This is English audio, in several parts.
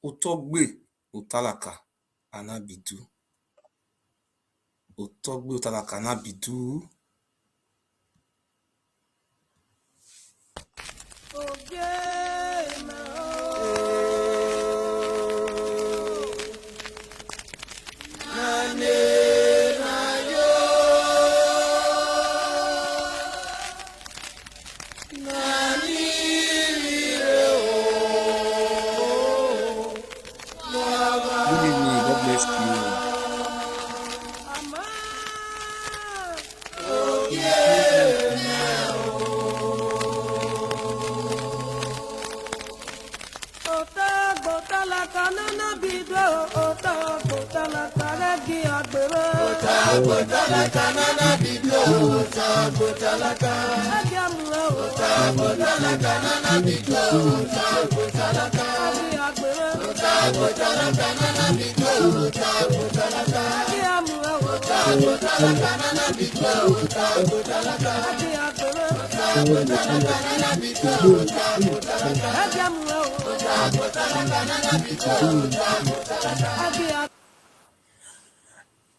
Utogbe utalaka anabidu. Utogbe utalaka anabidu.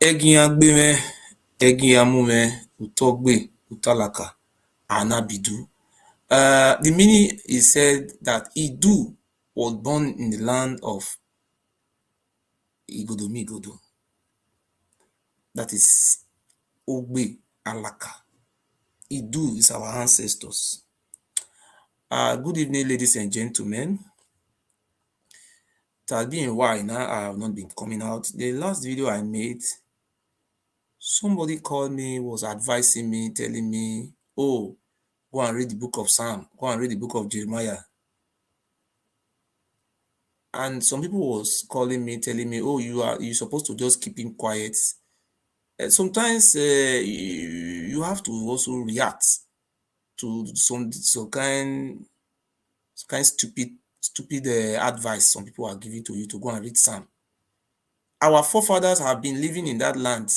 Egiagbeme, Egiamume, Utogbe, Utalaka, Anabidu. The meaning is said that Idu was born in the land of Igodomigodo. That is Ogbe Alaka. Idu is our ancestors. Good evening, ladies and gentlemen. It has been a while now. I have not been coming out. The last video I made, somebody called me, was advising me, telling me, oh, go and read the book of Psalm, go and read the book of Jeremiah. And some people was calling me, telling me, oh, you're supposed to just keep him quiet. Sometimes you have to also react to some kind stupid advice some people are giving to you to go and read Psalm. Our forefathers have been living in that land.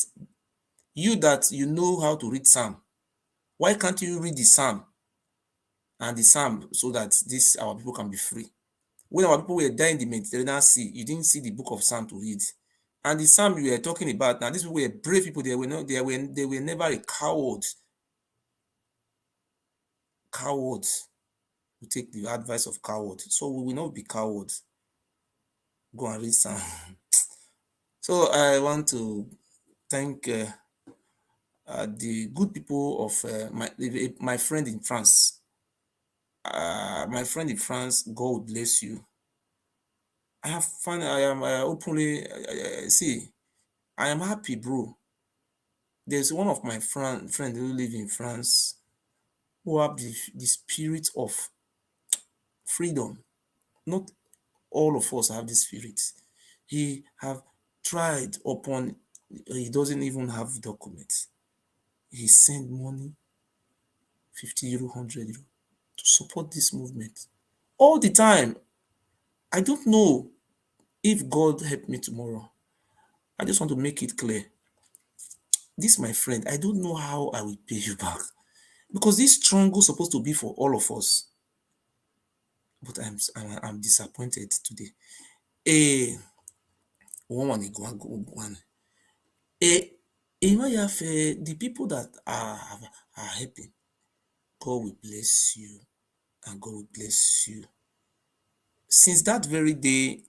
You that you know how to read Psalm, why can't you read the Psalm and the Psalm so that our people can be free? When our people were dying in the Mediterranean Sea, you didn't see the book of Psalm to read. And the Psalm you were talking about, now these people were brave people. They were never a coward. Cowards will take the advice of cowards. So we will not be cowards. Go and read Psalm. So I want to thank the good people of my friend in France. My friend in France, God will bless you. I have fun. I am openly see. I am happy, bro. There's one of my friend who live in France who have the spirit of freedom. Not all of us have this spirit. He have tried upon. He doesn't even have documents. He sent money, 50 euro, 100 euro, to support this movement all the time. I don't know if God help me tomorrow. I just want to make it clear. This, my friend, I don't know how I will pay you back because this struggle is supposed to be for all of us. But I'm disappointed today. Eh, one. The people that are helping, God will bless you and God will bless you. Since that very day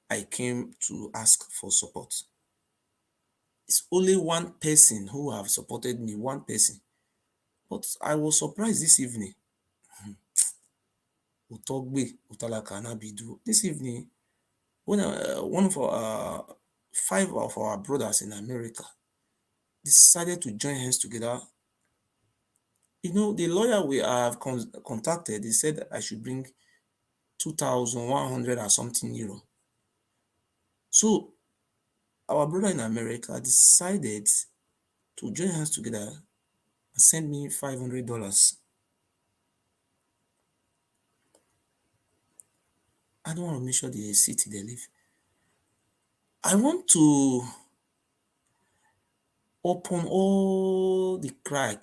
I came to ask for support, it's only one person who have supported me, one person. But I was surprised this evening. Utogbe, Utalaka, Anabidu. This evening, when one of our five of our brothers in America decided to join hands together. The lawyer we have contacted, he said I should bring 2,100 or something euro. So our brother in America decided to join hands together and send me $500. I don't want to mention the city they live. I want to open all the cry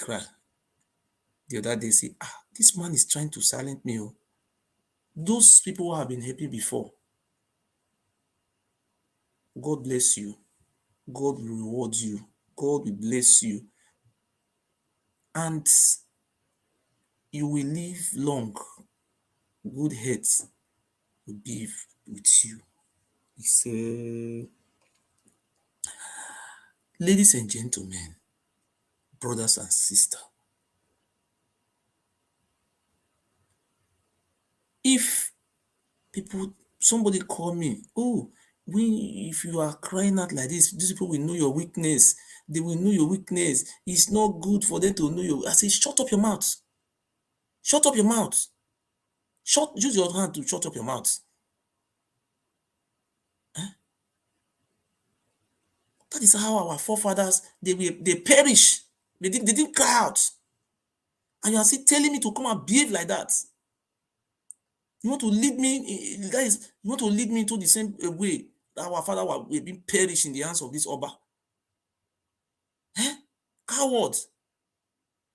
the other day, say, this man is trying to silence me. Oh. Those people who have been happy before, God bless you. God will reward you. God will bless you. And you will live long. Good health will be with you. He said, ladies and gentlemen, brothers and sisters, if somebody call me, if you are crying out like this, these people will know your weakness. They will know your weakness. It's not good for them to know you. I say, shut up your mouth. Shut up your mouth. Use your hand to shut up your mouth. That is how our forefathers, they perish. They didn't cry out. And you are still telling me to come and behave like that. You want to lead me, you want to lead me into the same way that our father will be perished in the hands of this Oba. Coward.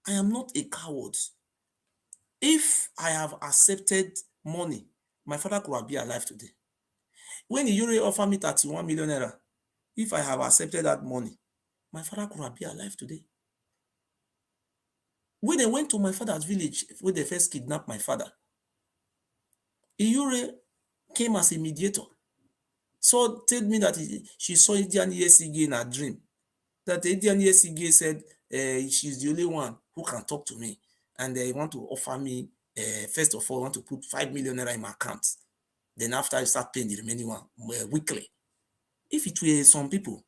I am not a coward. If I have accepted money, my father could have been alive today. When the Yuri offered me 31 million naira, if I have accepted that money, my father could have been alive today. When they went to my father's village, when they first kidnapped my father, Iyure came as a mediator. So told me that she saw Indian Yesige in her dream. That the Indian Yesige said she's the only one who can talk to me. And they want to offer me, first of all, want to put 5 million naira in my account. Then after I start paying the remaining one weekly. If it were some people,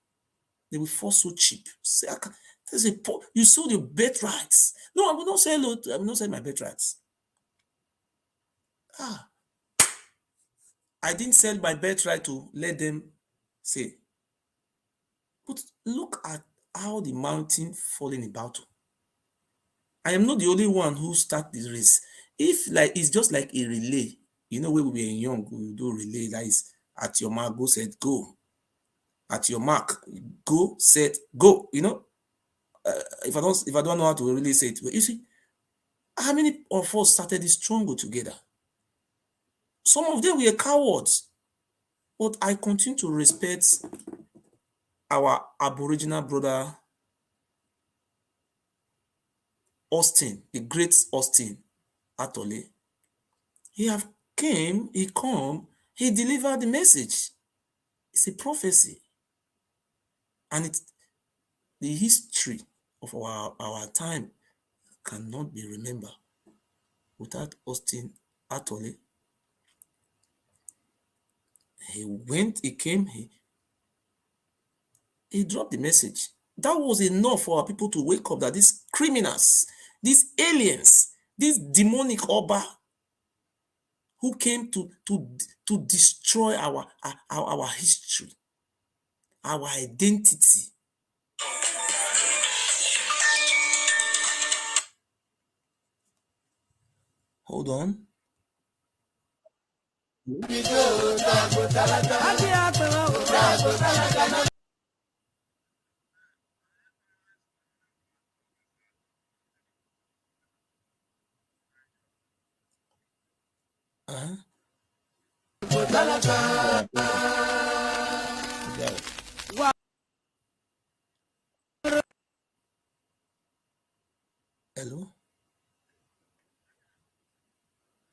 they will fall so cheap. Say, you sold your birthrights. No, I will not sell it. I will not sell my birthrights. I didn't sell my birthright to let them say. But look at how the mountain falling in battle. I am not the only one who start this race. If it's just like a relay, when we were young, we do relay. That is at your mark, go set, go. At your mark, go set, go. If I don't know how to really say it, but you see, how many of us started this struggle together? Some of them were cowards, but I continue to respect our Aboriginal brother Austin, the great Austin Atole. He delivered the message. It's a prophecy. And the history of our time cannot be remembered without Austin Atole. He came, he dropped the message. That was enough for our people to wake up that these criminals, these aliens, this demonic Oba who came to destroy our history, our identity. Hold on. Uh-huh. Hello?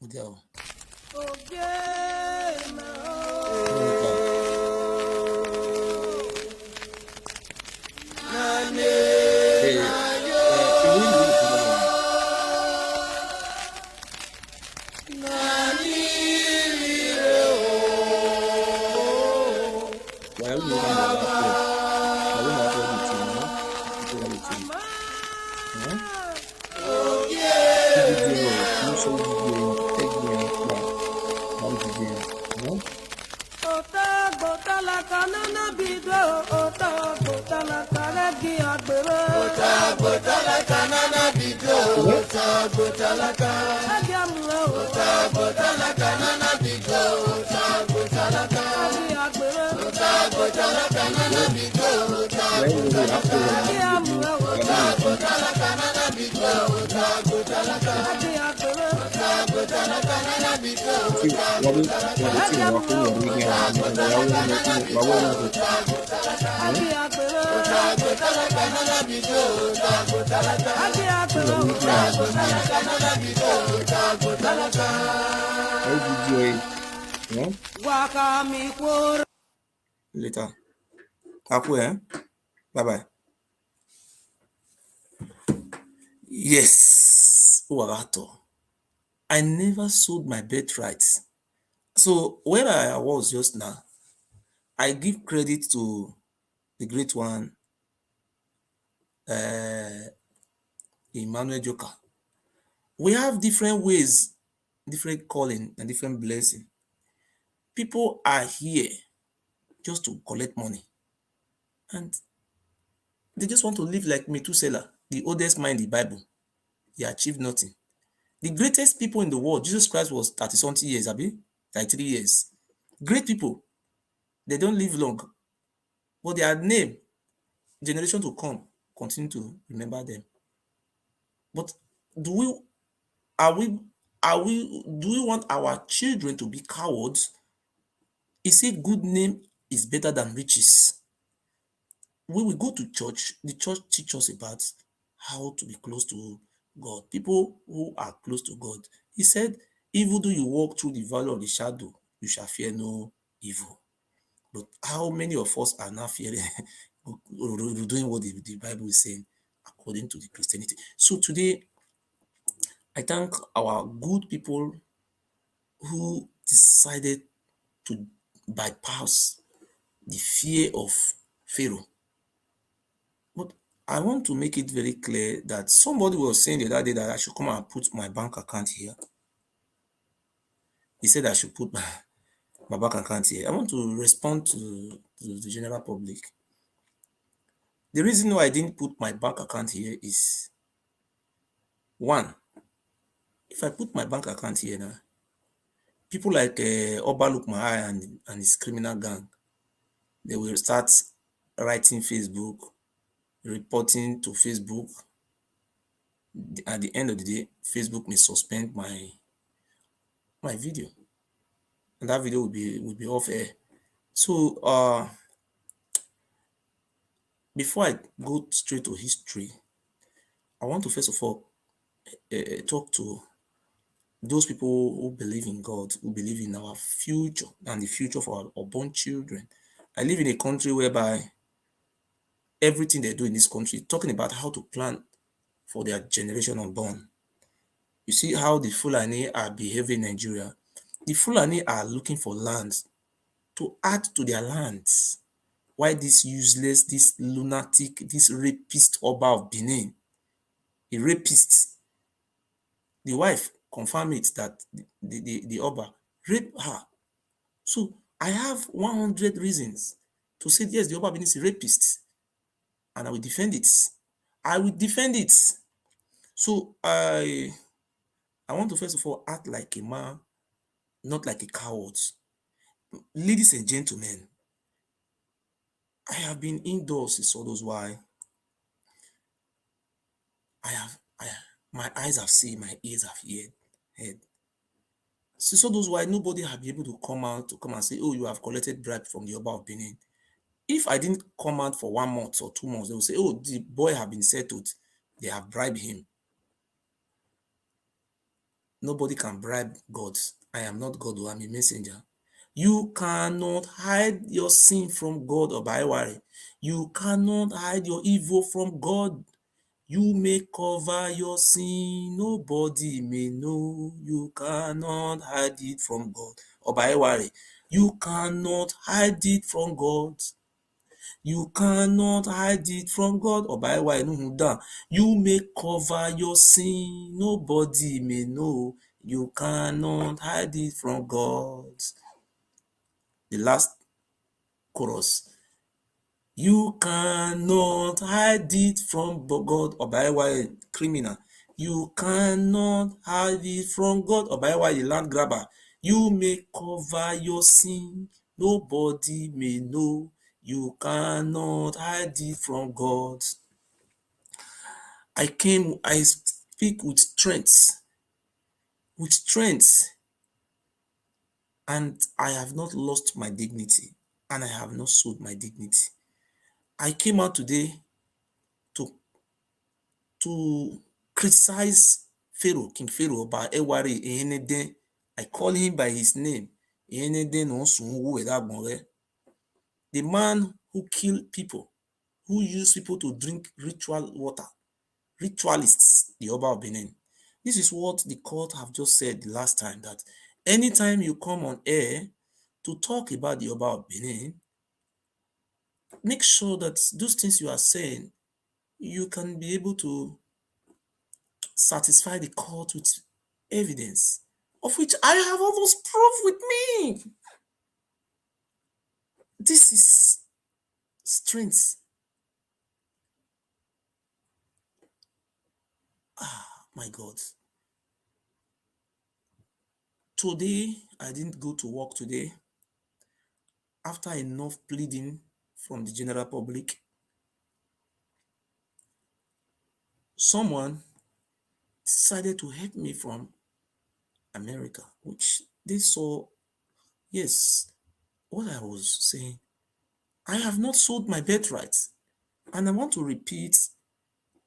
Hello? Later. Bye bye. Yes, Uwagato. I never sold my birthright. So where I was just now, I give credit to the great one, Emmanuel Joker. We have different ways, different calling, and different blessing. People are here just to collect money, and they just want to live like Methuselah, the oldest man in the Bible. He achieved nothing. The greatest people in the world, Jesus Christ was 30-something years, abi, 33 years. Great people, they don't live long, but their name, generation to come, continue to remember them. But do we are we do we want our children to be cowards? He said good name is better than riches. When we go to church, the church teach us about how to be close to God. People who are close to God. He said, even though you walk through the valley of the shadow, you shall fear no evil. But how many of us are now fearing, doing what the Bible is saying according to the Christianity? So today, I thank our good people who decided to bypass the fear of Pharaoh. But I want to make it very clear that somebody was saying the other day that I should come and put my bank account here. He said I should put my bank account here. I want to respond to the general public. The reason why I didn't put my bank account here is, one, if I put my bank account here now, people like Oba and his criminal gang, they will start writing Facebook, reporting to Facebook. At the end of the day, Facebook may suspend my video, and that video will be off air. So before I go straight to history, I want to first of all talk to those people who believe in God, who believe in our future and the future for our unborn children. I live in a country whereby everything they do in this country, talking about how to plan for their generation unborn. You see how the Fulani are behaving in Nigeria. The Fulani are looking for lands to add to their lands. Why this useless, this lunatic, this rapist Oba of Benin, a rapist, the wife confirm it that the Oba raped her. So I have 100 reasons to say yes, the Oba of Benin is a rapist, and I will defend it. I will defend it. So I want to first of all act like a man, not like a coward. Ladies and gentlemen, I have been indoors since all those while. I my eyes have seen, my ears have heard. Since all those while, nobody have been able to come out to come and say, oh, you have collected bribe from the Oba of Benin. If I didn't come out for 1 month or 2 months, they will say, oh, the boy have been settled. They have bribed him. Nobody can bribe God. I am not God, I'm a messenger. You cannot hide your sin from God or by worry. You cannot hide your evil from God. You may cover your sin, nobody may know. You cannot hide it from God. Or by worry. You cannot hide it from God. You cannot hide it from God. Or by worry. You may cover your sin, nobody may know. You cannot hide it from God. The last chorus. You cannot hide it from God or by why criminal. You cannot hide it from God or by why land grabber. You may cover your sin, nobody may know. You cannot hide it from God. I speak with strength, and I have not lost my dignity, and I have not sold my dignity. I came out today to criticize Pharaoh, King Pharaoh, by Ewari Eheneden. I call him by his name. Eheneden Onsunwu Edagbonre. The man who killed people, who used people to drink ritual water, ritualists, the Oba of Benin. This is what the court have just said the last time, that anytime you come on air to talk about the Oba of Benin, make sure that those things you are saying, you can be able to satisfy the court with evidence, of which I have all those proof with me. This is strength. My God. Today, I didn't go to work today. After enough pleading from the general public, someone decided to help me from America, which they saw, yes, what I was saying. I have not sold my birthright. And I want to repeat,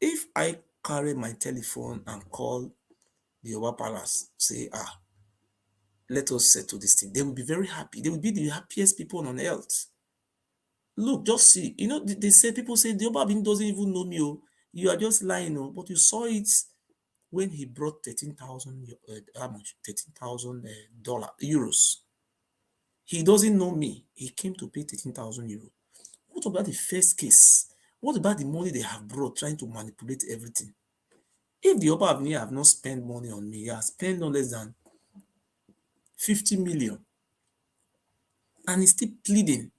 if I carry my telephone and call the Oba Palace, say, let us settle this thing, they will be very happy. They will be the happiest people on earth. Look, just see. They say, people say, the Oba doesn't even know me. Oh. You are just lying. Oh. But you saw it when he brought 13,000, how much? 13,000 euros. He doesn't know me. He came to pay 13,000 euros. What about the first case? What about the money they have brought, trying to manipulate everything? If the Oba have not spent money on me, he has spent no less than 50 million. And he's still pleading.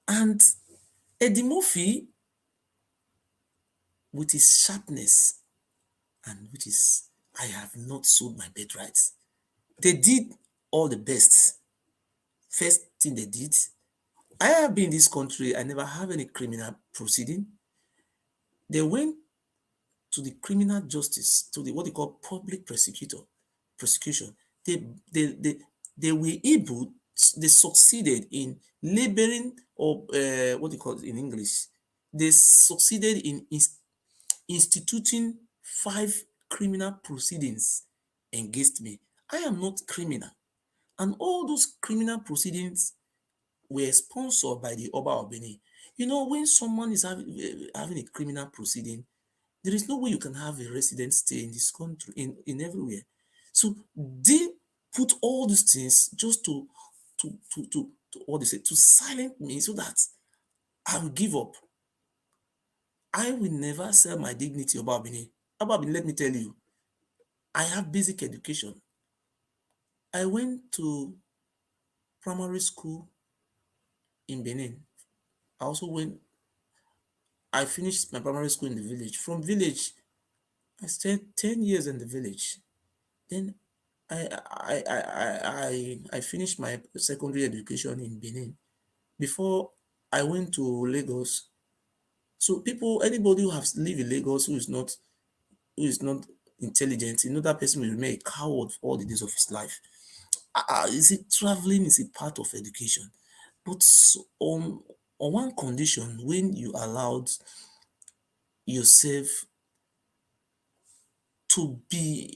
And Eddie Murphy, with his sharpness, and which is, I have not sold my birthright. They did all the best. First thing they did, I have been in this country, I never have any criminal proceeding. They went to the criminal justice, to the what they call public prosecution. They they they they were able, they succeeded in labeling, or what they call it in English. They succeeded in instituting 5 criminal proceedings against me. I am not criminal. And all those criminal proceedings were sponsored by the Oba of Benin. You know, when someone is having a criminal proceeding, there is no way you can have a resident stay in this country, in everywhere. So they put all these things just to what they say, to silence me so that I will give up. I will never sell my dignity, Oba Of Benin. Oba Of Benin, let me tell you, I have basic education. I went to primary school in Benin. I finished my primary school in the village. From village, I stayed 10 years in the village. Then I finished my secondary education in Benin before I went to Lagos. So anybody who has lived in Lagos who is not intelligent, you know that person will remain a coward for all the days of his life. Traveling is a part of education, but on one condition, when you allowed yourself to be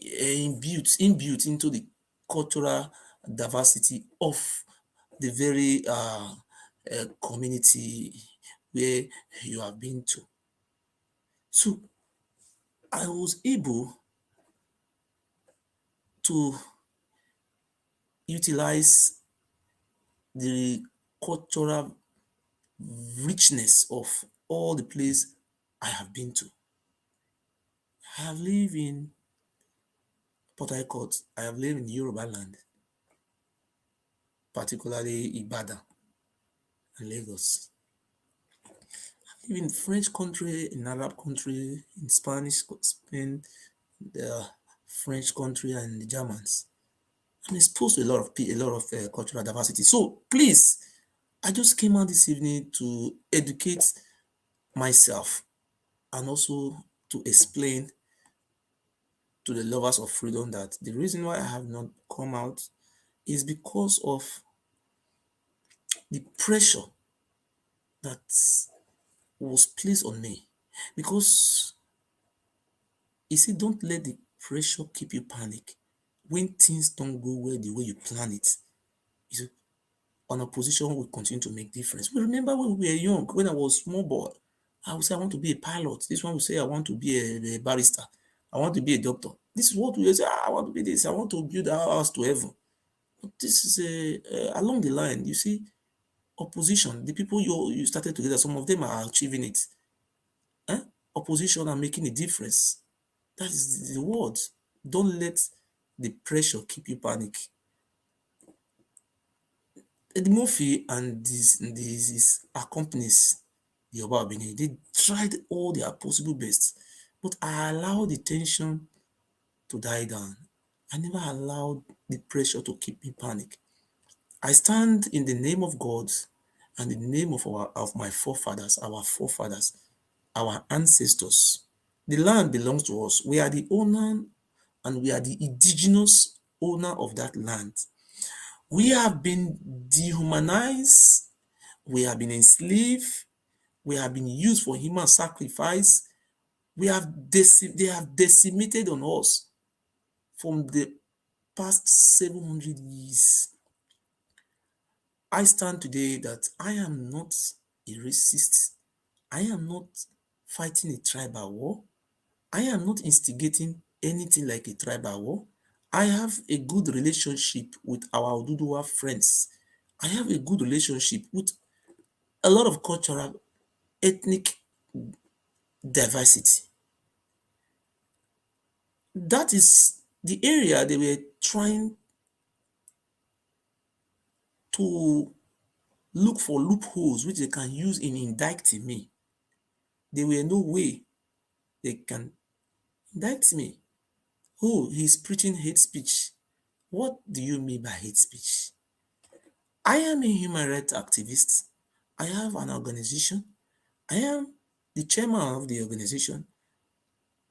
imbued into the cultural diversity of the very community where you have been to. So I was able to utilize the cultural richness of all the places I have been to. I have lived in Port Harcourt, I have lived in Yoruba land, particularly Ibadan and Lagos. I live in French country, in Arab country, in Spain, the French country and the Germans. I'm exposed to a lot of cultural diversity. So please, I just came out this evening to educate myself and also to explain to the lovers of freedom that the reason why I have not come out is because of the pressure that was placed on me. Because you see, don't let the pressure keep you panic when things don't go well the way you plan it. You see, on opposition will continue to make difference. We remember when we were young, when I was small boy, I would say I want to be a pilot. This one will say I want to be a barrister. I want to be a doctor. This is what we say. I want to be this. I want to build a house to heaven. But this is along the line. You see, opposition. The people you started together, some of them are achieving it. Eh? Opposition are making a difference. That is the word. Don't let the pressure keep you panic. Eddie Murphy and his accomplices, the Oba Of Benin, they tried all their possible best, but I allowed the tension to die down. I never allowed the pressure to keep me panic. I stand in the name of God and in the name of my forefathers, our ancestors. The land belongs to us. We are the owner and we are the indigenous owner of that land. We have been dehumanized, we have been enslaved, we have been used for human sacrifice, they have decimated on us from the past 700 years. I stand today that I am not a racist. I am not fighting a tribal war. I am not instigating anything like a tribal war. I have a good relationship with our Oduduwa friends. I have a good relationship with a lot of cultural, ethnic diversity. That is the area they were trying to look for loopholes which they can use in indicting me. There were no way they can indict me. Oh, he's preaching hate speech. What do you mean by hate speech? I am a human rights activist. I have an organization. I am the chairman of the organization.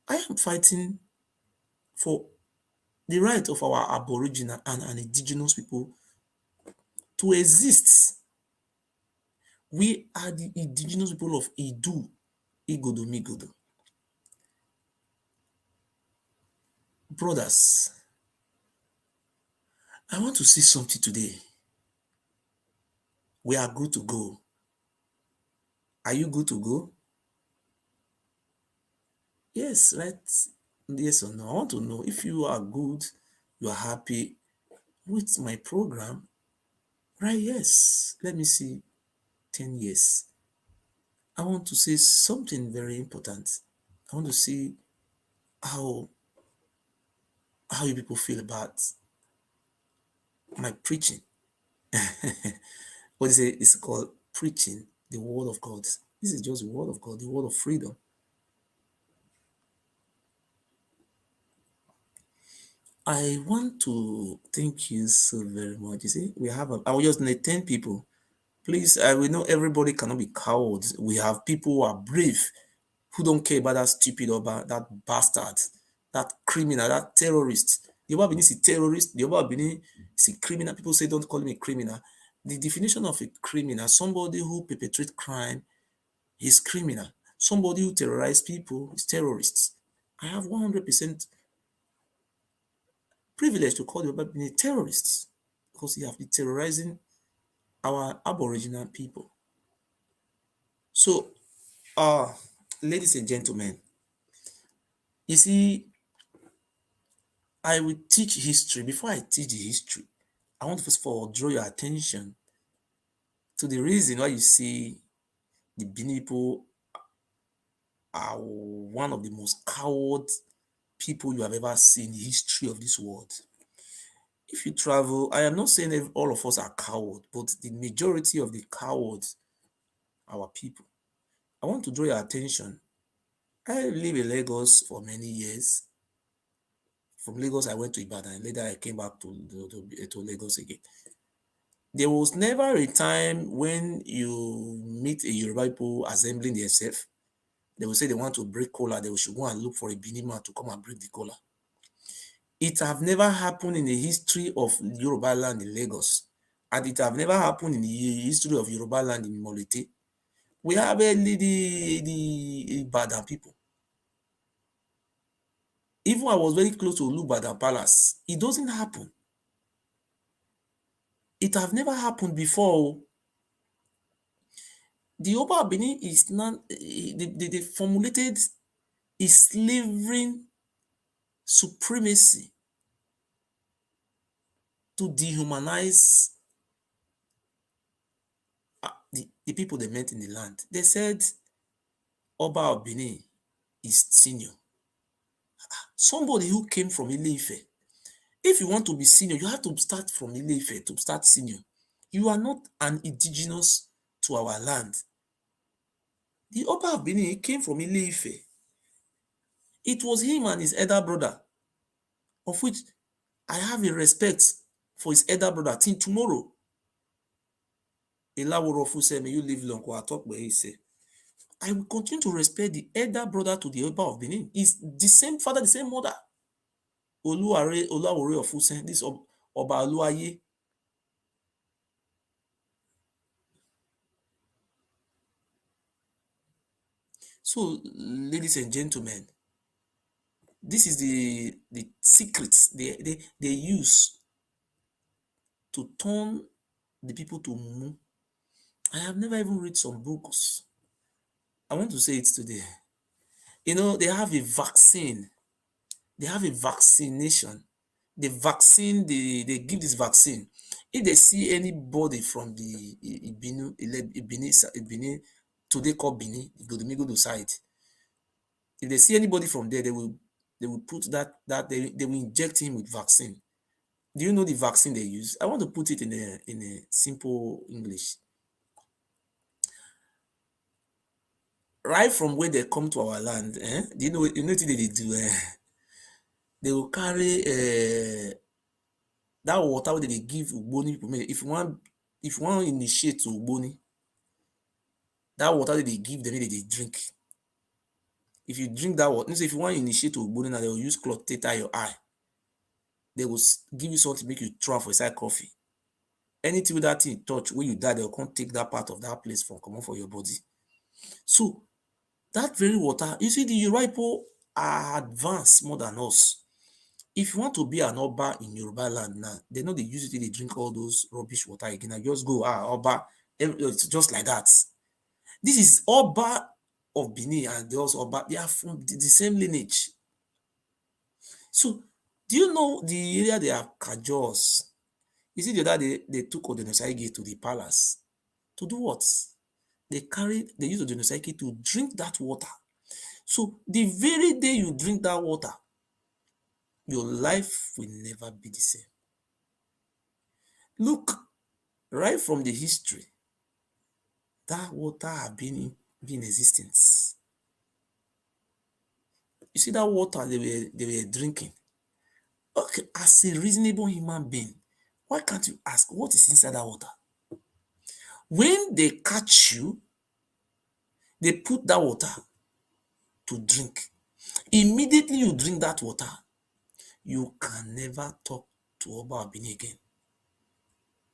I am fighting for the right of our aboriginal and indigenous people to exist. We are the indigenous people of Idu, Igodo, Migodo. Brothers, I want to say something today. We are good to go. Are you good to go? Yes, right? Yes or no? I want to know if you are good, you are happy with my program, right? Yes. Let me see 10 years. I want to say something very important. I want to see how how you people feel about my preaching. What is it? It's called preaching the word of God. This is just the word of God, the word of freedom. I want to thank you so very much. You see, I will just need 10 people. Please, we know everybody cannot be cowards. We have people who are brave, who don't care about that stupid or that bastard, that criminal, that terrorist. The Oba of Benin is a terrorist. The Oba of Benin is a criminal. People say don't call him a criminal. The definition of a criminal, somebody who perpetrates crime, is criminal. Somebody who terrorizes people is terrorists. I have 100% privilege to call the Oba of Benin terrorists because he have been terrorizing our aboriginal people. So, uh, ladies and gentlemen, you see, I will teach history. Before I teach the history, I want to first of all draw your attention to the reason why you see the Benin people are one of the most coward people you have ever seen in the history of this world. If you travel, I am not saying that all of us are cowards, but the majority of the cowards are our people. I want to draw your attention. I lived in Lagos for many years. From Lagos, I went to Ibadan, and later I came back to Lagos again. There was never a time when you meet a Yoruba people assembling themselves. They will say they want to break cola. They should go and look for a Benin man to come and break the cola. It have never happened in the history of Yoruba land in Lagos. And it have never happened in the history of Yoruba land in Molete. We have only the Ibadan people. Even I was very close to Olubadan Palace. It doesn't happen. It have never happened before. The Oba of Benin is not, they formulated a slavery supremacy to dehumanize the people they met in the land. They said Oba of Benin is senior. Somebody who came from Ile-Ife. If you want to be senior, you have to start from Ile-Ife to start senior. You are not an indigenous to our land. The Oba of Benin came from Ile-Ife. It was him and his elder brother, of which I have a respect for his elder brother till tomorrow. Elaworofu said, may you live long. I talk where he said. I will continue to respect the elder brother to the Oba of Benin. It's the same father, the same mother. Olawore of Usen, this Oba Oluwaye. So, ladies and gentlemen, this is the secrets they use to turn the people to mumu. I have never even read some books. I want to say it today. You know, they have a vaccine. They have a vaccination. The vaccine, they give this vaccine. If they see anybody from the Benin, today called Benin, Igodomigodo side, if they see anybody from there, they will put they will inject him with vaccine. Do you know the vaccine they use? I want to put it in a simple English. Right from where they come to our land, do you know what they do? They will carry that water wey they give Ugboni people. If you want initiate to Ugboni, that water wey they give them they drink. If you drink that water, if you want initiate to Ugboni now, they will use cloth take tie your eye. They will give you something make you throw for inside coffee. Anything with that thing touch, when you die, they will come take that part of that place from comot for your body. So that very water, you see, the Yoruba people are advanced more than us. If you want to be an Oba in Yoruba land now, they know they use it, they drink all those rubbish water again. I just go, Oba, it's just like that. This is Oba of Benin and those Oba, they are from the same lineage. So, do you know the area they are Kajos? You see the other day, they took Odenosage to the palace. To do what? They use Odenosage to drink that water. So, the very day you drink that water, your life will never be the same. Look, right from the history, that water have been in existence. You see that water they were drinking. Okay, as a reasonable human being, why can't you ask what is inside that water? When they catch you, they put that water to drink. Immediately you drink that water, you can never talk to Oba of Benin again.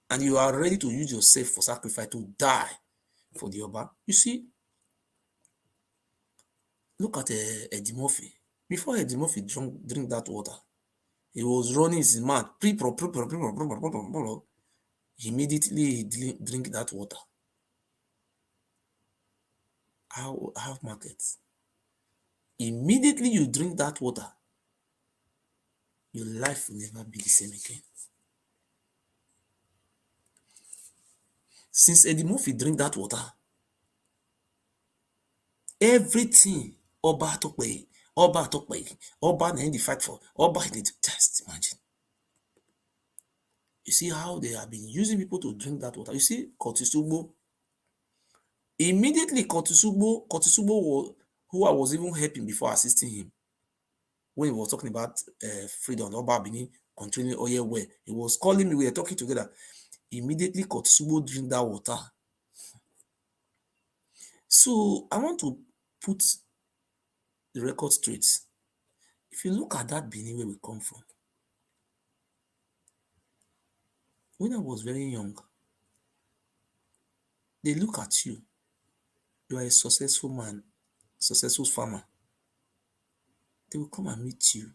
And you are ready to use yourself for sacrifice to die for the Oba. You see, look at Eddie Murphy. Before Eddie Murphy drink that water, he was running his mouth. Immediately he drink that water. How markets? Immediately you drink that water, your life will never be the same again. Since Eddie Murphy drink that water, everything Oba Atokpe, Oba na dey fight for, Oba dey test. Imagine. You see how they have been using people to drink that water. You see, Kotisugbo. Immediately, Kotisugbo, who I was even helping before assisting him, when he was talking about freedom, Oba Benin controlling oil well, he was calling me, we were talking together. Immediately, Kotisugbo drink that water. So, I want to put the record straight. If you look at that Benin where we come from, when I was very young, they look at you. You are a successful man, successful farmer. They will come and meet you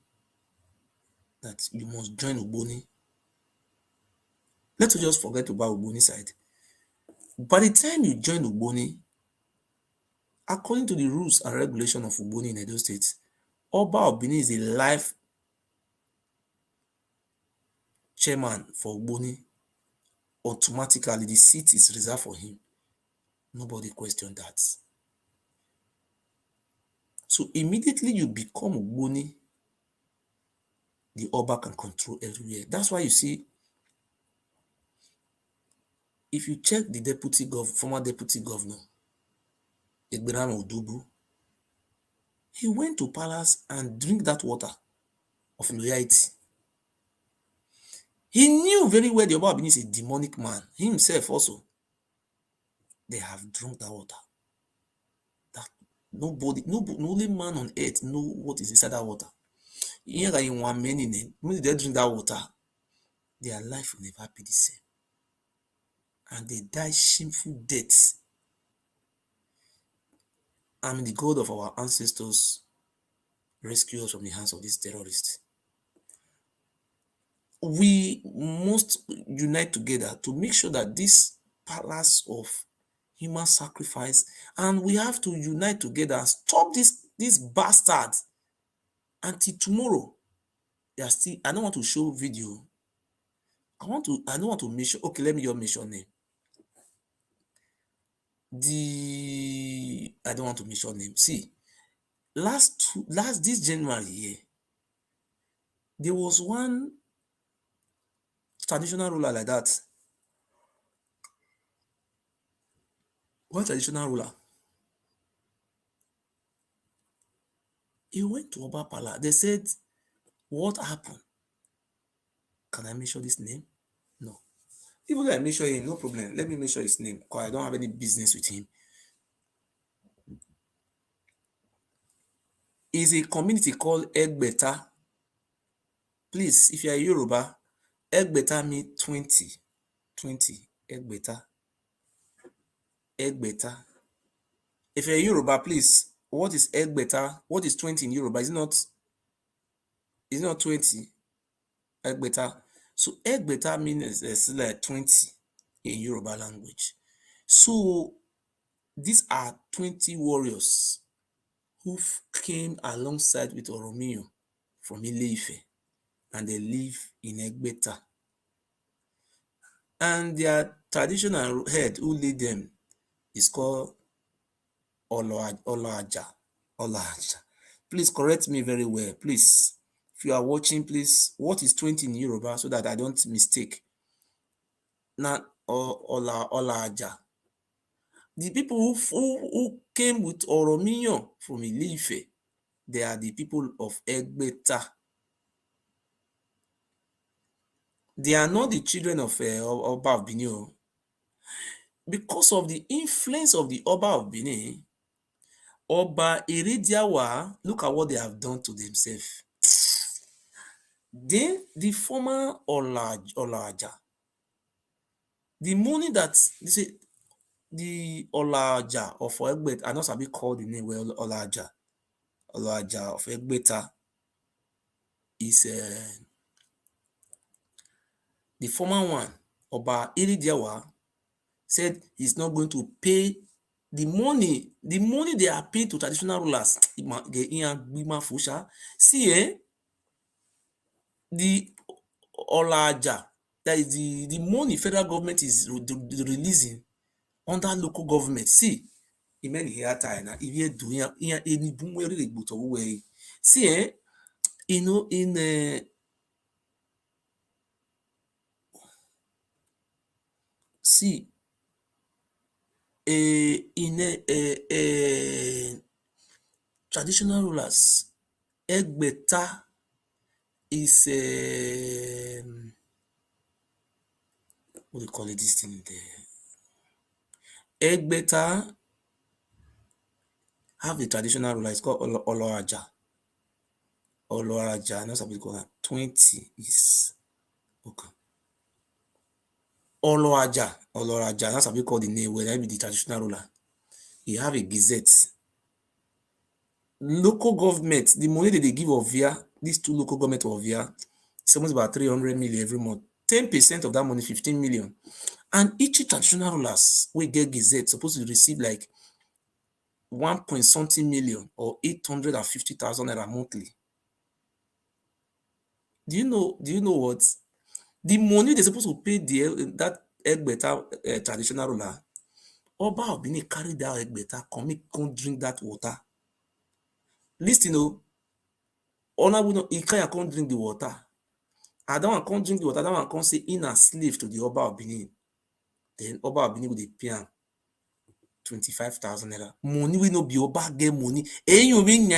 that you must join Ogboni. Let's just forget about Ogboni side. By the time you join Ogboni, according to the rules and regulations of Ogboni in Edo State, Oba of Benin is a life chairman for Ogboni. Automatically, the seat is reserved for him. Nobody questioned that. So immediately you become Ogboni, the Oba can control everywhere. That's why you see, if you check the former deputy governor, Egberam Odubu, he went to palace and drink that water of loyalty. He knew very well the Oba of Benin is a demonic man. He himself also. They have drunk that water. That nobody, no only man on earth know what is inside that water. When they drink that water, their life will never be the same. And they die shameful deaths. And the God of our ancestors rescue us from the hands of these terrorists. We must unite together to make sure that this palace of human sacrifice, and we have to unite together and stop this bastard until tomorrow. They are still, I don't want to show video. I don't want to mention, okay, let me just mention name. I don't want to mention name. See, this January here, there was one traditional ruler like that. One traditional ruler. He went to Oba Palace. They said, what happened? Can I mention this name? No. Even though I mention him, no problem. Let me mention his name because I don't have any business with him. It's a community called Egbeta. Please, if you are Yoruba, Egbeta means 20. 20. Egbeta. Egbeta. If you're Yoruba, please, what is Egbeta? What is 20 in Yoruba? Is it not 20? Egbeta. So Egbeta means like 20 in Yoruba language. So These are 20 warriors who came alongside with Oromiyo from Ile-Ife, and they live in Egbeta. And their traditional head who lead them is called Olaja. Please correct me very well. Please, if you are watching, please, what is 20 in Yoruba so that I don't mistake? Not Olaja. The people who came with Oromiyo from Ile-Ife, they are the people of Egbeta. They are not the children of Oba of Benin. Because of the influence of the Oba of Benin, Oba Iridiawa, look at what they have done to themselves. Then the former Olaja, the money that they say the Olaja of Egbeta, I know sabi call the name well Olaja of Egbeta is the former one, Oba Iridiawa, said he's not going to pay the money they are paying to traditional rulers. See, the Olaja, that is the money federal government is releasing under local government. See, imeni hiata na ivie dunia iya eni bumwe rele gboto we. See, you know, in see, in traditional rulers, Egbeta is what do you call it, this thing there? Egbeta have a traditional ruler, it's called Oloaja. Oloaja, not something called that. 20 is okay. Oloaja, that's what we call the name, where that be the traditional ruler. He have a gazette. Local government, the money that they give Ovia, these two local government of Ovia, it's almost about 300 million every month. 10% of that money, 15 million. And each traditional rulers we get gazette supposed to receive like 1 point something million or 850,000 naira monthly. Do you know what? The money they're supposed to pay that Egbeta traditional ruler, Oba of Benin carry that Egbeta, come drink that water. Listen, he can't drink the water. I don't want to drink the water. I don't want to say in a slave to the Oba of Benin. Then Oba of Benin will pay 25,000 naira. Money will not be Oba get money. And you mean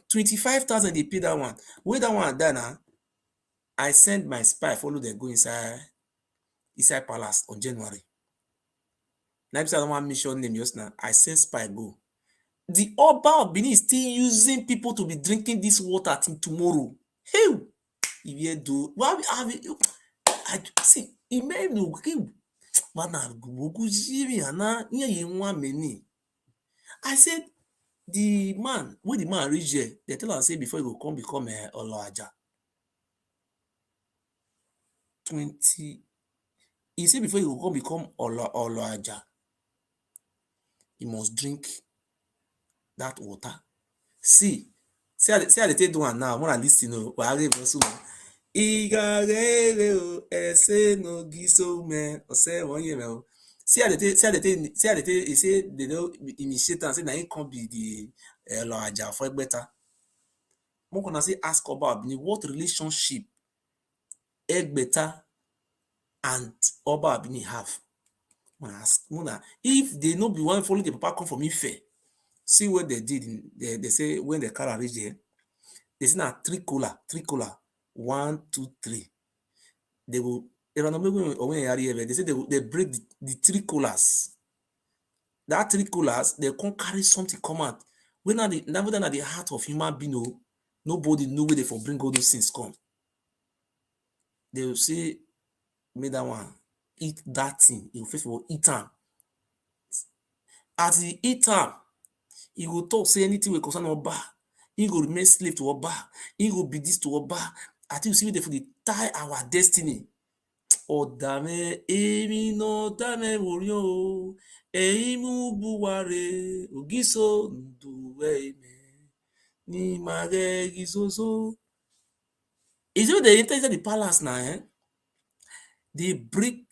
25,000 they pay that one. Where that one done now? I send my spy follow them go inside palace on January. Now I don't want mission name just now. I send spy go. The Oba of Benin is still using people to be drinking this water till tomorrow. Hey, if you do, why have you? I see. It may no I said the man when the man reach there, they tell am say before he go come become Oloaja. 20. He say before he go come become Oloaja, he must drink that water. See how they take do am now. More than lis ten o, wàhálà ìbọ̀sùn o. Ìgàrẹ́rẹ́ o, ẹ̀sẹ̀ no giso mẹ́, ọ̀sẹ̀ wọ́n yẹ̀ mẹ́ o. See how they take, he say they don't initiate am, say na him come be the Oloaja for Egbeta. Make una say ask Oba of Benin what relationship Egbeta and Oba of Benin have. Ask una if they no be one follow the papa come from Ife. See what they did. They say when the car reach there, they say na three cola. 1, 2, 3. They will. They say they break the 3 colas. That 3 colas, they can't carry something come out. When at the heart of human being, nobody know where they for bring all those things come. They will say, make that one eat that thing. You first of all eat am. As he eat am, he will talk say anything wey concern Oba. He go remain slave to Oba. He go be this to Oba. I think you see where they tie our destiny. Ọ̀dàmẹ èmi náà dàmẹ wòrí o Eimu buware ugiso nduweme ni mage gizozo. Is it they enter the palace now? They break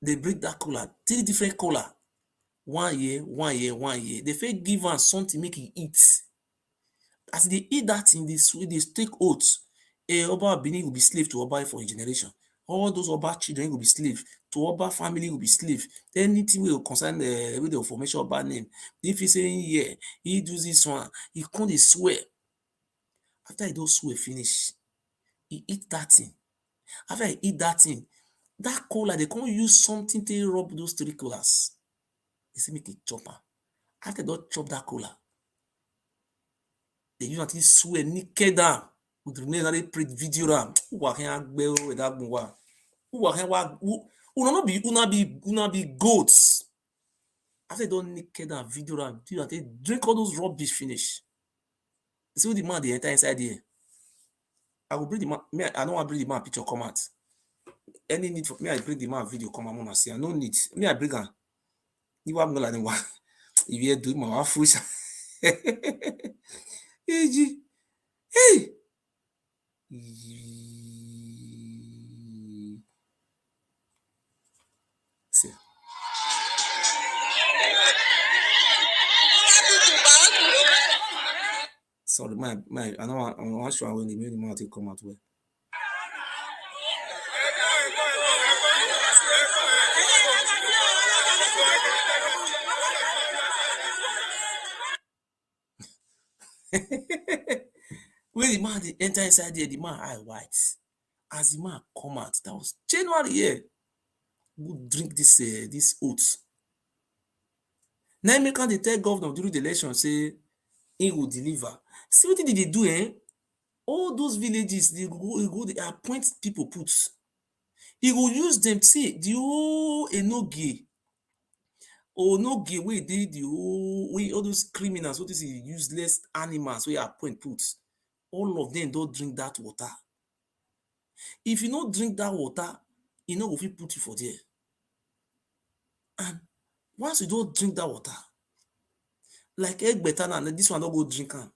that collar, 3 different collar. 1 year, 1 year, 1 year. They fit give am something make e eat. As they eat that thing, they take oath. Oba of Benin will be slave to Oba for a generation. All those Oba children will be slave. To Oba family will be slave. Anything will concern with the formation of Oba name. If he say yeah, he do this one, he come dey swear. After he don swear finish, he eat that thing. After he eat that thing, that collar, they come use something to rub those 3 collars. They say make e chop am. After they don chop that collar, they use am take swear naked am with the name that they print video am. Una no be goats. After they don naked am, video am, they drink all those rubbish finish. You see the man dey enter inside there. I go bring the man. I no wan bring the man picture come out. Any need for me, I bring the man video come out. Una see, I no need. Me, I bring am. You want me like one? If you do my food, hey. See. Sorry, I know I'm not sure when the man take come out well. When the man dey enter inside there, the man eye white. As the man come out, that was January here. Go drink this oats. Now make dey tell governor during the election say he will deliver. See what did they do? All those villages they go they appoint people put. He will use them. See the whole Enoge. Onoge wey dey the whole wey all those criminals, what is it, useless animals wey appoint put. All of them don't drink that water. If you no drink that water, e no go fit put you for there. And once you don't drink that water, like egg better now, this one don't go drink am.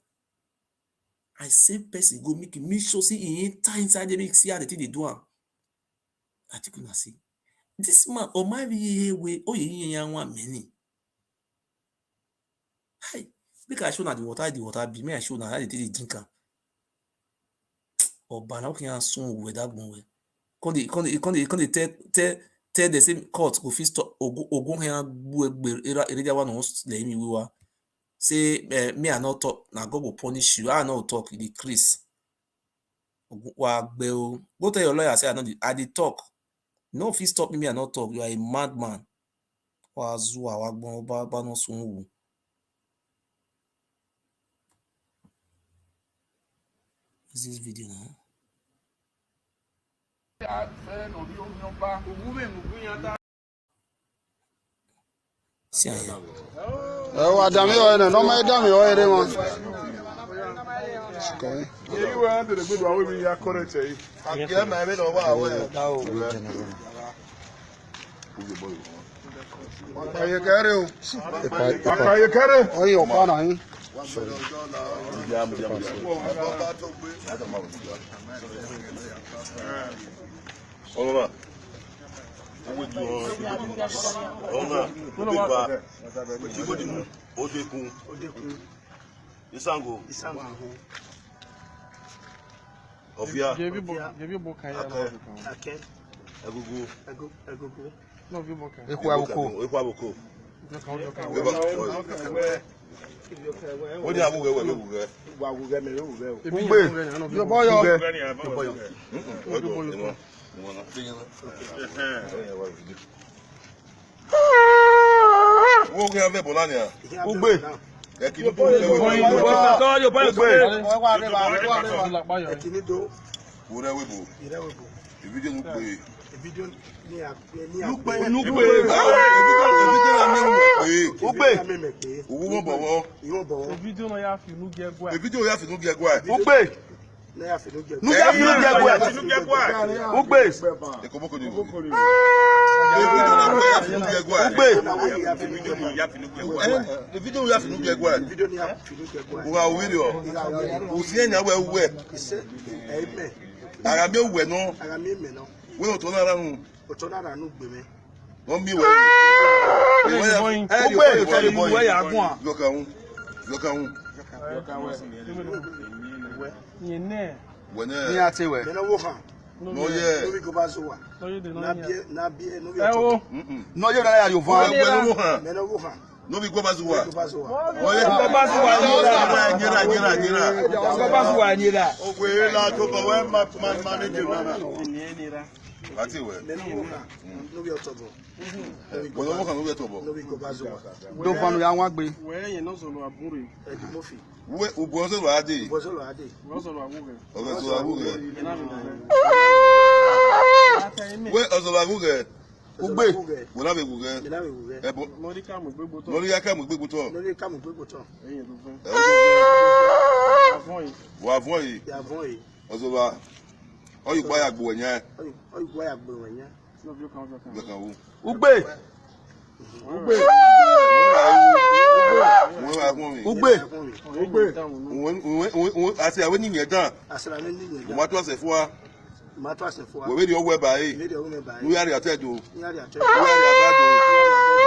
I say person go make sure say he enter inside there, make see how the thing they do am. I think una see. This man, or my way, oh yeah, one many. Hi, make I show na the water be. May I show na how they drink am. Or bana can soon with that one way. Come tell the same court go fit stop ogun here area one on let me we were say me I not talk na God go punish you. I not talk the Chris. Go tell your lawyer say I dey talk. No fit stop me I not talk. You are a madman. Is this video now? See here. Adami oye no ma Adami oye re won. You were under the good one we are correct. Yeah, my me no wa we. Aye kare o. Aye kare. Oye o pa na yin. Olá. Isango. Ovia. Jebi boka ya na. Aken. Egugu. No vi boka. Eku abuko. Eku abuko. Odi abu wewe wewe. Wa wuge me wewe. Ugbe. Yo boyo. Wo ke ave bolania. Ugbe. E kini bo wewe. Ure webo. Video nu pe. Video ni a nu pe. Ugbe. Owo mo bowo. Video no ya fi nu ge gwa. Video ya fi nu ge gwa. Ugbe. No be go bazuwa. Ogwe la to ba we manage na. Ati we. No be otobo. Wo no kan no be otobo. No be go bazuwa. Do fanu ya wan gbe. We yen no so lo abure. Mofi. We ubo so lo ade. We so lo abuge. Ogo so abuge. We ozo lo abuge. Ugbe. Wo na be guge. Ebo. Lori ka mo gbegbo to. Eyin do fe. Wa avon yi. Ozo lo. Oyi gba ya gbo yen. Ugbe. Ati awe ni yedan. O ma to ase fun wa. We we di owo ba yi. Nu yari atedo. Nu yari abado.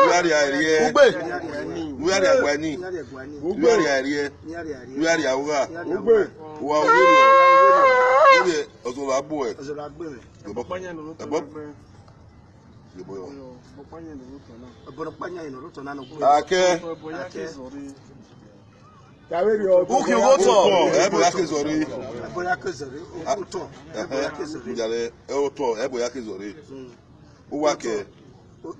Nu yari ariye. Ugbe. Nu yari agwani. Nu yari ariye. Nu yari awura. Ugbe. Wa o ni lo. Oye ozolo agbo e. Ebo panya no lo. Ebo yo. Ake. Uki woto. Ebo yake zori. Njale oto ebo yake zori. Uwake. O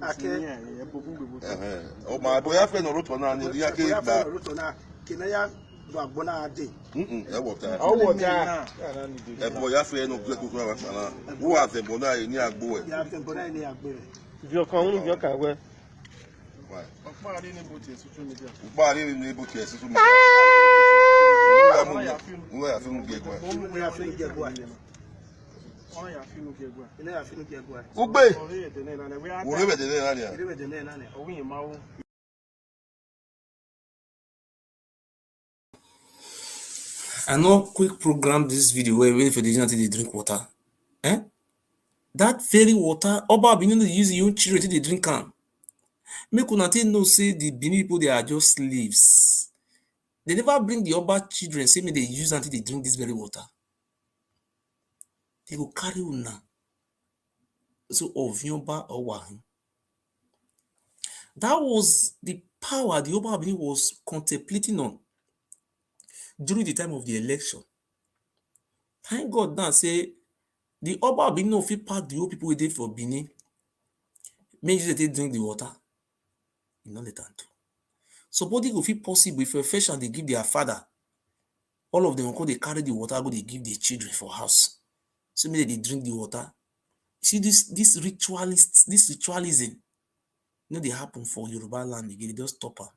ma ebo ya fe no roto na ni yake gba. Ebo ya fe no gbe kuku wa sana. Wo afebo na ni agbo e. Vio kan unu vio ka we. Upa ni bo ti social media. Wo ya fi mu gegwa. Ugbe. Wo re bede na ni. I know quick program this video where wait for the until they drink water. That very water, Oba Benin dey use your own children till they drink am. Make una take know say the Benin people they are just slaves. They never bring the Oba children say me they use until they drink this very water. They go carry una. So of Yoba or Wahin. That was the power the Oba Benin was contemplating on during the time of the election. Thank God now say the Oba Benin no fit pack the old people wey dey for Benin. Make you take drink the water. You no let am do. Somebody go fit possible if a fish and they give their father. All of them go they carry the water, go they give their children for house. So maybe they drink the water. See this ritualism. You know they happen for Yoruba land again. They just stop am.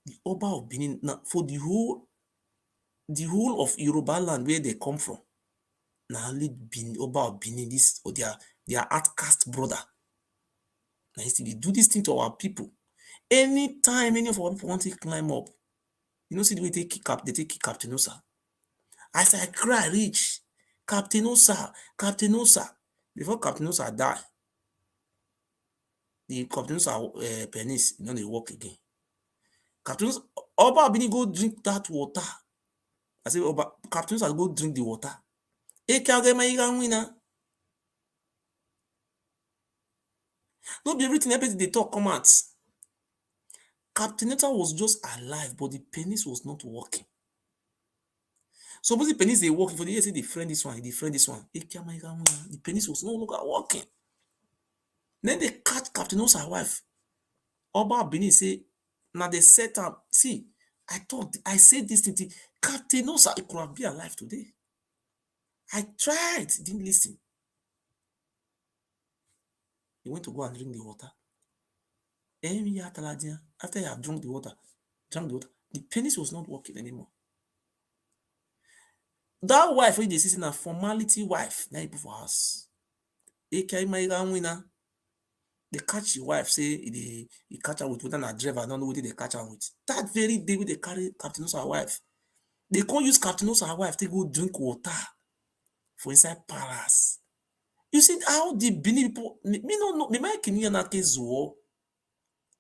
The Oba of Benin now for the whole of Yoruba land where they come from. Now only Benin, Oba of Benin, this or their outcast brother. Now you see they do this thing to our people. Anytime any of our people want to climb up, you know, see the way they take Captain Osa. As I cry, reach Captain Osa. Before Captain Osa die, the Captain Osa penis, you know, they walk again. Captain Osa, Oba Benin go drink that water. I say, Captain Osa go drink the water. No be everything everything they talk come out. Captain Osa was just alive, but the penis was not working. Suppose the penis they working for the year, say they friend this one. The penis was no longer working. Then they catch Captain Osa's wife. Oba Benin say, now they set up. See, I said this thing. Captain Osa, it could have been alive today. I tried, didn't listen. He went to go and drink the water. After he had drank the water, the penis was not working anymore. that wife wey dey see na formality wife na put for house. Eke maiga winner. They catch the wife say he catch her with whether na driver, I don't know what they catch her with. That very day when they carry Captain Osa's wife, they can't use Captain Osa's wife to go drink water for inside palace. You see how the Benin people, me no know, me might can na case war.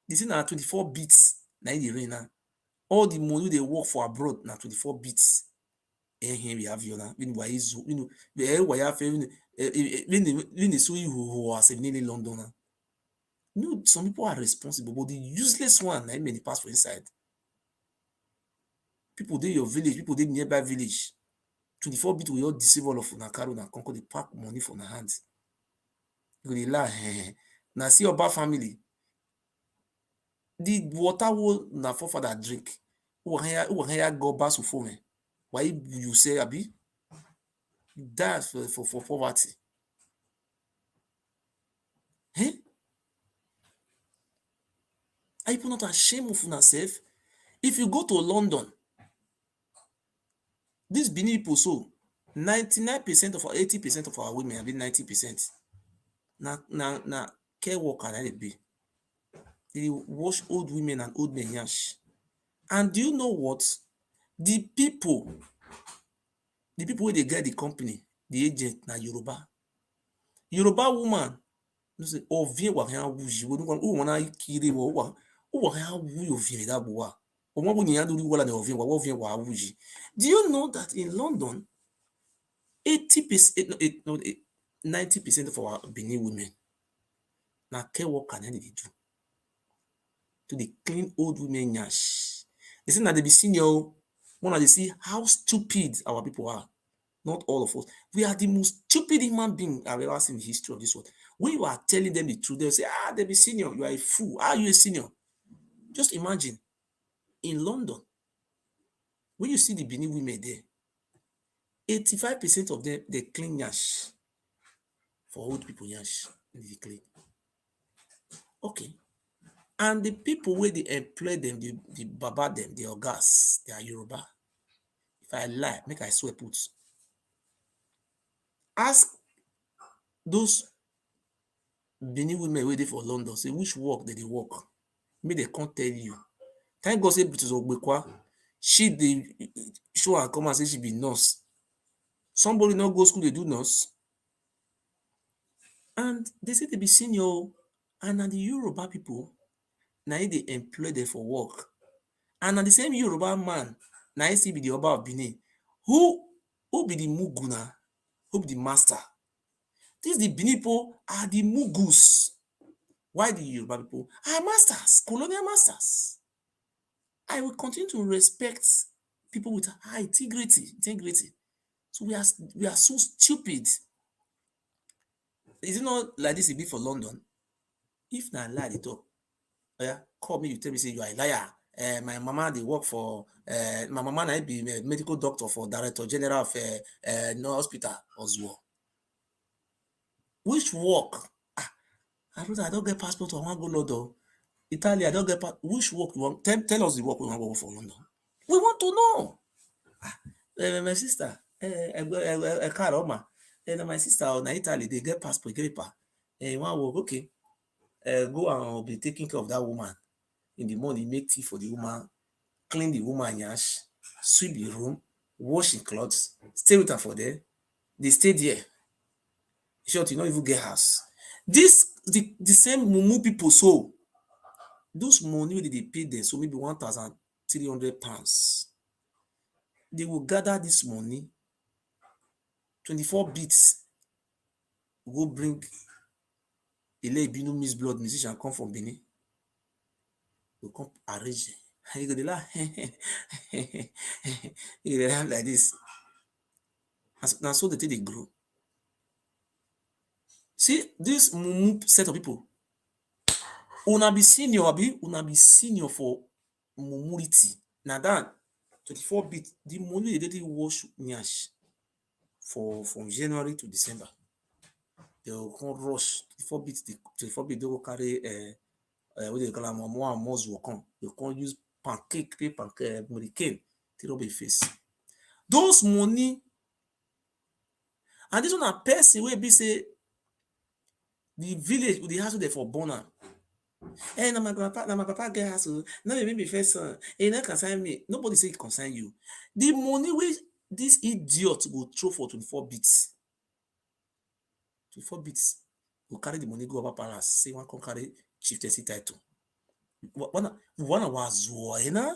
This is na 24 bits na in the rain now. All the money they work for abroad na 24 bits. And here we have you now. When why is you know why have when they saw you who was in London now. No, some people are responsible, but the useless one, I mean, they pass for inside. People dey your village, people dey nearby village. 24 bit will all deceive all of una carry una conquer the pack money for una hands. You go dey lie. Now see Oba family. The water will na forefather drink. Who hire go basu for me? Why you say abi? You die for poverty. Eh? Are you not ashamed of yourself? If you go to London, this Benin people so 99% of our 80% of our women, I mean 90%. Na care worker na they be. They wash old women and old men yash. And do you know what? The people where they get the company, the agent na Yoruba. Yoruba woman, you say, ovie wa hea wuji, wo wana kiri wo hea wu ovie da boa. O mo ni adu wala na ovie wa wuji. Do you know that in London 80% no 90% of our Benin women na care worker na they do. To the clean old women yash. They say that they be senior. One they see how stupid our people are. Not all of us. We are the most stupid human being I've ever seen in the history of this world. When you are telling them the truth, they'll say, they be senior. You are a fool. How are you a senior? Just imagine in London, when you see the Benin women there, 85% of them they clean yash for old people yash. They clean. Okay. And the people where they employ them, the baba them, the ogas, they are Yoruba. If I lie, make I swear put. Ask those Benin women waiting for London, say which work they work. Maybe they can't tell you. Thank God say British Ogbekwa, she they show her come and say she be nurse. Somebody not go school, they do nurse. And they say they be senior. And the Yoruba people, now they employ them for work. And the same Yoruba man, now he still be the Oba of Benin. Who be the Muguna? Who be the master? These the Benin people are the Mugus. Why the Yoruba people are masters, colonial masters? I will continue to respect people with high integrity. So we are so stupid. Is it not like this? It be for London. If na lie, they talk. Yeah, call me. You tell me say you are a liar. My mama they work for. My mama na be a medical doctor for Director General of no hospital as well. Which work? I don't get passport. I want to go London. Italy, I don't get which work you want. Tell us the work we want to go for London. We want to know. My sister, Karoma, my sister on Italy, they get passport, get paper. One work, okay. Go and be taking care of that woman. In the morning, make tea for the woman, clean the woman yash, sweep the room, wash the clothes, stay with her for there. They stay there. Short, you don't even get house. The same mumu people so. Those money they pay them, so maybe £1,300. They will gather this money, 24 bits, go bring Ile Ibinu Miss Blood musician come from Benin. They come arrange them. And you go laugh. You laugh like this. And so they grow. See, this mumu set of people. Una be senior for mumurity. Now that 24 bit, the money they did wash nyash from January to December. They will come rush 24 bit, they will carry what they call them more and more come. They can use pancake, hurricane, to rub a face. Those money And this one na person wey be say the village with the house wey dey for born am. Na my grandpa, na my papa get house o, no be me be first son, e no concern me. Nobody say e concern you. The money wey this idiot go throw for 24 bits, 24 bits, go carry the money go Oba palace, say wan come carry chieftaincy title. Wana wazuoena,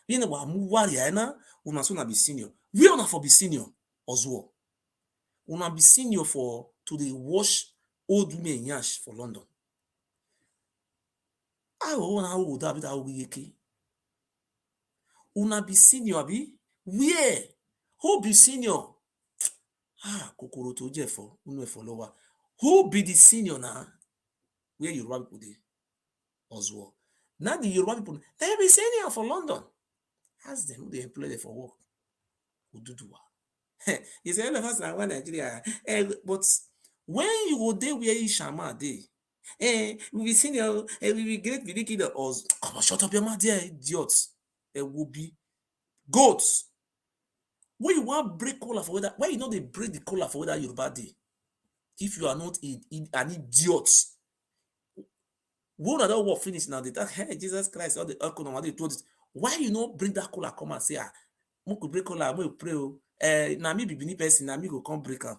yena wa muwariana, una so na be senior. Where una for be senior? Ozuo. Una be senior for to dey wash old women yansh for London. Una old abi that wiyeke. Una be senior abi? Where? Who be senior? Kokoro to jefo, unu efo lowa. Who be the senior na? Where Yoruba people dey? Ozuo. Now the Yoruba people, they be senior for London. Ask them who they employ them for work. Oduduwa. You say elephants na one Nigeria. But when you go there where Ishama dey, we be senior, we be great, we be kid of us. Come on, shut up your mouth there, idiots. Will be goats. When you want break collar for whether, why you know they break the collar for whether Yoruba day? If you are not an idiot. When that war finish now, they talk, hey, Jesus Christ, all the economy, they told it. Why you not bring that collar come and say, we could break collar, we pray, na me be Benin person, na me go come break am.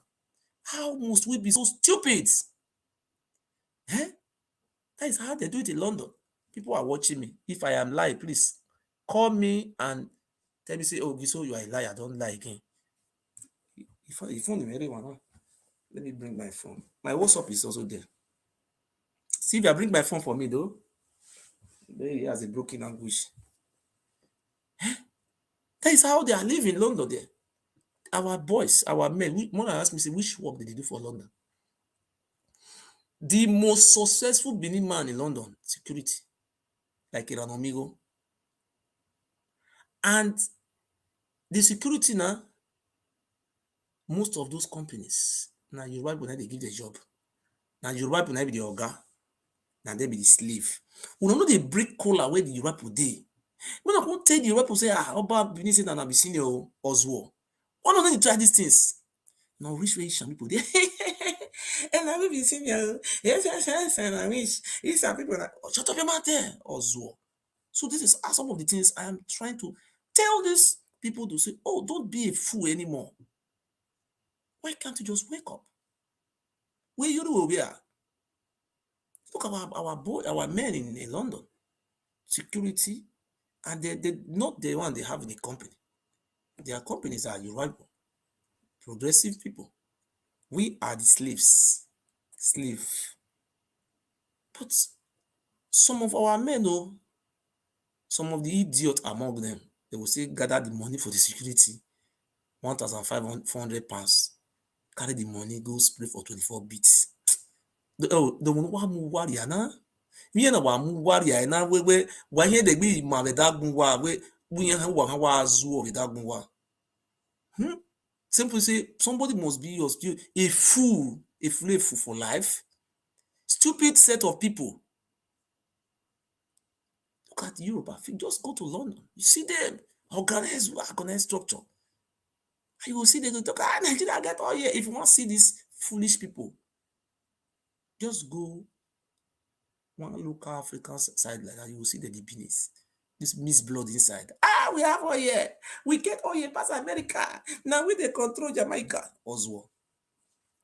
How must we be so stupid? That is how they do it in London. People are watching me. If I am lying, please call me and tell me, say, oh, Giso, you are a liar, don't lie again. Your phone is very one. Let me bring my phone. My WhatsApp is also there. See if I bring my phone for me, though. He has a broken anguish. That is how they are living in London there. Our boys, our men, one ask me, say, which work did they do for London? The most successful Benin man in London, security, like Iran Omigo. And the security now, most of those companies, now Yoruba people, they give the job. Now Yoruba people, be the oga. Now they be the slave. We don't know they break collar where the Yoruba people dey. When I won't tell the Yoruba people say, Oba Benin say na be senior Ozuo. Why don't they try these things? Now rich way some people dey. And I will be senior. Yes, and I wish. These are people that shut up your mouth there, Ozuo. So this is some of the things I am trying to tell these people to say, oh, don't be a fool anymore. Why can't you just wake up? Where you do we are? Look at our men in London. Security, and they not the one they have in the company. Their companies are Yoruba, progressive people. We are the slaves. Slave. But some of our men, some of the idiots among them, they will say, gather the money for the security, 1,500 pounds. Carry the money, go spray for 24 bits. The one who warrior na. We na wa mu warrior na we here they be maledagunwa we wa azu of dagunwa. Simply say somebody must be a fool for life. Stupid set of people. Look at Europe. Just go to London. You see them organized structure. And you will see they go talk, Nigeria get all here. If you want to see these foolish people, just go one local African side like that, you will see the Beninese. This Miss Blood inside. We have all here. We get all here past America. Now we they control Jamaica. Oswald.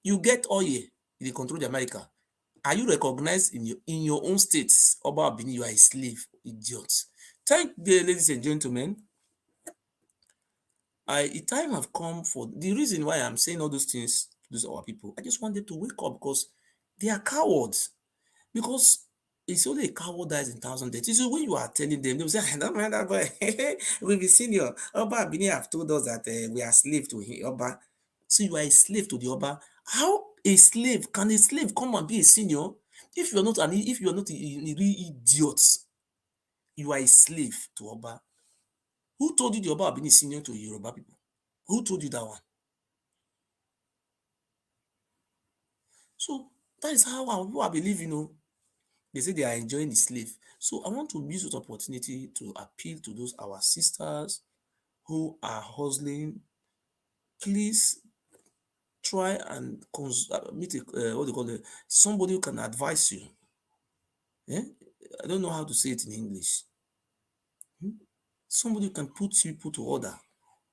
You get all here. They control Jamaica. Are you recognized in your own states? Oba of Benin, you are a slave, idiot. Thank you, ladies and gentlemen. The time have come for the reason why I'm saying all those things to those our people. I just want them to wake up because they are cowards. Because it's only a coward dies in 1,000 deaths. So when you are telling them, they will say, I don't mind that boy. We be senior. Oba Benin have told us that we are slave to him, Oba. So you are a slave to the Oba. How can a slave come and be a senior? If you are not a real idiot, you are a slave to Oba. Who told you the Oba Benin is senior to Yoruba people? Who told you that one? So that is how our people are believing, They say they are enjoying the slave. So I want to use this opportunity to appeal to those our sisters who are hustling. Please try and meet what they call it, somebody who can advise you. Eh? I don't know how to say it in English. Somebody who can put people to order.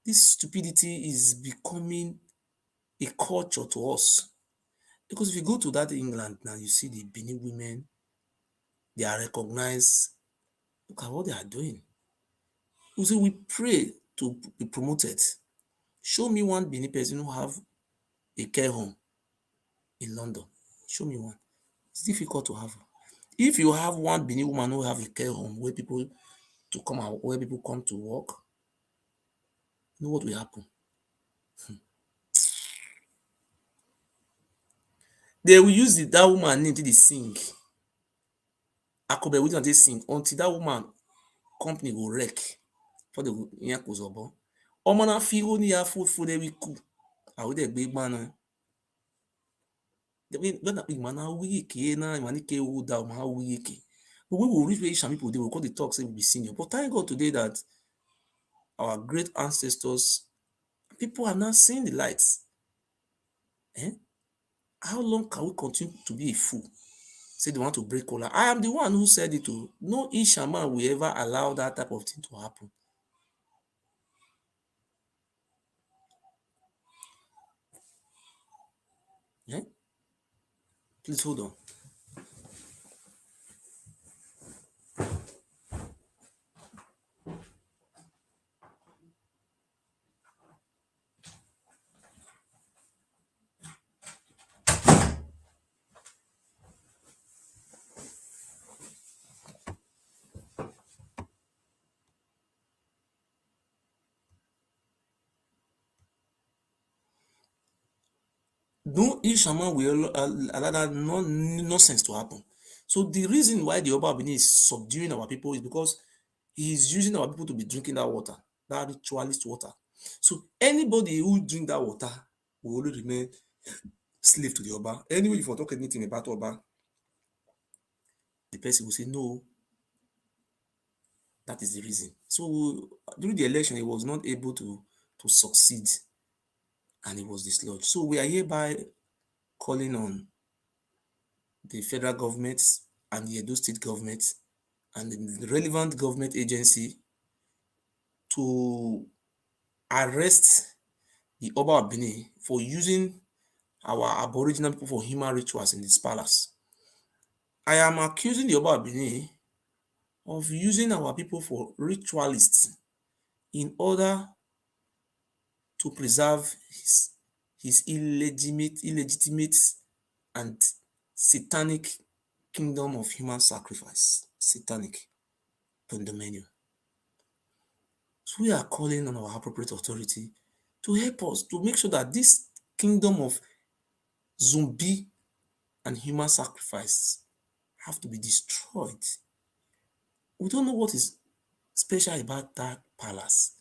This stupidity is becoming a culture to us. Because if you go to that England now, you see the Benin women, they are recognized. Look at what they are doing. You see, we pray to be promoted. Show me one Benin person who have a care home in London. Show me one. It's difficult to have. If you have one Benin woman who have a care home where people to come out, where people come to work, you know what will happen? They will use that woman name till they sing. Akobe until they sing until that woman company will wreck. For the yan kò zọ̀bọ́. Ọmọ náà fi ó ní ya fúnfún lẹ́wí kù. Àwọn dẹ̀ gbé gbọ́n náà. When ìmọ̀ náà wí èké náà ìmọ̀ ní ké owó da ọmọ náà wí èké. But when we reach where Asian people, they will call the talk, say we be senior. But thank God today that our great ancestors, people are now seeing the lights. Eh? How long can we continue to be a fool? Say they want to break collar. I am the one who said it to. No Ishaman will ever allow that type of thing to happen. Eh? Please hold on. No Ishaman will allow that nonsense to happen. So the reason why the Oba of Benin is subduing our people is because he is using our people to be drinking that water, that ritualist water. So anybody who drink that water will only remain slave to the Oba. Anyway, if you talk anything about Oba, the person will say no. That is the reason. So during the election, he was not able to succeed, and he was dislodged. So we are hereby calling on the federal government and the Edo state government and the relevant government agency to arrest the Oba of Benin for using our Aboriginal people for human rituals in this palace. I am accusing the Oba of Benin of using our people for ritualists in order to preserve his illegitimate and satanic kingdom of human sacrifice, satanic condominium. So we are calling on our appropriate authority to help us to make sure that this kingdom of zombie and human sacrifice have to be destroyed. We don't know what is special about that palace.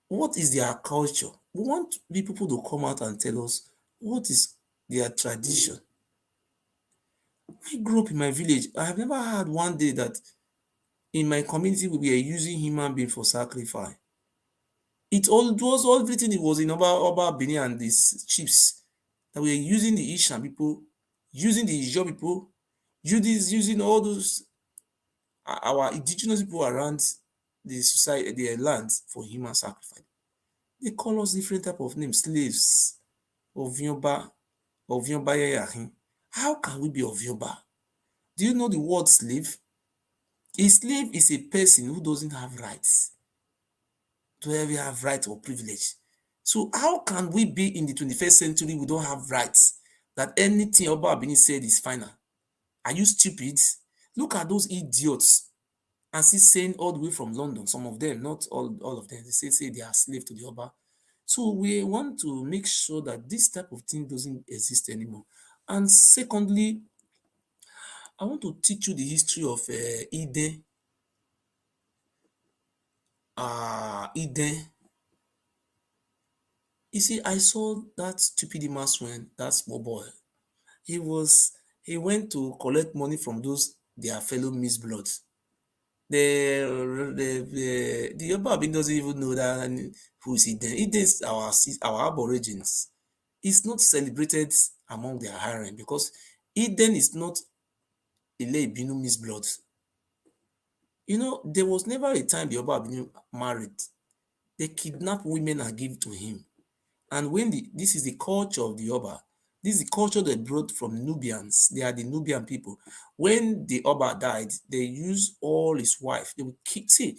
What is their culture? We want the people to come out and tell us what is their tradition. I grew up in my village. I have never had one day that in my community we were using human being for sacrifice. It was everything. It was in Oba Benin and these chiefs that we were using the Ishan people, using the Ijaw people, using all those our indigenous people around the society, their lands for human sacrifice. They call us different type of names, slaves, Ovioba, Ovioba Yayahin. How can we be Ovioba? Do you know the word slave? A slave is a person who doesn't have rights, to ever have rights or privilege. So how can we be in the 21st century, we don't have rights, that anything Oba Benin said is final? Are you stupid? Look at those idiots. And she's saying all the way from London, some of them, not all of them, they say they are slave to the Oba. So we want to make sure that this type of thing doesn't exist anymore. And secondly, I want to teach you the history of Iden. Iden. You see, I saw that stupid Maswen, that small boy. He went to collect money from those their fellow misbloods. The Oba doesn't even know that who is Iden. Iden is our Aborigines. is not celebrated among their harem because Iden is not Ile Ibinu Miss Blood. You know, there was never a time the Oba of Benin married. They kidnap women and give to him. And when this is the culture of the Oba, this is the culture they brought from Nubians. They are the Nubian people. When the Oba died, they used all his wife. They would keep, see,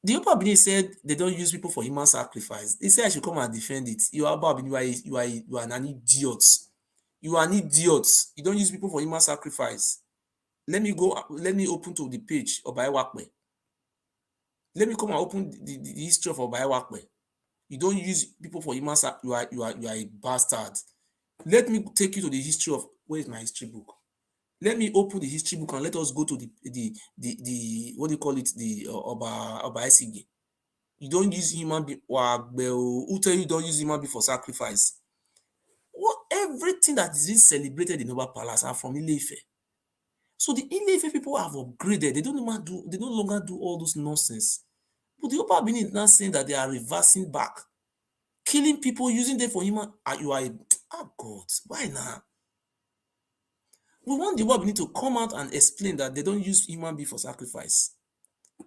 the Oba Benin said they don't use people for human sacrifice. They said I should come and defend it. You are Oba Benin, you are an idiot. You are an idiot. You don't use people for human sacrifice. Let me open to the page of Bayewakbe. Let me come and open the history of Bayewakbe. You don't use people for human sacrifice. You are a bastard. Let me take you to the history of, where is my history book? Let me open the history book and let us go to the what do you call it, the Oba Esigi. You don't use human being. Who tell you don't use human being for sacrifice? What, everything that is celebrated in Oba Palace are from Ile-Ife. So the Ile-Ife people have upgraded. They no longer do all those nonsense. But the Oba Benin is now saying that they are reversing back, killing people, using them for human. God, why now? We want the Oba Benin to come out and explain that they don't use human being for sacrifice.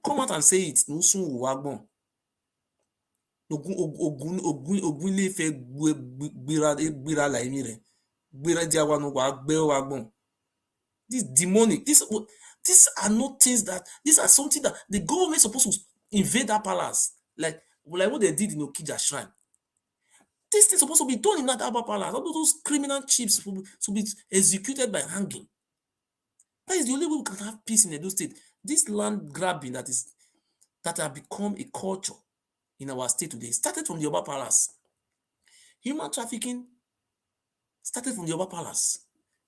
Come out and say it. Nusun Uwagbon. Ogun Ile-Ife gbera la emi re. Gbera diawa no wa gbe Uwagbon. This demonic. These are not things that. These are something that the government is supposed to invade that palace, like what they did in Okija Shrine. This thing is supposed to be done in that Aba Palace. All those criminal chiefs to be executed by hanging. That is the only way we can have peace in Edo State. This land grabbing that have become a culture in our state today started from the Oba Palace. Human trafficking started from the Oba Palace.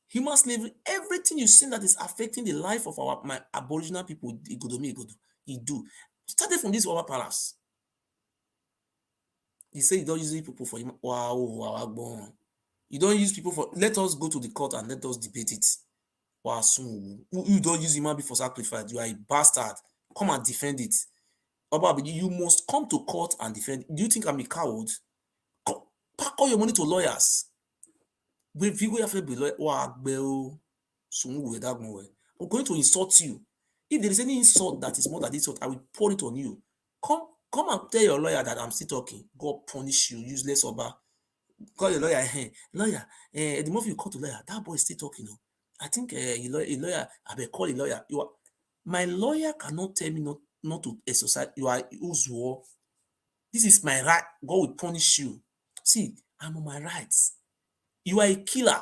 Human slavery, everything you see that is affecting the life of my Aboriginal people, Idu, started from this Oba Palace. You say you don't use people for him. Wow. You don't use people for. Let us go to the court and let us debate it. Wow, you don't use human being for sacrifice. You are a bastard. Come and defend it. Oba, you must come to court and defend. Do you think I'm a coward? Pack all your money to lawyers. We're going to insult you. If there is any insult that is more than insult, I will pour it on you. Come and tell your lawyer that I'm still talking. God punish you, useless Oba. Call your lawyer. Hey, lawyer. The moment you call to lawyer, that boy is still talking. I think a lawyer. I better call a lawyer. My lawyer cannot tell me not to exercise. You are Uzuo. This is my right. God will punish you. See, I'm on my rights. You are a killer.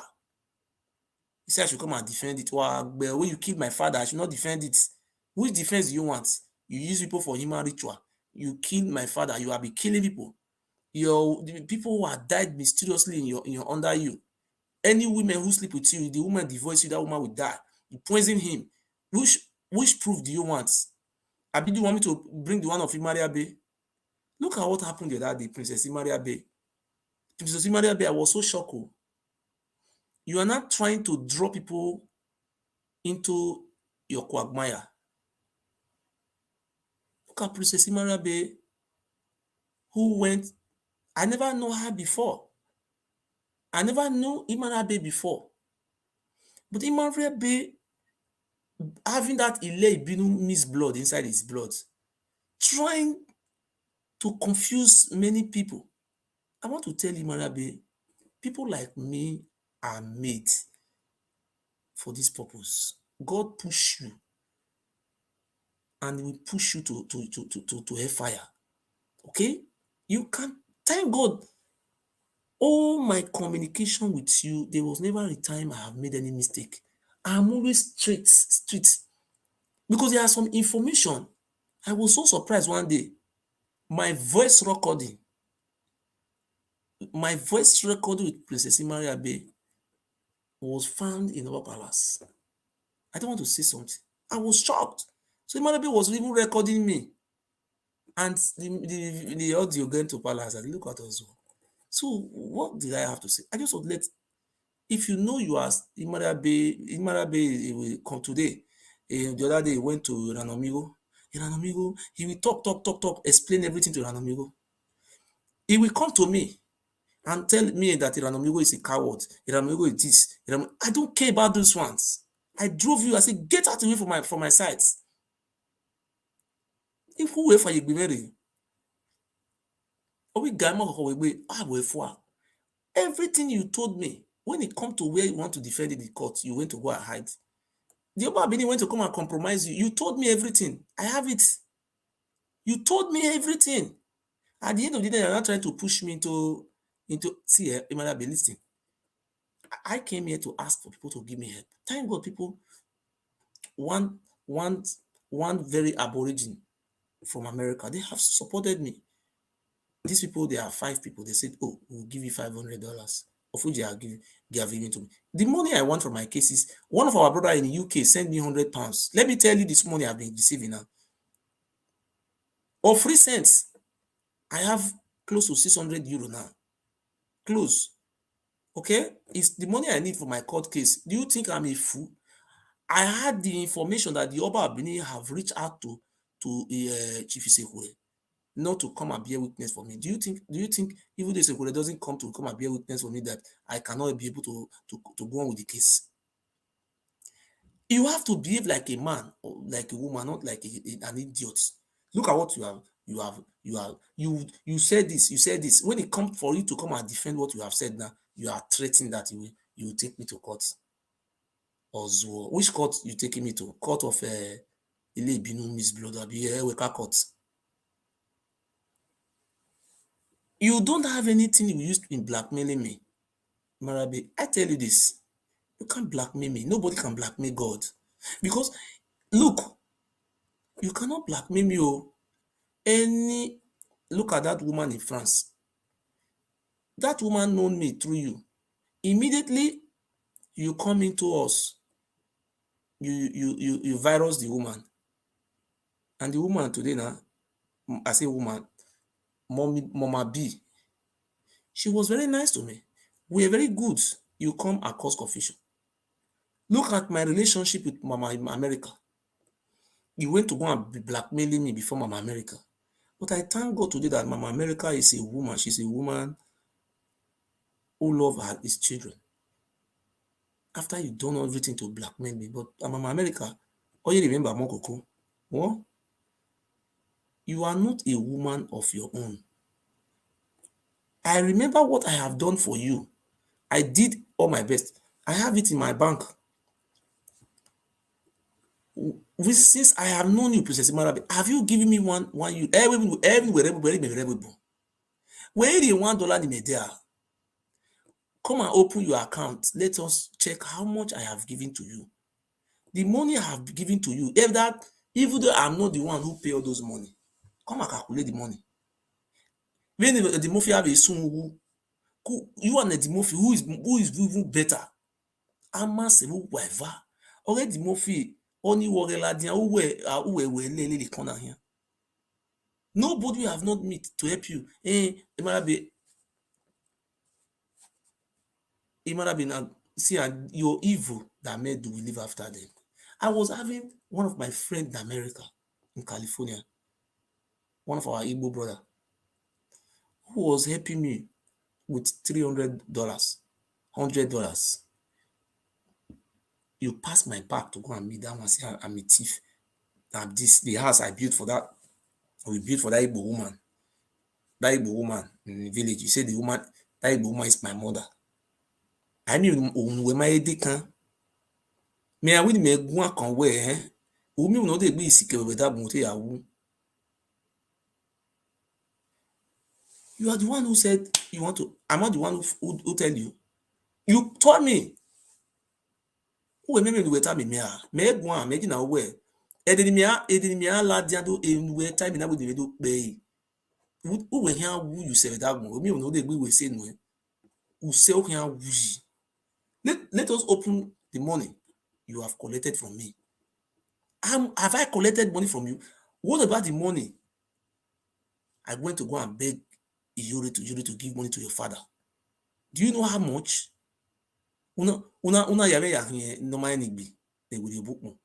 He said I should come and defend it. Well, when you killed my father, I should not defend it. Which defense do you want? You use people for human ritual. You killed my father. You have been killing people. The people who have died mysteriously in your under you. Any women who sleep with you, the woman divorce you, that woman will die. You poison him. Which proof do you want? Do you want me to bring the one of Imaria Bay? Look at what happened the other day, Princess Imaria Bay. Princess Imaria Bay, I was so shocked. You are not trying to draw people into your quagmire. Look at Princess Imaria Bay, who went. I never know her before. I never knew Imaria Bay before. But Imaria Bay, having that Ile Ibinu Miss blood inside his blood, trying to confuse many people. I want to tell Imaria Bay, people like me are made for this purpose. God push you, and He will push you to hellfire. Okay? You can thank God. All my communication with you, there was never a time I have made any mistake. I'm always straight. Because there are some information. I was so surprised one day. My voice recording with Princess Imaria Bay was found in our palace. I don't want to say something. I was shocked. So Imaria Bay was even recording me. And the audio going to palace, and look at us. So what did I have to say? I just would if you know you are Imaria Bay will come today. The other day he went to Ranomigo. He will talk, explain everything to Ranomigo. He will come to me. and tell me that Iranomigo is a coward. Iranomigo is this. I don't care about those ones. I drove you. I said, get out away from my sight. If who wait for you be married, or we guy everything you told me when it come to where you want to defend in the court, you went to go and hide. The Oba of Benin went to come and compromise you. You told me everything. I have it. You told me everything. At the end of the day, you're not trying to push me into see, Emmanuel, be listening. I came here to ask for people to give me help. Thank God, people. One very aborigine from America, they have supported me. These people, they are 5 people. They said, "Oh, we'll give you $500," of which they have given to me. The money I want from my cases, one of our brother in the UK sent me £100. Let me tell you, this money I've been receiving now. Of recent, I have close to €600 now. Close. Okay? It's the money I need for my court case. Do you think I'm a fool? I had the information that the Oba of Benin have reached out to Chief Isekure not to come and bear witness for me. Do you think even though Isekure doesn't come and bear witness for me, that I cannot be able to go on with the case? You have to behave like a man or like a woman, not like an idiot. Look at what you said this. When it comes for you to come and defend what you have said now, you are threatening that you will take me to court. Or which court you taking me to? Court of Ile Ibinu Miss Blood, Eweka court. You don't have anything you used in blackmailing me. Marabe, I tell you this. You can't blackmail me. Nobody can blackmail God. Because, look, you cannot blackmail me. Look at that woman in France. That woman known me through you. Immediately, you come into us. You virus the woman. And the woman today now, I say woman, Mama B, she was very nice to me. We are very good. You come and cause confusion. Look at my relationship with Mama in America. You went to go and be blackmailing me before Mama America. But I thank God today that Mama America is a woman. She's a woman who loves his children. After you've done everything to blackmail me, but Mama America, all you remember, Mokoko, what? You are not a woman of your own. I remember what I have done for you. I did all my best. I have it in my bank. Since I have known you, Princess Marabe, have you given me one you everywhere? Where the $1 in a day? Come and open your account. Let us check how much I have given to you. The money I have given to you, even though I'm not the one who pay all those money, come and calculate the money. When the mafia have a son you and the mafia who is even better. Ama se whatever. Already the mafia only worry who the corner here. Nobody have not meet to help you. It might be now. See, your evil that made we live after them. I was having one of my friends in America, in California, one of our Igbo brother, who was helping me with $300, $100. You pass my back to go and meet that one, say I'm a thief. And the house I built for that, we built for that Igbo woman. That Igbo woman in the village. You say that Igbo woman is my mother. I mean, when my can me I win me go kan we umi no dey gbe isike we that bon yawu. You are the one who said you want to. I'm not the one who tell you. You told me. Who me we tell me me go am me na we. Edini me la dia do we time na we dey do pay. Who we here who you say that bon. Umi no dey gbe we say no. Who say o here who. Let us open the money you have collected from me. Have I collected money from you? What about the money? I went to go and beg Iyori to give money to your father. Do you know how much? Una yare ya here no my nigbi. They will book mo.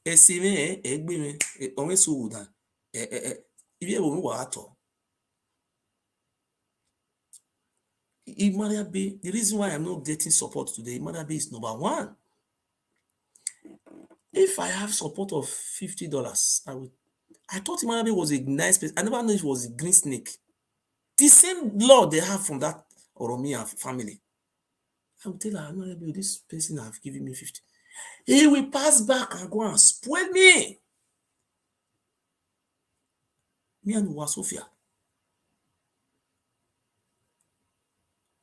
Esime egbe me onwe so udan. Ibi e wo wa ato. Imarabe, the reason why I'm not getting support today, Imarabe is number one. If I have support of $50, I thought Imarabe was a nice place. I never knew it was a green snake. The same law they have from that Oromia family. I will tell her, Imarabe, this person have given me 50. He will pass back and go and spoil me. Me and Wasofia.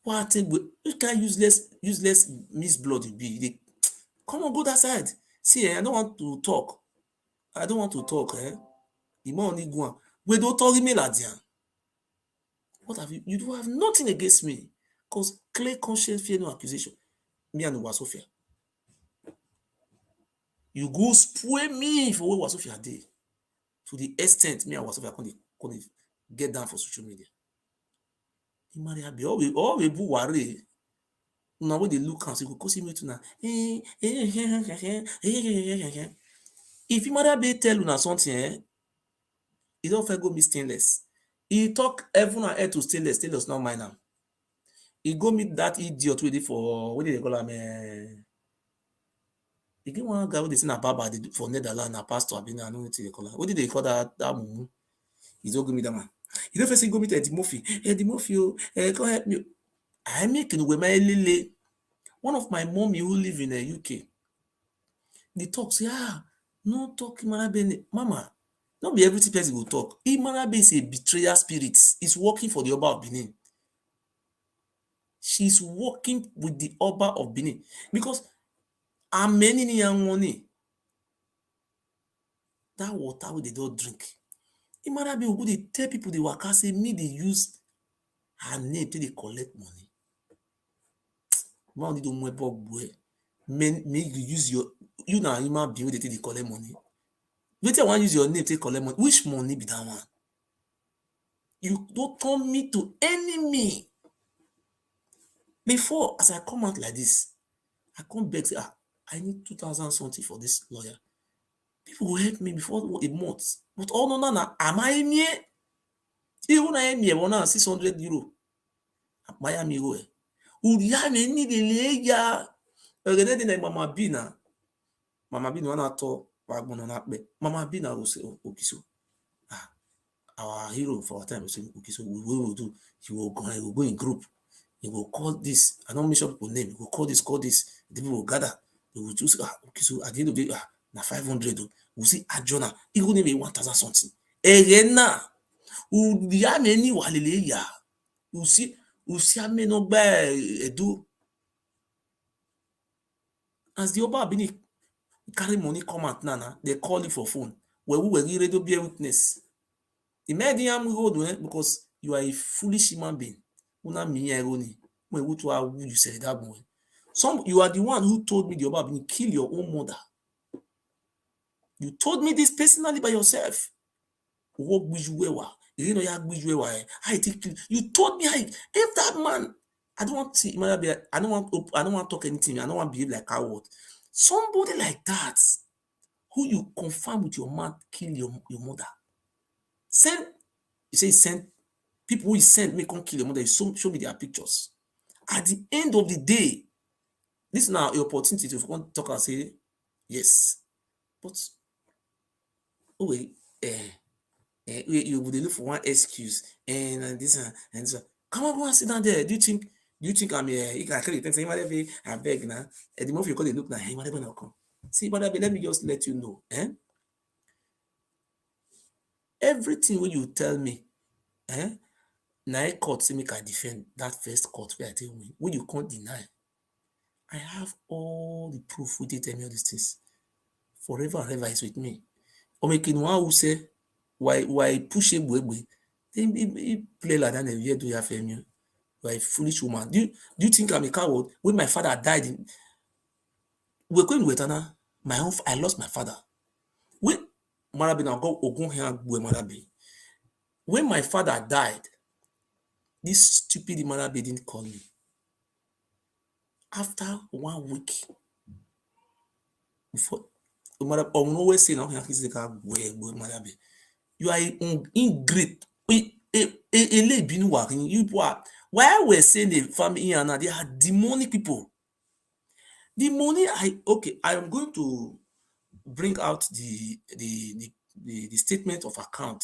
What you can useless miss blood you be. They, come on, go that side. See, I don't want to talk. Ima only go on. We don't talk me like that. What have you? You do have nothing against me. Because clear conscience, fear no accusation. Me and Wasofia. You go spoil me for what Wasofia did. To the extent me and Wasofia couldn't get down for social media. Imarabe, all we boo worry. Now when they look and say, go see me tonight. If Imarabe tell you something, he don't go meet stainless. He talk heaven and earth to stainless not mine am. He go meet that idiot wey dey for, what do they call am? E get one guy wey dey say na Baba for Netherlands, na pastor abi na I no know wetin they call am. What did they call that mumu? He don't go meet that man. He don't first go meet Eddie Murphy. Eddie Murphy, come help me. I make with my lele. One of my mommy who live in the UK, they talk, say, no talk Imarabe. Mama, not be everything person go talk. Imarabe is a betrayer spirit. It's working for the Oba of Benin. She's working with the Oba of Benin. Because many young money. That water wey they don't drink. Imarabe will go dey tell people they waka say me they use her name till they collect money. Man, don't boy. Men make you use you na human being wey they collect money. Wetin I want use your name to collect money. Which money be that one? You don't turn me to enemy. Before, as I come out like this, I come back say, I need 2,000 something for this lawyer. People will help me before a month. But no, am I me? Even I me 600 euro. Miami go. Uria me ni de leya. Ogede na Mama B na. Mama B no na to wagbono na pe. Mama B na go say Okiso. Our hero for our time will say Okiso, we will do. He will go in group. He will call this. I don't mention people name. He will call this. The people will gather. They will choose. Okay, so at the end of the day, na 500. We'll see Ajona. He will name 1,000 something. Erena. Udia many walele ya. You see ame no ba edu. As the Oba Benin carry money come out now, they call you for phone. Where we were ready to be a witness. The medium go because you are a foolish human being. Una me irony. When you said that boy. You are the one who told me the Oba Benin kill your own mother. You told me this personally by yourself. You told me if that man, I don't want to see, I don't want to talk anything. I don't want to behave like coward. Somebody like that, who you confirm with your mouth, kill your mother. Send people who send me come kill your mother. You show me their pictures. At the end of the day, this is now your opportunity to talk and say yes. But you would look for one excuse and this and so. Come on, go and sit down there. Do you think I'm here? You can tell you things. I beg now. At the moment you call, they look like, hey, whatever now come. See, but let me just let you know. Everything when you tell me, now court say make I defend that first court where I tell you when you can't deny. I have all the proof with tell me all these things. Forever and ever is with me. Or making one who say why push a boy, he play like that and you do have you are a foolish woman. Do you think I'm a coward? When my father died we're going to Wetana, I lost my father. When Marabi now go Ogun here Marabi. When my father died, this stupid Marabi didn't call me. After 1 week, before always say now you are ingrate. You Why we're saying the family and they are demonic people. The money I am going to bring out the statement of account.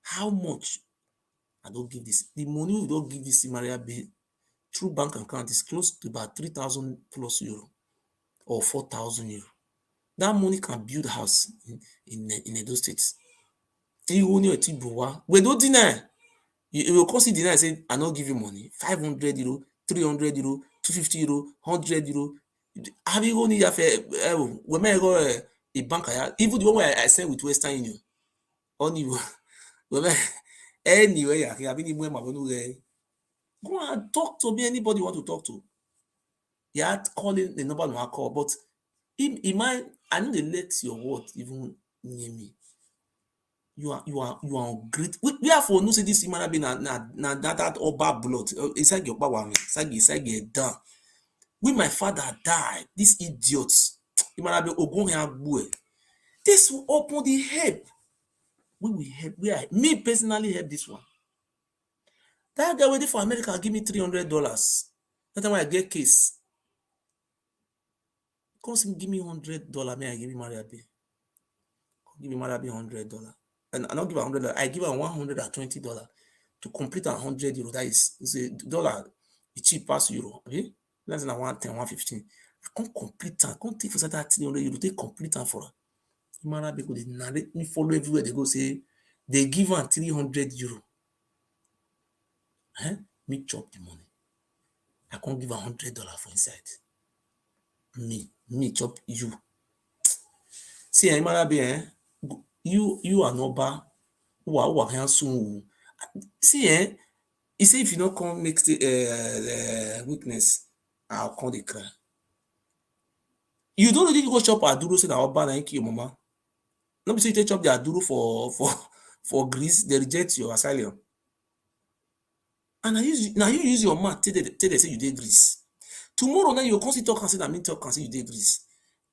How much I don't give this. The money we don't give this Maria Bay through bank account is close to about 3,000 plus euro or 4,000 euro. That money can build house in those states. We don't deny. You will come see deny and say, I not give you money. 500 euro, 300 euro, 250 euro, 100 euro. Have you only have when I go a bank, even the one where I send with Western Union, only anyway, I have been go and talk to me. Anybody want to talk to? You are calling the number no call, but in my I know they let your word even near me. You are great. We have for no say this man be na that Oba blood. It's like your power, it's like your done. When my father died, these idiots, this will open the help. We will help. Me personally help this one. That guy waiting for America give me $300. That time when I get case, come give me $100. May I give me Maria B? Give me Maria B $100. And I not give her $100. I give her $120 to complete €100. That is a dollar. It's cheap past euro. Okay? That's not 110, 115. I can't complete it. I can't take for that €300. Take complete it for her. Maria B go they narrate me follow everywhere. They go say they give her €300. Me chop the money. I can't give her $100 for inside. Me chop you. See, you are not bad. Who can soon. See, he say if you don't come make weakness, I'll come the cry. You don't really go chop aduro say that Oba na kill mama. No be say you take chop the aduro for Greece, they reject your asylum. And now you use your mouth till they say you dey Greece. Tomorrow now you come see talk and say that me talk and say you dey Greece.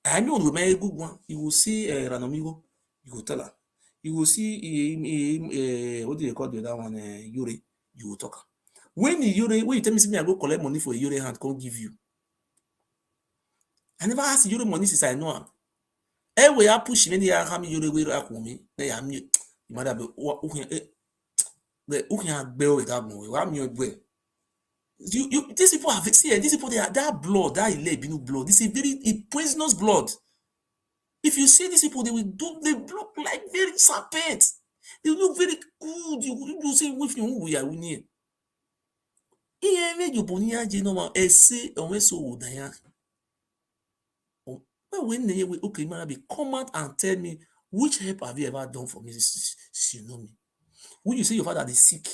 I know we make a good one. You will see Ranomigo, you will tell her. You will see what do you call the other one? Yuri, you will talk. When you tell me I go collect money for a Yuri hand, can't give you. I never asked Yuri money since I know him. Every I push many I have Yuri way up with me. They are me. You might have the Ukian bell with that boy. I'm your boy. These people have seen these people, they are that blood, that illegal blood. This is very poisonous blood. If you see these people, they look like very serpents. They look very good. You say with you we are winning. You bonia genoma essay on so would I. When they okay, man, come out and tell me which help have you ever done for me? You know me. When you say your father is sick,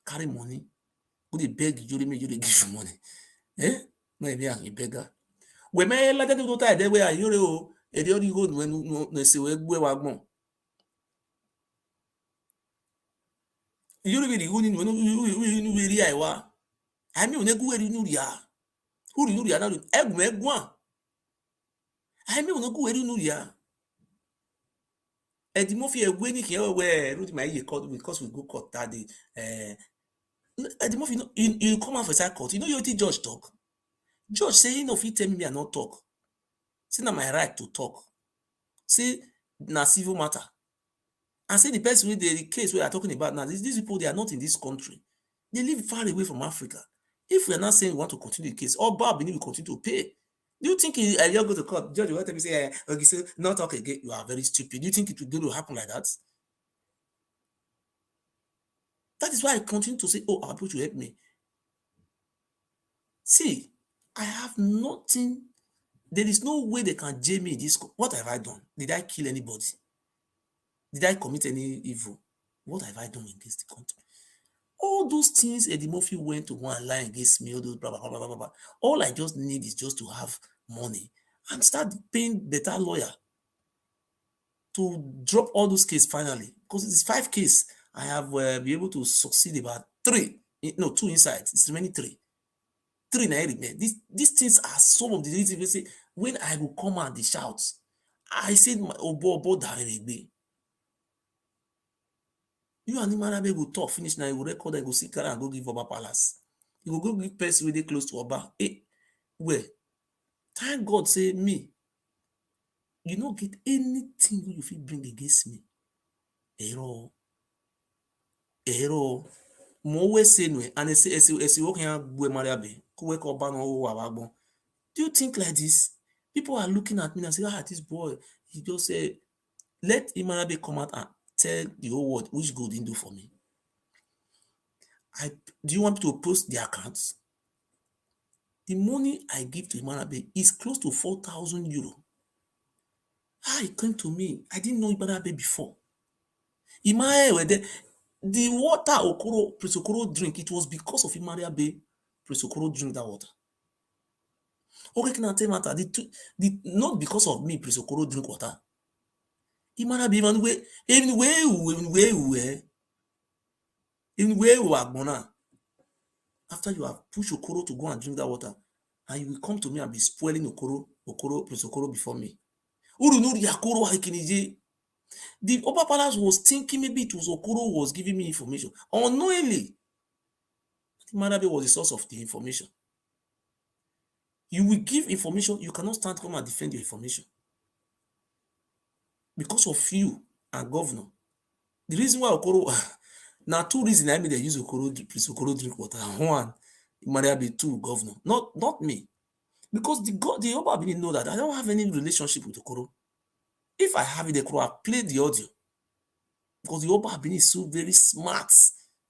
carry money, would they beg you make you give you money? Maybe I'm a beggar. When my like that don't tie there where you e dey only hold when no say we gbe wa gbon. You really go ni when you ri aiwa. I mean we go eri nu ria. Who ri nu ria na egun egun. I mean we go eri nu ria. E di mo fi egwe ni kian we root my ye court because we go court that day. E di mo fi you come out for side court. You know you judge talk. Judge say he no fit tell me I not talk. Say na my right to talk. Say na civil matter. And say the person with the case we are talking about now, these people, they are not in this country. They live far away from Africa. If we are not saying we want to continue the case, Oba Of Benin will continue to pay. Do you think you'll go to court? Judge, you want to say, okay, so not talk again. You are very stupid. Do you think it will go to happen like that? That is why I continue to say, oh, our people should help me. See, I have nothing. There is no way they can jail me in this. What have I done? Did I kill anybody? Did I commit any evil? What have I done against the country? All those things Eddie Murphy went to go and lie against me, all those blah, blah, blah, blah, blah, blah. All I just need is just to have money and start paying better lawyer to drop all those cases finally. Because it's 5 cases. I have been able to succeed about 3. No, 2 inside. It's remaining 3. 3 now remain. These things are some of the reasons say when I will come and they shout, I said my Obo Darebe. You and Imarabe will talk, finish now, you will record and go see Kara and go give Oba Palace. You go give person wey dey close to Oba. Well, thank God say me, you no get anything wey you fit bring against me. Ero mo always say no, and esi wo kan gbe Maria be, ko we ko Oba no wo wa gbon. Do you think like this? People are looking at me and say, this boy, he just said, let Imarabe come out and tell the whole world which good he do for me. Do you want me to post the accounts? The money I give to Imarabe is close to 4,000 euro. He came to me. I didn't know Imarabe before. Imarabe, the water Prince Okoro drink, it was because of Imarabe Prince Okoro drink that water. Okay, can I tell matter? Not because of me, Prince Okoro drink water. Imarabe even where we are gonna. After you have pushed Okoro to go and drink that water, and you will come to me and be spoiling Prince Okoro before me. The Oba Palace was thinking maybe it was Okoro was giving me information. Unknowingly, Imarabe was the source of the information. You will give information, you cannot stand come and defend your information. Because of you and governor. The reason why Okoro, now two reasons I mean they use Prince Okoro drink water. One, Imarabe, two, governor. Not me. Because the Oba Benin know that I don't have any relationship with Okoro. If I have it, they could have played the audio. Because the Oba Benin is so very smart.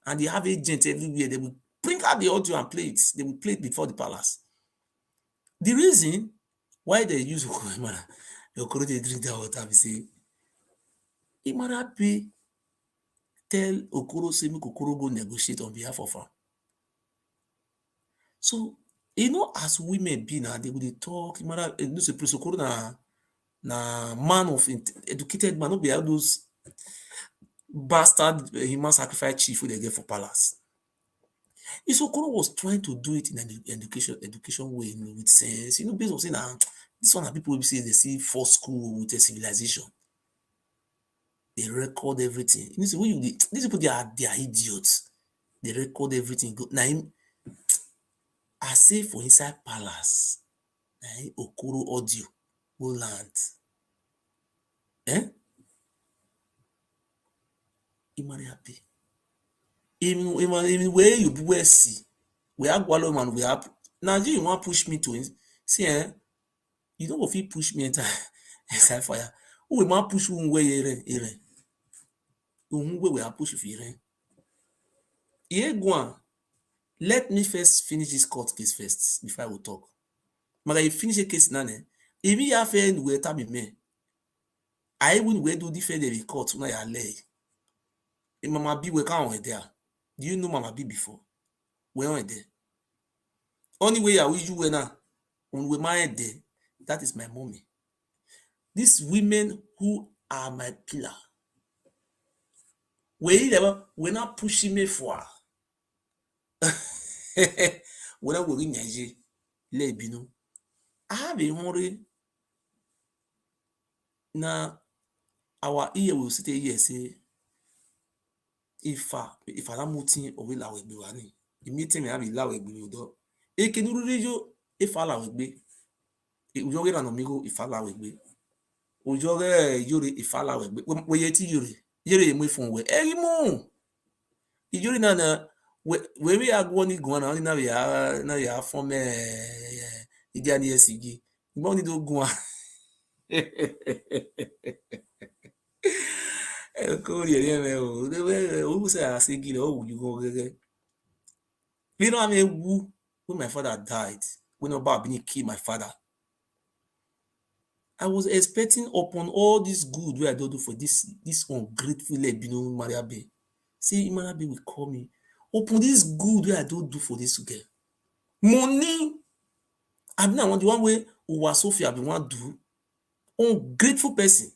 And they have agents everywhere. They will bring out the audio and play it. They will play it before the palace. The reason why they use Okoro they drink that water, we say, Imarabe tell Okoro say make Okoro go negotiate on behalf of her. So, as women be now, they will talk. Imarabe, no say Prince Okoro na man of educated man, not be all those bastard human sacrifice chief who they get for palace. Okoro was trying to do it in an education way, with sense, based on saying this one are people who say they see for school with a civilization. They record everything. These people they are idiots. They record everything. Now I say for inside palace, Okoro audio go land. Imarabe. Even where you be see, we have Gwalo man, we have now you want push me to see you don't go fit push me inside fire. Who will push you where you where we are push if you go on. Let me first finish this court case first before I will talk. But you finish the case now, if you have friend where tell me, I will do defend the court when I lay. Mama B we can't there. Do you know Mama B before? Where were there? Only way I wish you were now. When we married there, that is my mommy. These women who are my pillar. We're not pushing me for. When I will in Nigeria, Lebino. I have a worry. Now, our ear will sit here say, if I am muting or will I be running. The meeting may have a loud do. E can you radio if I will be. It will get an amigo if I will be. Ojore Yuri if I will be. We yet Yuri me from where any more. Yuri nana where we are going on now we are from Indian SCG. You only do go on. Who say I say you go you know I mean who when my father died, when Oba Benin killed my father. I was expecting upon all this good where I don't do for this ungrateful Lebino Mariabe. See, Mariabe will call me. Upon this good where I don't do for this girl. Money. I mean, I want the one way Uwa Sophia be want do. Ungrateful person.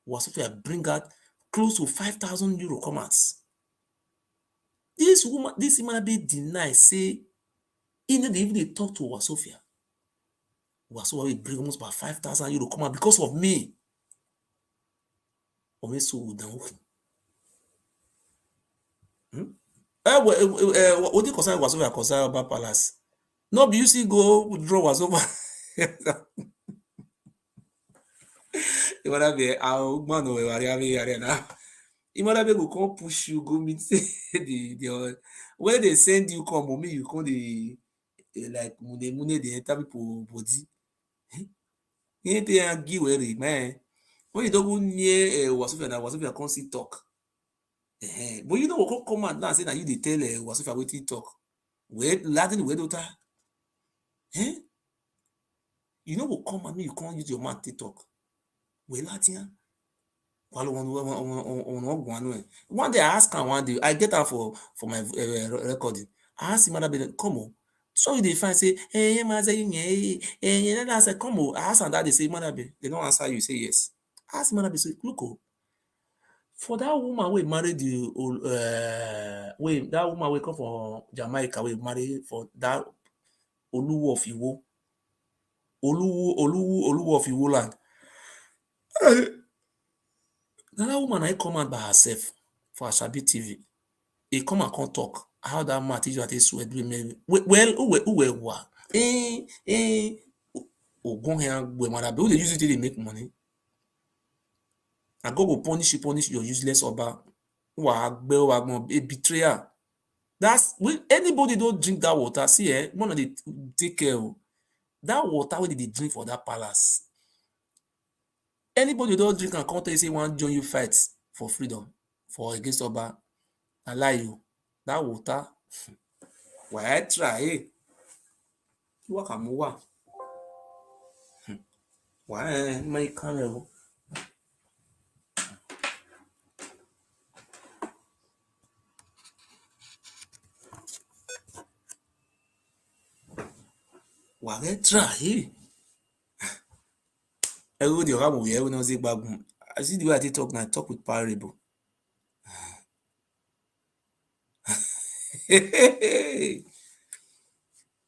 Uwa Sophia bring out close to 5,000 euro commands. This Mariabe deny say, even they talk to Uwa Sophia. Was so we bring almost about 5,000 euro come out because of me. Or me so down. What do you concern Wasofa concern Oba Palace? No, be you see go withdraw Wasofa. Imadabe, I'll man no area now. Imadabe go come push you, go meet the when they send you come, mommy, you come the like mune they enter people body. You ain't there give away, man. When you don't go near Wasofa come see talk. But you know what come out now say that you dey tell Wasofa wetin talk. Wait, Latin wait ota. You know what come at me, you can't use your mouth to talk. Well, Latin. One day I ask her one day, I get her for my recording. I ask him, come on. So they find say, hey, man, say, then I said, come on. I ask her that they say, Manabe, they don't answer you, say yes. I ask Manabe, say, look, for that woman we married the that woman we come from Jamaica, we married for that Oluwo of Iwo. Oluwo of Iwo land. That woman I come out by herself for Ashabi TV. He come and come talk how that man teach you how to sweat me. Well, who wa? Ogun here we mother be who dey use it to dey make money. And God will punish your useless Oba. A betrayer. That's when anybody don't drink that water. See, one of the take care of that water where they drink for that palace. Anybody don't drink and come tell you say want join you fight for freedom for against Oba. I lie you. That water. Why I try? Waka muwa. Why my camera? Why I try? Everybody around me, everyone knows back. I see the way I talk now. I talk with parable. The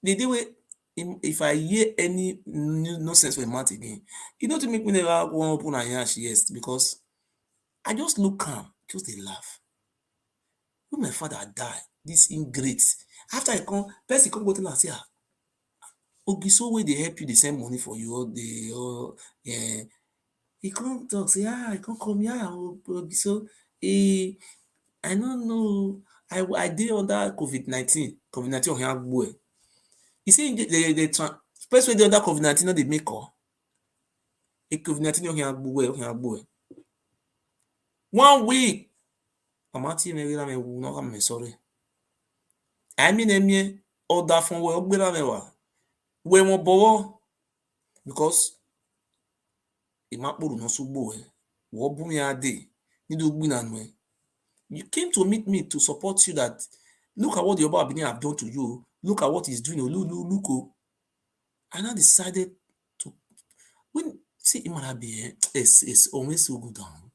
day way if I hear any nonsense for a month again, you know to make me never want to open an yash yes because I just look calm, just they laugh. When my father died, this ingrate. After I come, person come go tell and say, Ogiso way they help you, they send money for you, or yeah. He come talk, say, I can't come here, Ogiso. I don't know. I did under COVID-19. COVID-19 on here boy. You see, the first way they under COVID-19, no, they make call. COVID-19 on here boy. 1 week. I'm not even me sorry. I mean, order from where we won't borrow because it might be no so boy. What boom ya day? You came to meet me to support you that look at what the Oba of Benin have done to you. Look at what he's doing. Look. And I decided to when see it might be it's always so good down.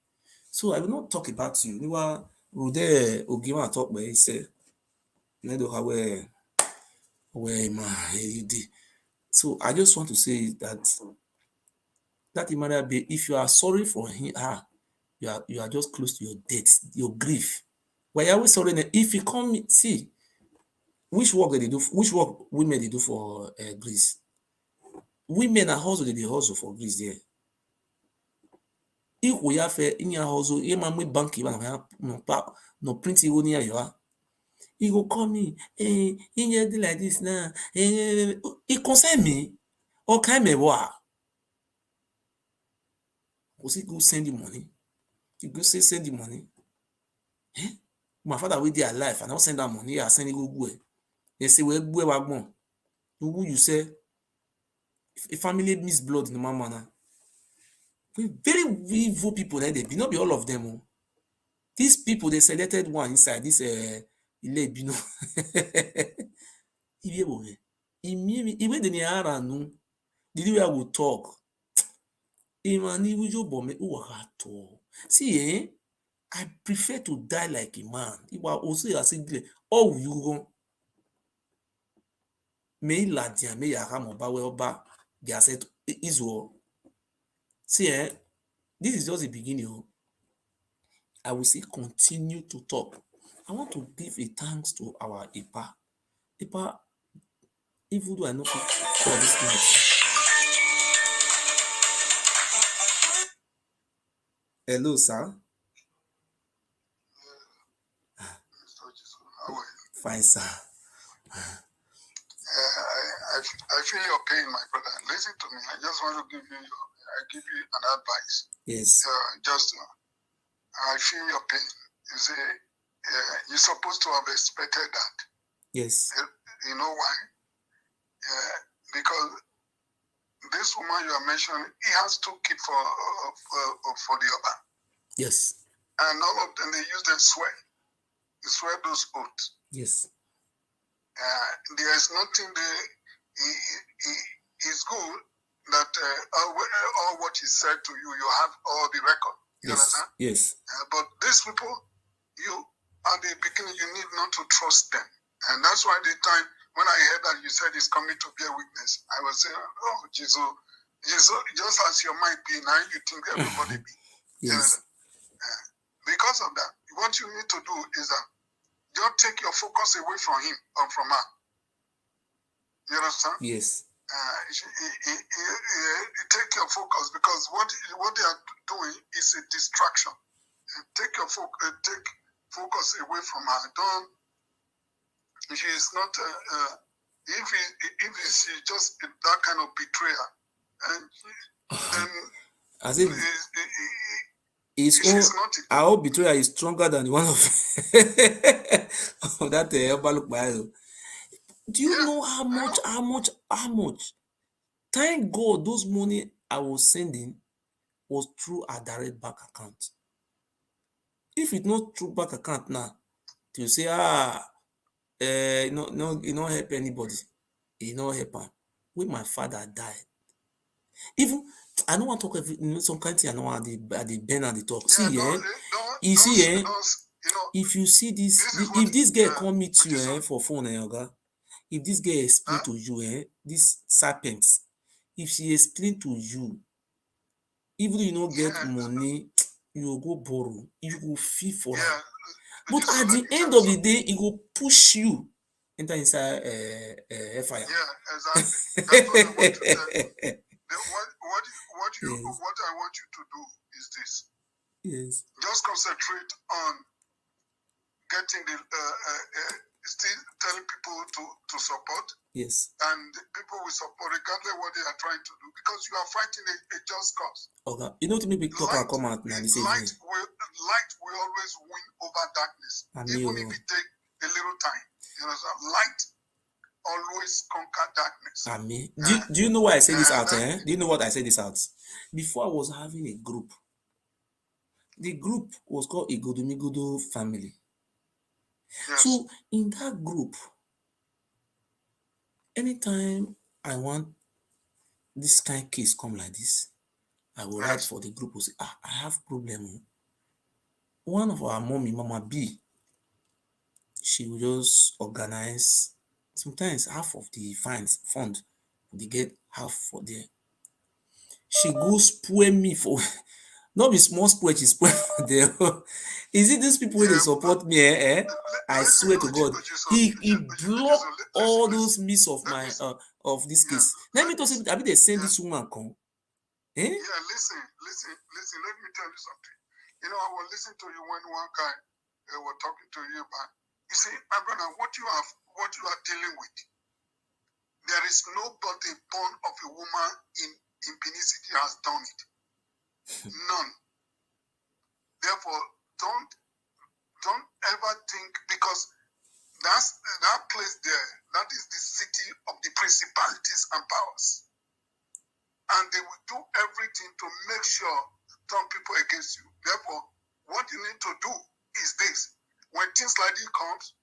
So I will not talk about you. You are Rude Ogima talk where he said, Nedo where my so I just want to say that Imarabe, if you are sorry for him, you are just close to your death, your grief. Why are we sorry? If you come see which work they do, which work women they do for Greece. Women are hustle, they hustle for Greece there. If we have in your hustle, you man with bank no print you near you are. He go call me, in your day like this now. It concern me. Or can me what? Was it go send the money? You go say send the money. My father will their life and I'll send that money. I send it go. They say well wagbon. Who you say a family miss blood in the manner. Very evil people like they be not be all of them. These people they selected one inside this Bino. Even the Niara no, the way I will talk. See, I prefer to die like a man. If I also say, oh, you go. May Ladia, may Yaham Oba, they are said, Israel. See, this is just the beginning. I will say continue to talk. I want to give a thanks to our Ipa. Ipa, even though I know for this night. Hello, sir. Fine, sir. I feel your pain, my brother. Listen to me. I just want to give you an advice. Yes. I feel your pain. You say you're supposed to have expected that. Yes. You know why? Because this woman you are mentioning, he has 2 kids for the Oba. Yes. And all of them, they use them swear. They swear those oaths. Yes. There is nothing there. It's good that all what he said to you, you have all the record. You understand? Yes. But these people, you at the beginning, you need not to trust them. And that's why the time when I heard that you said he's coming to bear witness, I was saying, oh, Jesus, just as your mind be now, you think everybody be. Yes. Because of that, what you need to do is that don't take your focus away from him or from her. You understand? Yes. Take your focus, because what they are doing is a distraction. Take focus away from her. Don't. She is not. If she's just that kind of betrayer, and as if our betrayer is stronger than the one of that Obalukbayo. Do you know how much? Thank God those money I was sending was through a direct bank account. If it's not through bank account now, you say, you don't help anybody. You don't help her. When my father died, even I don't want to talk some kind of thing I know at the bend and the talk. See, you see, if you see this, if this girl come meet you for phone, Oga, if this girl explain to you, this serpent, if she explain to you, even though you don't get money, you will go borrow, you will feel for her. But at the end of the day, it will push you enter inside fire. Yeah, exactly. That's what I want to tell you. What I want you to do is this. Yes. Just concentrate on getting still telling people to support. Yes. And people will support regardless of what they are trying to do, because you are fighting a just cause. Okay. You know, to me, big talk and come out now. Light will always win over darkness, even if it take a little time. You know, light always conquer darkness. Amen. Do you know why I say this out? Do you know what I say this out? Before I was having a group. The group was called Igodomigodo Family. Yes. So in that group, anytime I want this kind of case come like this, I will write for the group and say, I have problem. One of our mommy, Mama B, she will just organize sometimes half of the fund, they get half for there. She goes spoil me for not be small spoil, she spoil for there. Is it these people they support me? I swear to God, he blocked all those miss of my of this case. Let me tell you, I mean they send this woman come. Yeah, listen. Let me tell you something. You know, I was listening to you when one guy was talking to you about. You see, my brother, what you are dealing with. There is nobody born of a woman in Benin City has done it. None. Therefore, don't ever think, because that place there, that is the city of the principalities and powers. And they will do everything to make sure turn people against you. Therefore, what you need to do is this. When things like this comes,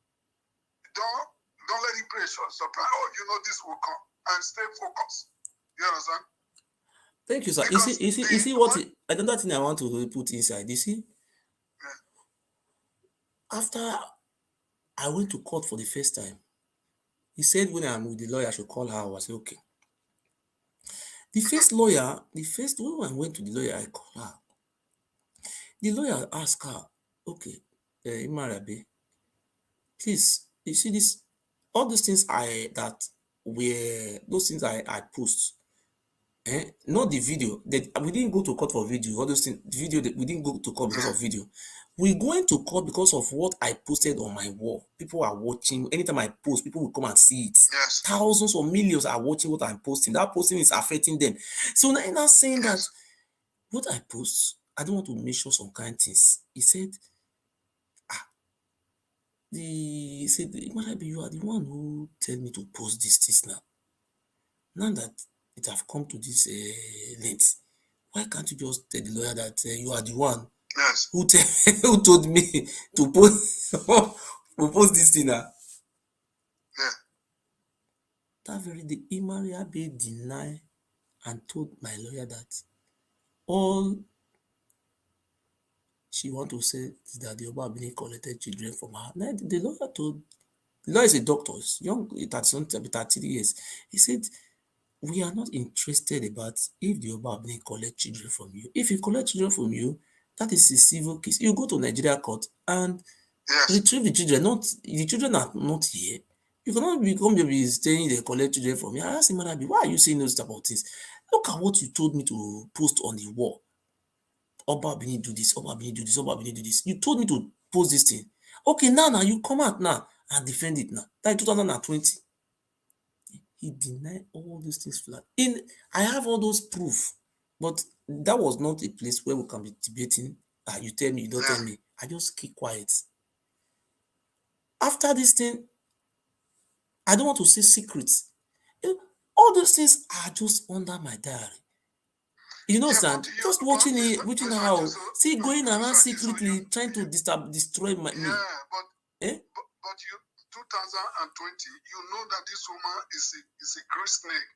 don't let it break your surprise. Oh, you know this will come, and stay focused. You understand? Thank you, sir. You see what another thing I want to put inside. You see, after I went to court for the first time, he said when I'm with the lawyer, I should call her. I was okay. The first when I went to the lawyer, I called her. The lawyer asked her, okay, Imarabe, Please, you see this, all those things those things I post. Not the video. We didn't go to court for video. All those things, the video that we didn't go to court because of video. We going to court because of what I posted on my wall. People are watching. Anytime I post, people will come and see it. Yes. Thousands or millions are watching what I'm posting. That posting is affecting them. So now you're not saying that what I post, I don't want to measure some kind of things. He said, he said, Marabi, you are the one who tell me to post this things now. Now that it have come to this length, why can't you just tell the lawyer that you are the one Yes. who told me to post to post this thing now? Yeah. That very day, Imari Abe denied and told my lawyer that all she want to say is that the Oba of Benin collected children from her. Now, the lawyer told, the lawyer is a doctor, he's young, 33 years. He said, we are not interested about if the Oba of Benin collect children from you. If he collect children from you, that is a civil case. You go to Nigeria court and retrieve the children. The children are not here. You cannot become baby saying they collect children from you. I asked him, why are you saying those type of things? Look at what you told me to post on the wall. Oba of Benin do this, Oba of Benin do this, Oba of Benin do this. You told me to post this thing. Okay, now you come out now and defend it now. That 2020. He denied all these things flat. I have all those proof, but that was not a place where we can be debating. You tell me, you don't tell me. I just keep quiet. After this thing, I don't want to say secrets. All those things are just under my diary. You know, Sand, just watching how going around secretly trying to destroy me. Yeah, but you 2020, you know that this woman is a great snake.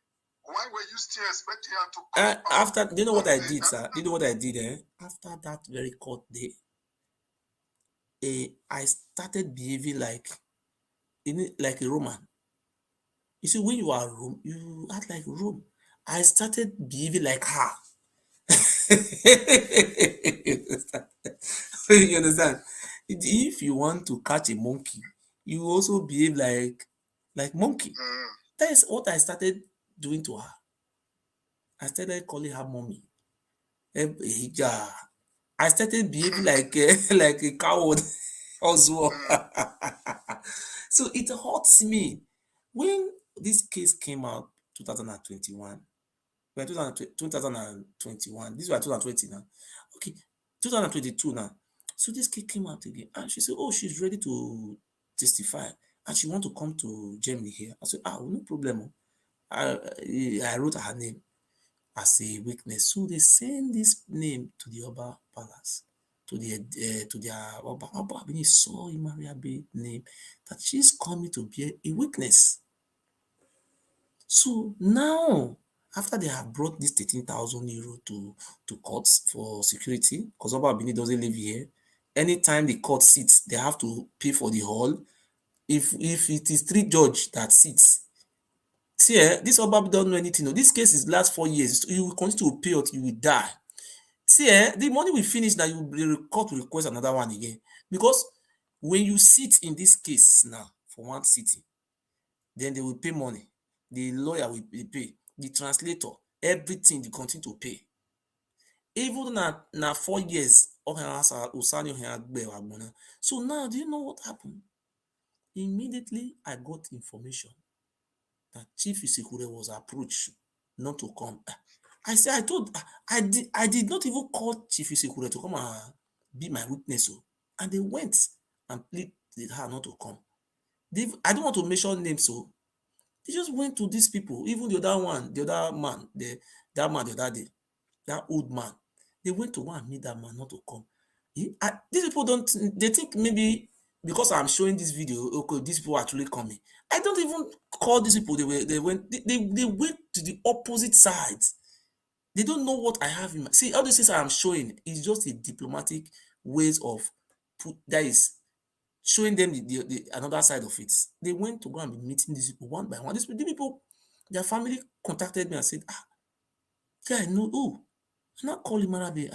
Why were you still expecting her to come after, do you know what I did, sir? Do you know what I did? After that very court day, I started behaving like a Roman. You see, when you are Rome, you act like Rome. I started behaving like her. You understand? If you want to catch a monkey, you also behave like monkey. That is what I started doing to her. I started calling her mommy. I started behaving like a coward also. So it hurts me. When this case came out 2021, 2021, this was 2020 now. Okay, 2022 now. So this kid came out again and she said, oh, she's ready to testify and she want to come to Germany here. I said, no problem. I wrote her name as a witness. So they send this name to the Oba Palace, to their Oba. Oba Benin saw Imari Abe name that she's coming to be a witness. So now, after they have brought this 13,000 euro to courts for security, because Oba Benin doesn't live here, anytime the court sits, they have to pay for the hall. If it is 3 judges that sits, see, this Oba don't know anything. No, this case is last 4 years. You will continue to pay or you will die. See, the money will finish now. The court will request another one again. Because when you sit in this case now for one sitting, then they will pay money. The lawyer will pay. The translator, everything they continue to pay. Even na 4 years, so now, do you know what happened? Immediately, I got information that Chief Isekure was approached not to come. I did not even call Chief Isekure to come and be my witness. And they went and pleaded with her not to come. I don't want to mention names, so they just went to these people, even the other man, that other day, that old man. They went to go and meet that man not to come. These people they think maybe because I'm showing this video, okay, these people are actually coming. I don't even call these people. They went to the opposite side. They don't know what I have in my. See, all these things I'm showing is just a diplomatic ways of that is showing them the another side of it. They went to go and be meeting these people one by one. These people, their family contacted me and said, yeah, I know. Oh, I'm not calling Marabe.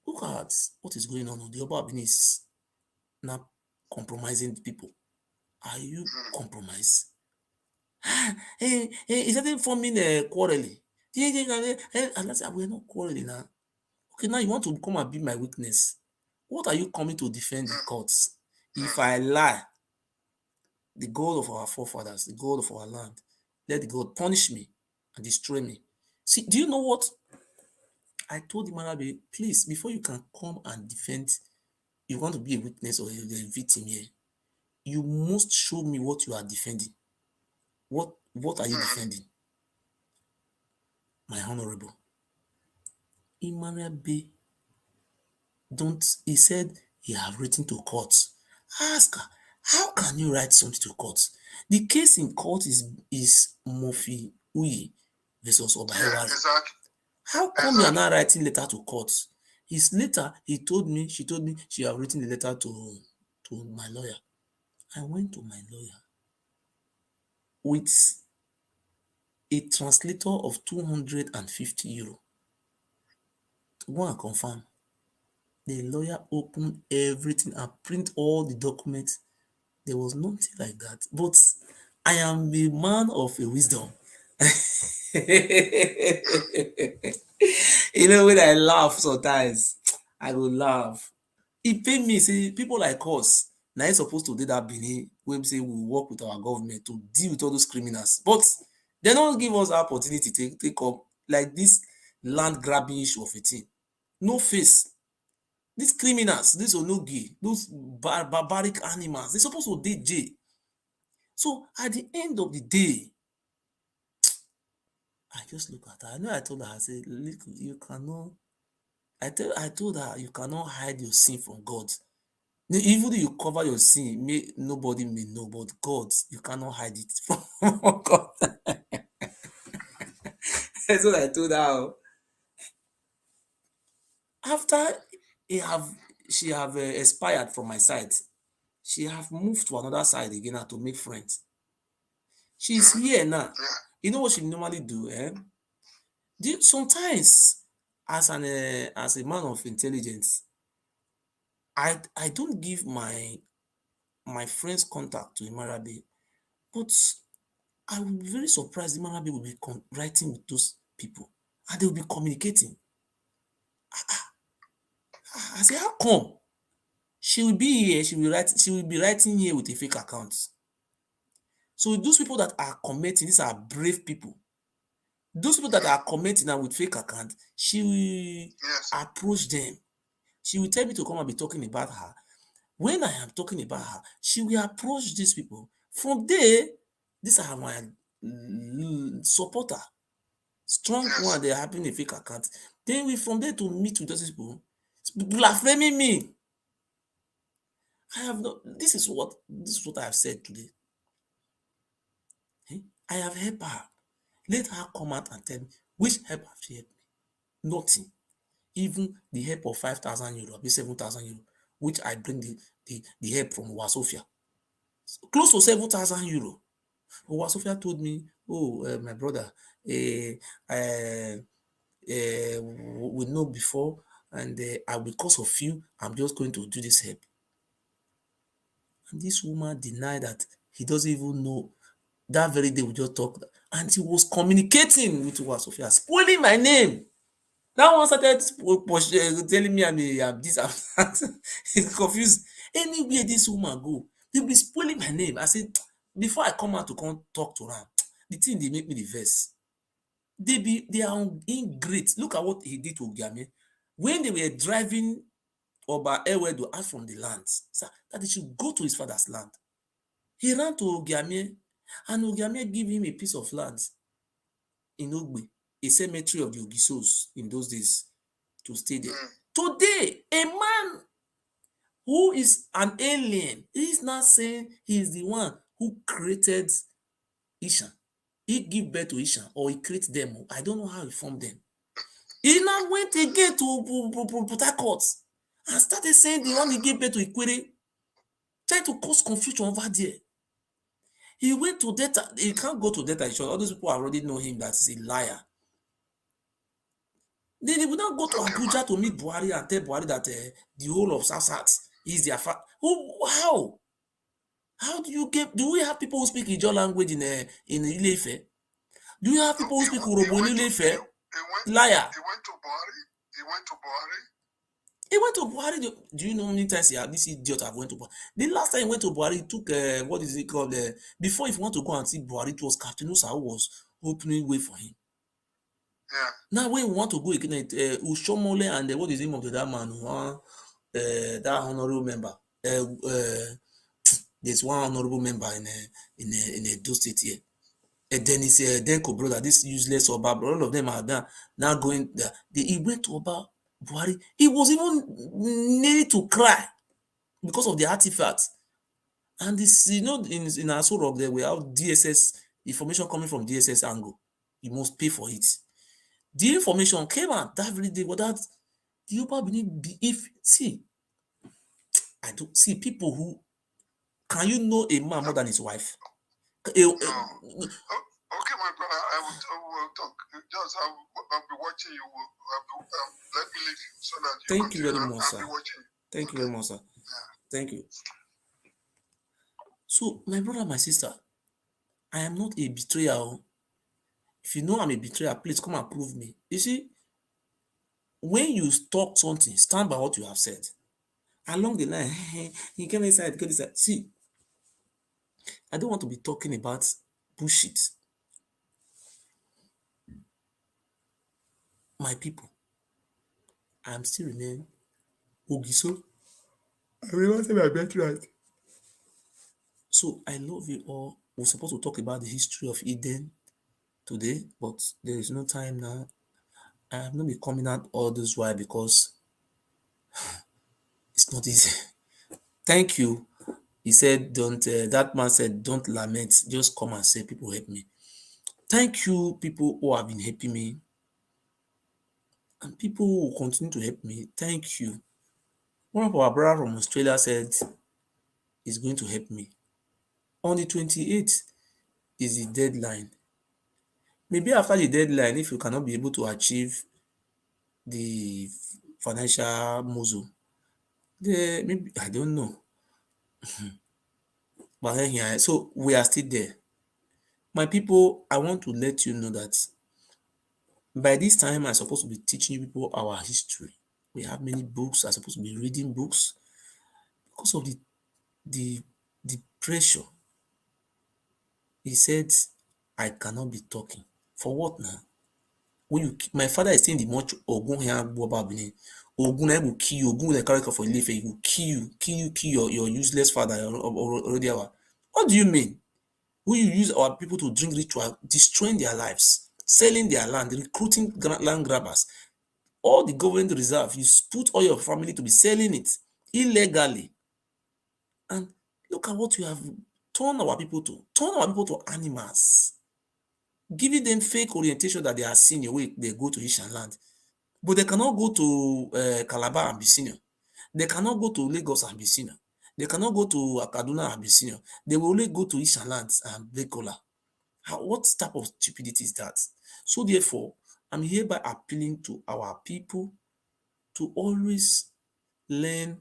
Look at what is going on. The Oba of Benin is now compromising people. Are you compromised? He started forming a quarreling. And I said, we're not quarreling now. Okay, now you want to come and be my witness. What are you coming to defend the courts? If I lie, the God of our forefathers, the God of our land, let the God punish me and destroy me. See, do you know what? I told him, Arabi, please, before you can come and defend, you want to be a witness or a victim here, you must show me what you are defending. What are you defending? My honorable. Emmanuel B. He said he have written to court. Ask her, how can you write something to court? The case in court is Mofi Uyi versus Oba Ewari. Exactly. How come you are not writing letter to court? His letter, she told me she have written the letter to my lawyer. I went to my lawyer with a translator of 250 euro to go and confirm. The lawyer opened everything and print all the documents. There was nothing like that. But I am a man of a wisdom. You know, when I laugh sometimes, I will laugh. E pain me say people like us na im suppose to dey that Benin wey be say we work with our government to deal with all those criminals, but dem no give us that opportunity take up like this land grabbing issue of a thing. No face. These criminals, these onogi, those barbaric animals, they suppose to dey jail. So at the end of the day, I just look at her. I know I told her, I say, look, you cannot. I told her you cannot hide your sin from God. Even though you cover your sin, nobody may know, but God, you cannot hide it from God. That's what I told her. After she have expired from my side, she have moved to another side again to make friends. She's here now. You know what she normally do? Sometimes, as a man of intelligence, I don't give my friend's contact to Imarabe, but I will be very surprised Imarabe will be writing with those people and they will be communicating. I say, how come? She will be here, she will be writing here with a fake account. So those people that are commenting, these are brave people. Those people that are commenting and with fake account, she will approach them. She will tell me to come and be talking about her. When I am talking about her, she will approach these people. From there, these are my supporter. Strong one, they are having a fake account. Then from there to meet with those people are framing me. This is what I have said today. I have helped her. Let her come out and tell me which help have she helped me. Nothing. Even the help of 5,000 euro, 7,000 euro, which I bring the help from Wasofia. Close to 7,000 euro. Wasofia told me, my brother, we know before, and because of you, I'm just going to do this help. And this woman denied that he doesn't even know. That very day we just talked, and he was communicating with Wasofia, spoiling my name. That one started telling me I'm this, I'm that. He's confused. Anywhere this woman go, they'll be spoiling my name. I said, before I come out to come talk to her, the thing they make me the verse. They are ingrate. Look at what he did to Ogiame. When they were driving Oba Ewe to out from the land, that they should go to his father's land. He ran to Ogiame, and Ogiame gave him a piece of land in Ogbe, a cemetery of the Ogisos in those days, to stay there. Today, a man who is an alien, he's not saying he's the one who created Ishan. He gave birth to Ishan, or he created them. I don't know how he formed them. He now went again to Port Harcourt and started saying the one he gave birth to Ikwere, trying to cause confusion over there. He went to Delta. He can't go to Delta. All those people already know him that he's a liar. Then he would not go to Abuja to meet Buhari and tell Buhari that the whole of South is their father. How? How do you get? Do we have people who speak Ijaw language in Ile-Ife? Do you have No, people who speak Urhobo in Ile-Ife? he Liar. went to Buhari. He went to Buhari. He went to Buhari. Do you know how many times this idiot have went to Buhari? The last time he went to Buhari, he took what is it called? Before, if you want to go and see Buhari, it was Captain Usa who was opening way for him. Yeah. Now, when we want to go again, Ushomole and what is the name of that man? That honorable member. There's one honorable member in Edo State here. And then it's Denko brother, this useless Oba, all of them are now going there. He went to Oba Buhari. He was even nearly to cry because of the artifacts. And this, in Aso Rock there, we have DSS information coming from DSS angle. You must pay for it. The information came out that very day, but that the Oba Benin, if see, I don't see people who can you know a man more than his wife? No. Okay, my brother, I will talk. Just I'll be watching you. Let me leave you so that you Thank you very much, sir. I'll be watching you. Thank you very much, sir. Thank you. So, my brother, my sister, I am not a betrayer. If you know I'm a betrayer, please come and prove me. You see, when you talk something, stand by what you have said. Along the line, you get inside, get inside. See, I don't want to be talking about bullshit. My people, I am still remaining Ogiso. I will not say my birthright. So I love you all. We're supposed to talk about the history of Eden today, but there is no time now. I have not been coming out all this while because it's not easy. Thank you. He said, don't, that man said, don't lament, just come and say, people help me. Thank you, people who have been helping me. And people who will continue to help me. Thank you. One of our brothers from Australia said he's going to help me. On the 28th is the deadline. Maybe after the deadline, if you cannot be able to achieve the financial muzzle, maybe, I don't know. But anyhow, so we are still there. My people, I want to let you know that by this time, I'm supposed to be teaching you people our history. We have many books. I'm supposed to be reading books because of the pressure. He said, I cannot be talking. For what now? When my father is saying the much Ogun here, Oba Benin. Ogun will kill you. Ogun will carry for Ile-Ife. He will kill your useless father already. What do you mean? Who you use our people to drink ritual, destroying their lives, selling their land, recruiting land grabbers. All the government reserve, you put all your family to be selling it illegally. And look at what you have turned our people to. Turn our people to animals. Giving them fake orientation that they are senior when they go to Ishan land. But they cannot go to Calabar and be senior. They cannot go to Lagos and be senior. They cannot go to Kaduna and be senior. They will only go to Ishan lands and break cola. What type of stupidity is that? So therefore, I'm hereby appealing to our people to always learn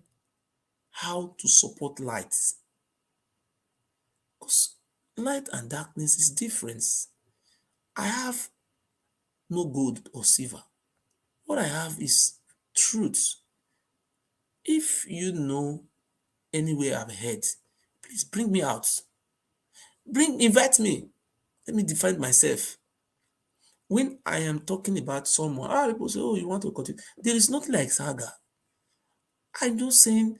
how to support light. Because light and darkness is different. I have no gold or silver. What I have is truth. If you know any way I've heard, please bring me out. Invite me. Let me define myself. When I am talking about someone, people say, oh, you want to continue. There is nothing like saga. I'm just saying,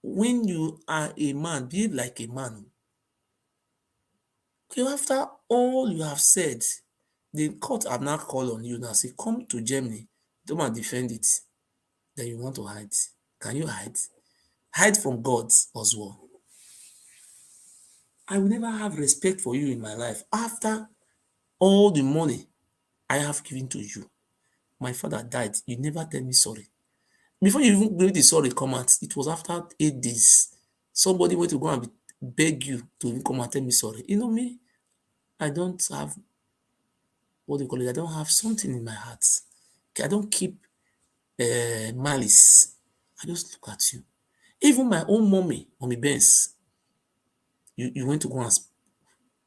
when you are a man, behave like a man. Okay, after all you have said, the court have now called on you now, say, come to Germany, come and defend it. Then you want to hide. Can you hide? Hide from God as well. I will never have respect for you in my life after all the money I have given to you. My father died. You never tell me sorry. Before you even gave the sorry come out, it was after 8 days. Somebody went to go and beg you to even come and tell me sorry. You know me, I don't have, what do you call it? I don't have something in my heart. Okay, I don't keep malice. I just look at you. Even my own mommy Benz, You went to go and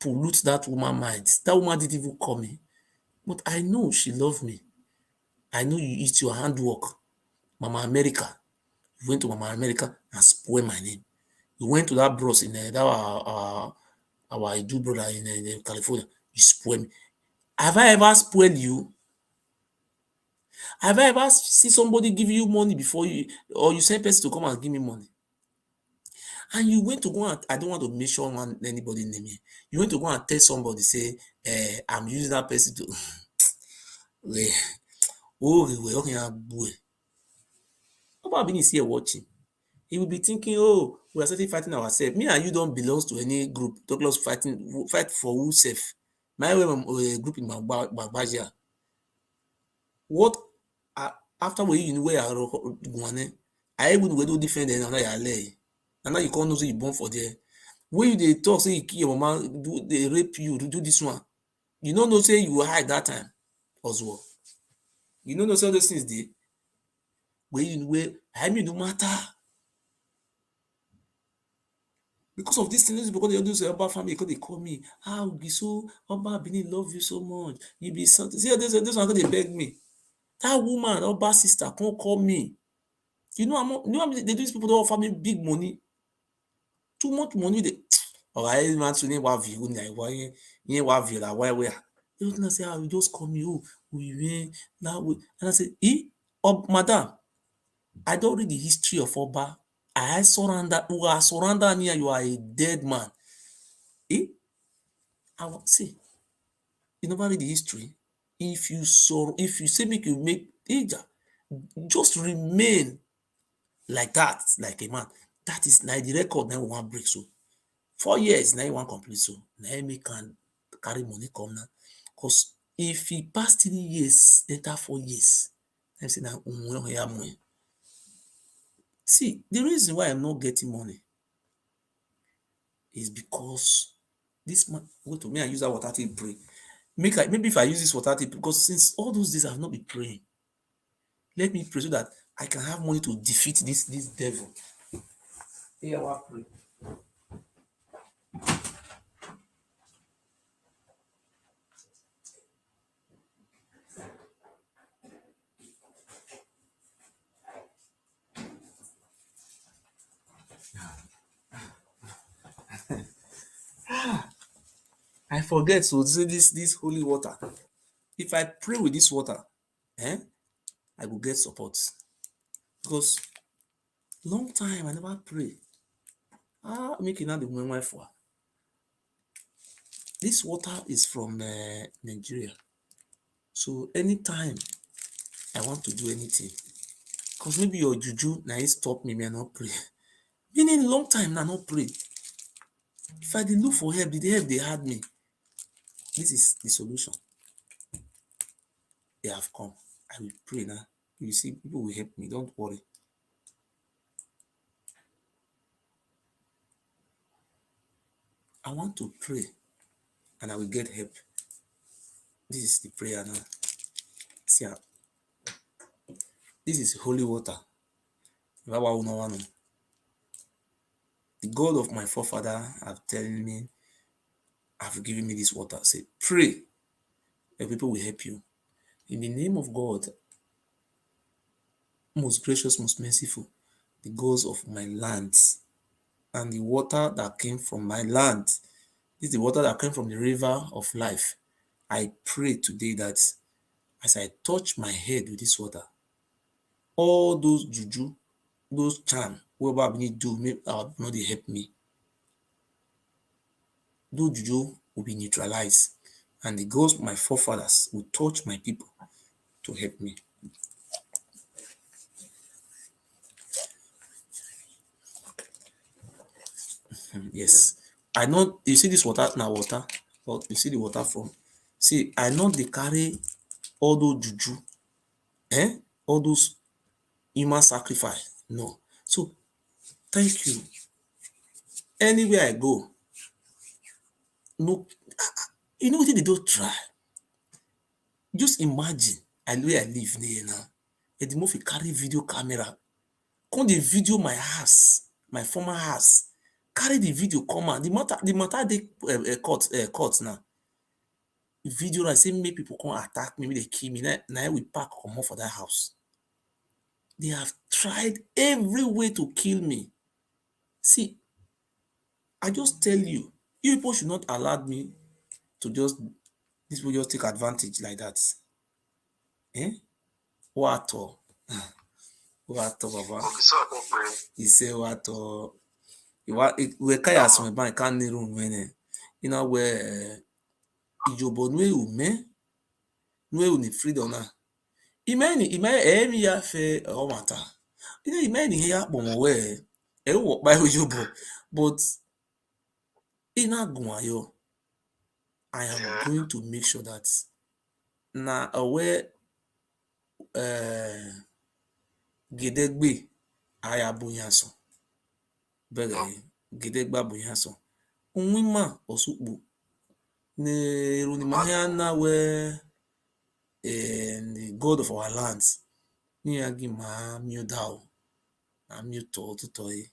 pollute that woman's mind. That woman didn't even call me. But I know she loved me. I know it's your handwork. Mama America. You went to Mama America and spoil my name. You went to that bros in that our Idu brother in California. You spoil me. Have I ever spoiled you? Have I ever seen somebody give you money before you, or you send person to come and give me money? And you went to go and, I don't want to mention anybody name here. You went to go and tell somebody, say, I'm using that person to, okay, Oba Benin is here watching. He will be thinking, oh, we are starting fighting ourselves. Me and you don't belong to any group. Talk us fight for who safe. My group in Bagbaja. What after we you where I even we do defend another yale. And now you can't know say you born for there. When you they talk say you kill your mama, do they rape you, do this one. You don't know say you hide that time as well. You don't know say all those things dey. Where you where I mean no matter. Because of this thing, because they do say Oba family, because they call me, be so Oba Benin love you so much. You be something. See, this one they beg me. That woman, Oba sister, can't call me. You know, they do these people don't offer me big money. Too much money. They alright, man, to name what view, why view that where. They don't say, you just call me, we win that way. And I say, madam, I don't read the history of Oba. I surrender, who are surrender near you are a dead man. I will see. You never read the history. If you say make you make just remain like that, like a man. That is now the record now we want break so. 4 years now you want complete so. Now you make can carry money come now. Because if he pass 3 years, enter 4 years, I say now money. See, the reason why I'm not getting money is because this man go to me and use that water to pray. Maybe if I use this water tip, because since all those days I've not been praying, let me pray so that I can have money to defeat this devil. Here I pray. I forget to say this holy water. If I pray with this water, I will get support. Because long time I never pray. Make it not the my wife for. This water is from Nigeria. So anytime I want to do anything, because maybe your juju now stop me, may I not pray. Meaning long time now not pray. If I did look for help, the help they had me. This is the solution. They have come. I will pray now. You see, people will help me. Don't worry. I want to pray and I will get help. This is the prayer now. See, this is holy water. The God of my forefather have telling me, have given me this water. Say, pray, and people will help you. In the name of God, most gracious, most merciful, the gods of my lands, and the water that came from my land, this is the water that came from the river of life. I pray today that as I touch my head with this water, all those juju, those charm, whoever I need do, not they help me. Those juju will be neutralized, and the ghost of my forefathers will touch my people to help me. Yes, I know. You see this water now, water, but you see the water from. See, I know they carry all those juju, all those human sacrifice. No, so thank you. Anywhere I go, no, you know what they don't try. Just imagine where I live near now. And the movie carry video camera. Come the video my house, my former house. carry the video come out. The matter dey court now. Video like say make people come attack me, make they kill me. Na we pack comot for that house. They have tried every way to kill me. See, I just tell you, you people should not allow me to just these people just take advantage like that. What or what baba? Ise what or we kaya asome ban kan ni room wene. Ina we ijobo nwe ume nwe uni freedom na. Imeni emi ya fe o mata. Imeni ya kpomo we e wo pa ijobo but ina gun ayo. I am going to make sure that na aware gedegbe aya bunyaso bege gedegba bunyaso unwima osukpu ne runi mahana we the god of our lands ni agi ma miudao na miuto tutoyi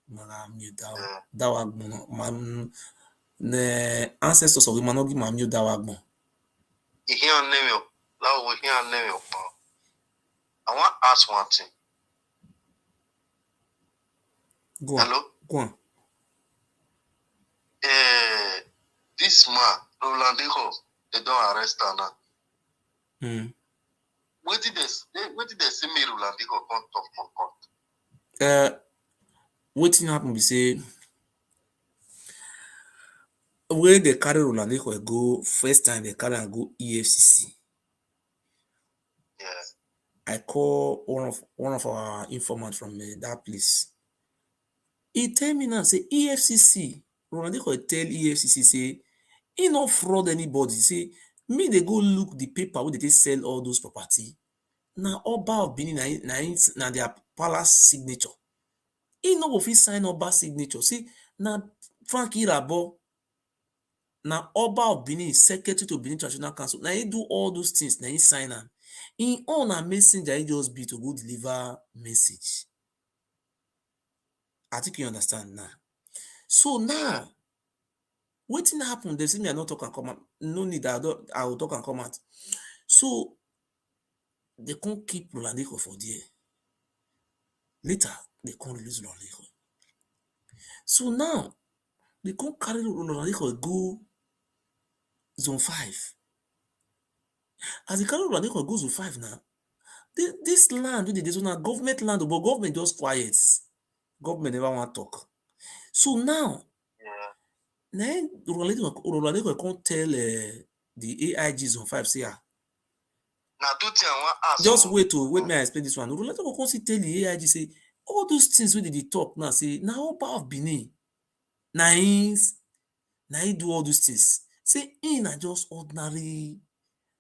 ma miudao dawa gbon ma ne ancestors of Imanogi ma miudawa gbon ihe on name lawo ihe on name I want to ask one thing. Go on. Hello? Go on. This man, Rolandico, they don't arrest her now. Where did they see me Rolandico come talk from court? Wetin happen be say when they carry Rolandico go first time they carry am go EFCC. Yeah. I call one of our informants from that place. He tell me now say EFCC, Rolandico tell EFCC say he not fraud anybody. Say me they go look the paper where they sell all those property. Now Oba of Benin na their palace signature. He no go fit sign Oba signature. See na Frank Irabo na Oba of Benin secretary to Benin Traditional Council. Now he do all those things. Now he sign am. In own a messenger, he just be to go deliver message. I think you understand now. So now, wetin happen? They say me I not talk and come out. No need I will talk and come out. So they can't keep Rolandico for there. Later, they can't release Rolandico. So now, they can't carry Rolandico go zone 5. As they carry Rolandico go zone 5 now, this land, this one government land, but government just quiet. Government never want to talk. So now, then Rolandico can't tell the AIG zone 5 say just wait me I explain this one. Rolandico can't see tell the AIG say all those things wey they talk now say na Oba of Benin na him do all those things. Say he na just ordinary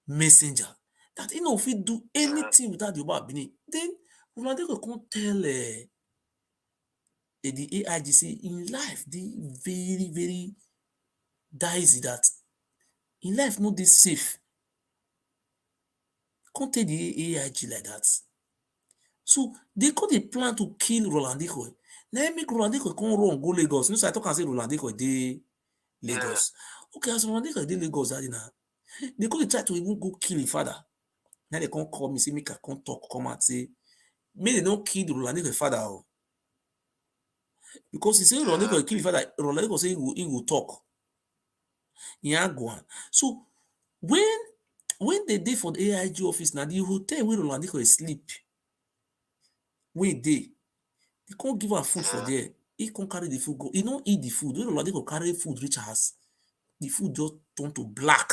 messenger that he no fit do anything without the Oba of Benin. Then Rolandico can't tell the AIG say in life dey very very dicey that in life no dey safe. Can't tell the AIG like that. So they got a plan to kill Rolandico. Now make Rolandico come run go Lagos. You know, so I talk and say Rolandico dey Lagos. Okay, as Rolandico dey Lagos, they could try to even go kill his father. Now they can't call me, say make I come talk, come out, say may they not kill Rolandico father. Because he say Rolandico kill his father, Rolandico say he will talk. Yeah, go on. So when they did for the AIG office, now the hotel where Rolandico is sleep. Wait they can't give her food for there. He can't carry the food go. He don't eat the food. When Rolandico carry food reach house, the food just turn to black.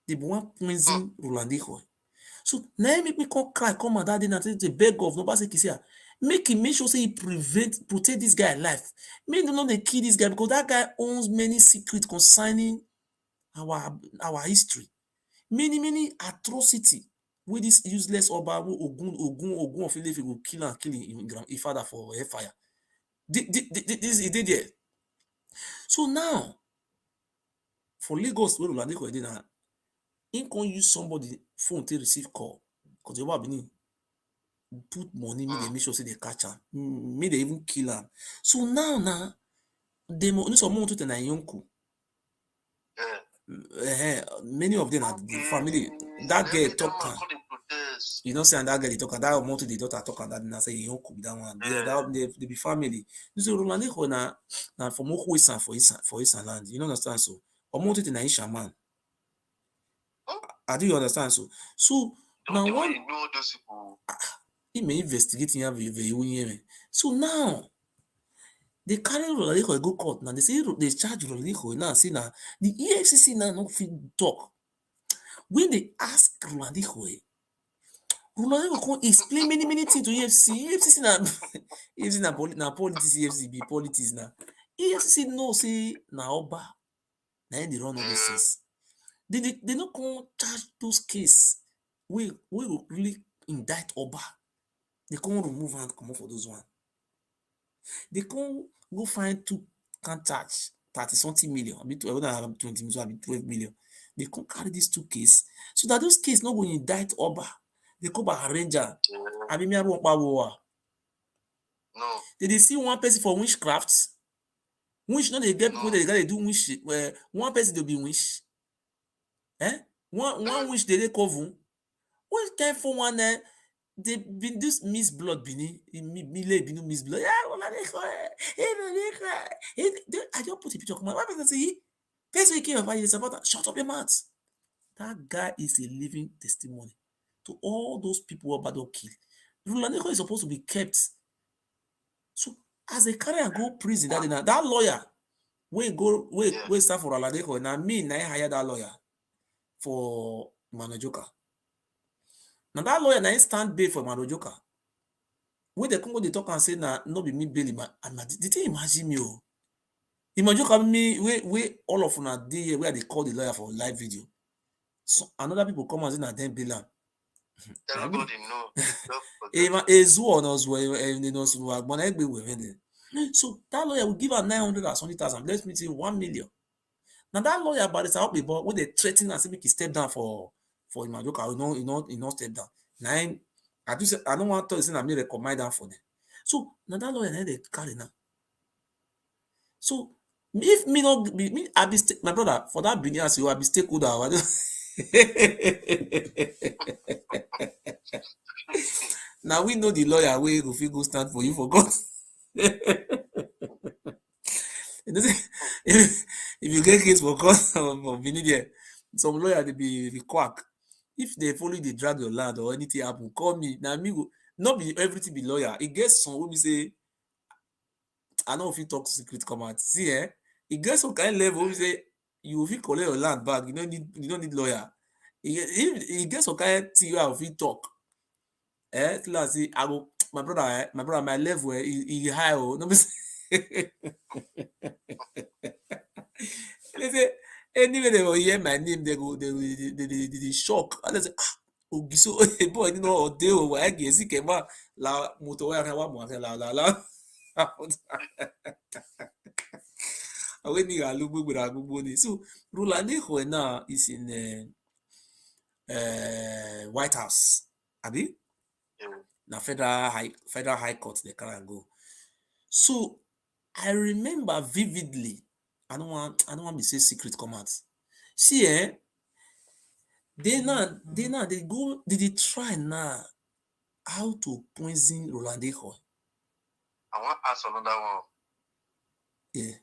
They want poison Rolandico. So now make me come cry, come and that day and say beg of nobody say make him make sure say he protect this guy life. Make them not they kill this guy because that guy owns many secrets concerning our history. Many atrocity with this useless Oba Ogun of Ile will kill and kill his father for fire. This he did there. So now for Lagos where Rolandico did now, he can use somebody phone to receive call because they were Benin. put money, make dem make sure say they catch am, make dem even kill am. So now dem some want to na yonku. Many of them are the family. That girl talk am. You know, say and that girl they talk am. That motor the daughter talk am. That na say yonku be that one. They be family. So Rolandejo na from Okwesa for Eastern land. You know understand so? Omoto na Isha man. I do you understand so? So now one know those people. He may investigate him. So now they carry Rolandejo go court. Now they say they charge Rolandejo now. See now the EFCC now no fit talk. When they ask Rolandejo come explain many things to EFCC. EFCC na EFCC na politics. EFCC be politics now. EFCC know say na Oba na him dey run all those things. They no come charge those case wey go really indict Oba. They come remove hand comot for those one. They come go find two can charge 30-something million. I mean 20 million, I mean 12 million. They come carry these two case so that those case no go indict Oba. They come back arrange am. Abi me abo pawo. No. They see one person for witchcraft. Witch no dey get people they do witch. One person dey be witch. One witch they cover. What kind for one they been this Miss Blood Benin, Binu Miss Blood. I just put a picture. Why person say person we came about you support that? Shut up your mouth. That guy is a living testimony to all those people Oba don kill. Rolandejo is supposed to be kept. So as they carry and go prison that day now, that lawyer we start for Rolandejo. Now me na hire that lawyer for Manajoka. Now that lawyer na stand bail for Manajoka. When they come go they talk and say na no be me bail him. Did you imagine me? Manajoka me we all of una dey here where they call the lawyer for live video. So another people come and say na them bail am. Everybody know. So that lawyer will give her 900,000. Let's meet him 1 million. Now that lawyer, but it's out before when they threaten and say make he step down for Imajoka, you know step down. Now I don't want to say I may recommend that for them. So now that lawyer they carry now. So if me not be me, I be my brother for that Benin you I be stakeholder. Now we know the lawyer way go fit go stand for you for God. If you get case for court for Benin there, some lawyer they be quack. If they follow they drag your land or anything happen, call me. Now me go not be everything be lawyer. It gets some when we say I know if you talk secret come out. See it gets some kind of level we say you fit collect your land back. You don't need lawyer. It gets some kind of thing where you talk. See, I go my brother, my level is high. No be they say anyway they will hear my name, they shock. And they say Ogiso boy, you know Odeo, I guess he came out la motowa la. When you are looking with a so Rolandejo now is in White House. Abi? Now federal high court they can go. So I remember vividly. I don't want to say secret come out. See they go they try now how to poison Rolandejo. I want to ask another one. Yeah.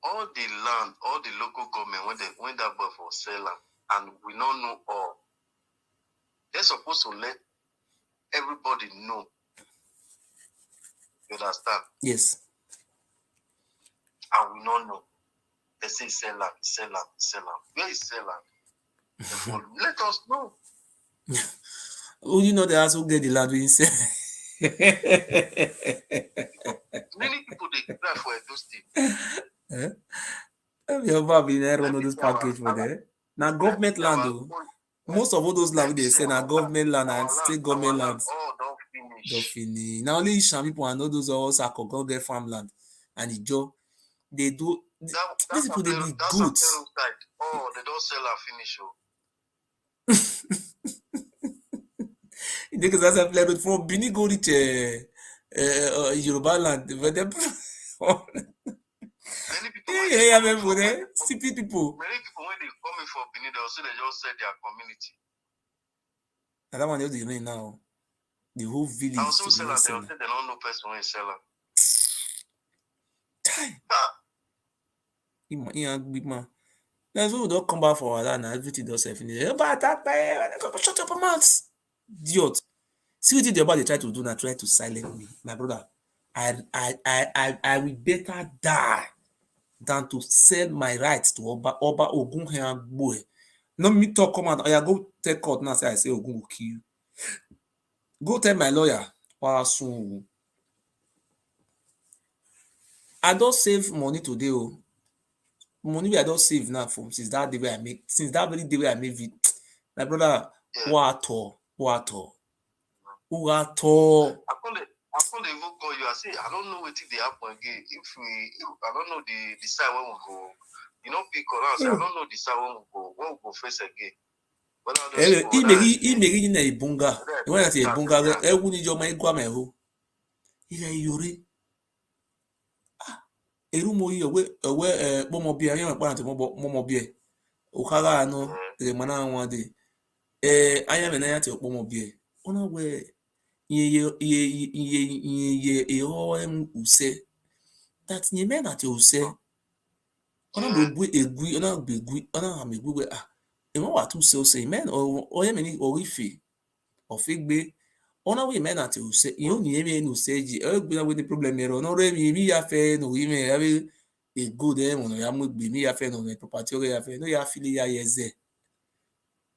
All the land, all the local government when that boy for sell land, and we don't know all. They're supposed to let everybody know. You understand? Yes. And we don't know. They say sell land. Where is sell land? Let us know. Oh, you know they also get the land we say. Many people they cry for those things. Your baby never run all those package for there. Now government land though. Most of all those land they say now government land and state government land. Oh, don't finish. Now only Isham people and all those also go get farmland and the job they do. These people they be good. Oh, they don't sell and finish. They can say play road from Benin go reach Yoruba land. But them Many people when yeah, they yeah, come in yeah, from stupid people. many people when they come in from Benin, they'll say they just said their community. And that one just the rain now. The whole I village also to sell be and seller. they don't know person when sell them. Big man. That's why we don't come back for our land and everything does finish. But shut up your mouth. Idiot. See what the about they try to do now, try to silence me. My brother, I will better die than to sell my rights to Oba Ogun boy. No me talk come out. I go take court now. Say I say Ogun will kill you. Go tell my lawyer. Soon. I don't save money today. Oh, money wey I don save now from since that day wey I make since that very day wey I make it. My brother, Yeah. what at all. I call they even call you. I say I don't know what they happen again. I don't know the side when we go. You know, people I say I don't know the side when we go face again. Imeri yìí na ìbúnga ìwọ́n àti ìbúnga ẹ̀wù níjọ́ ọmọ ẹ̀gbọ́n àmọ̀ ẹ̀hó ilẹ̀ ìyórí eru mo yìí ọ̀wẹ́ kpọ́mọbíà yẹn wọ́n kpọ́n àti mọ́mọbíà òkàrà àná rèmánà wọn dé ayámẹ̀ náà yàtọ̀ kpọ́mọbíà ọ̀nà wẹ̀ iye ìhọ́ ùsẹ̀ tàtí yẹn mẹ́rin àti ùsẹ̀ ọ̀nà gbogbo egui ọ̀nà gbegui ọ̀nà àmì gbogbo ìwọ́n wà tún sẹ́ ọ̀sẹ̀ mẹ́rin ọ̀yẹ́mẹ̀ ní orífè ọ̀fẹ́gbé ona we men at use you only me no say with the problem here no re mi ya fe no me have a good no ya mo gbe mi ya fe no property o ya fe no ya fili ya yeze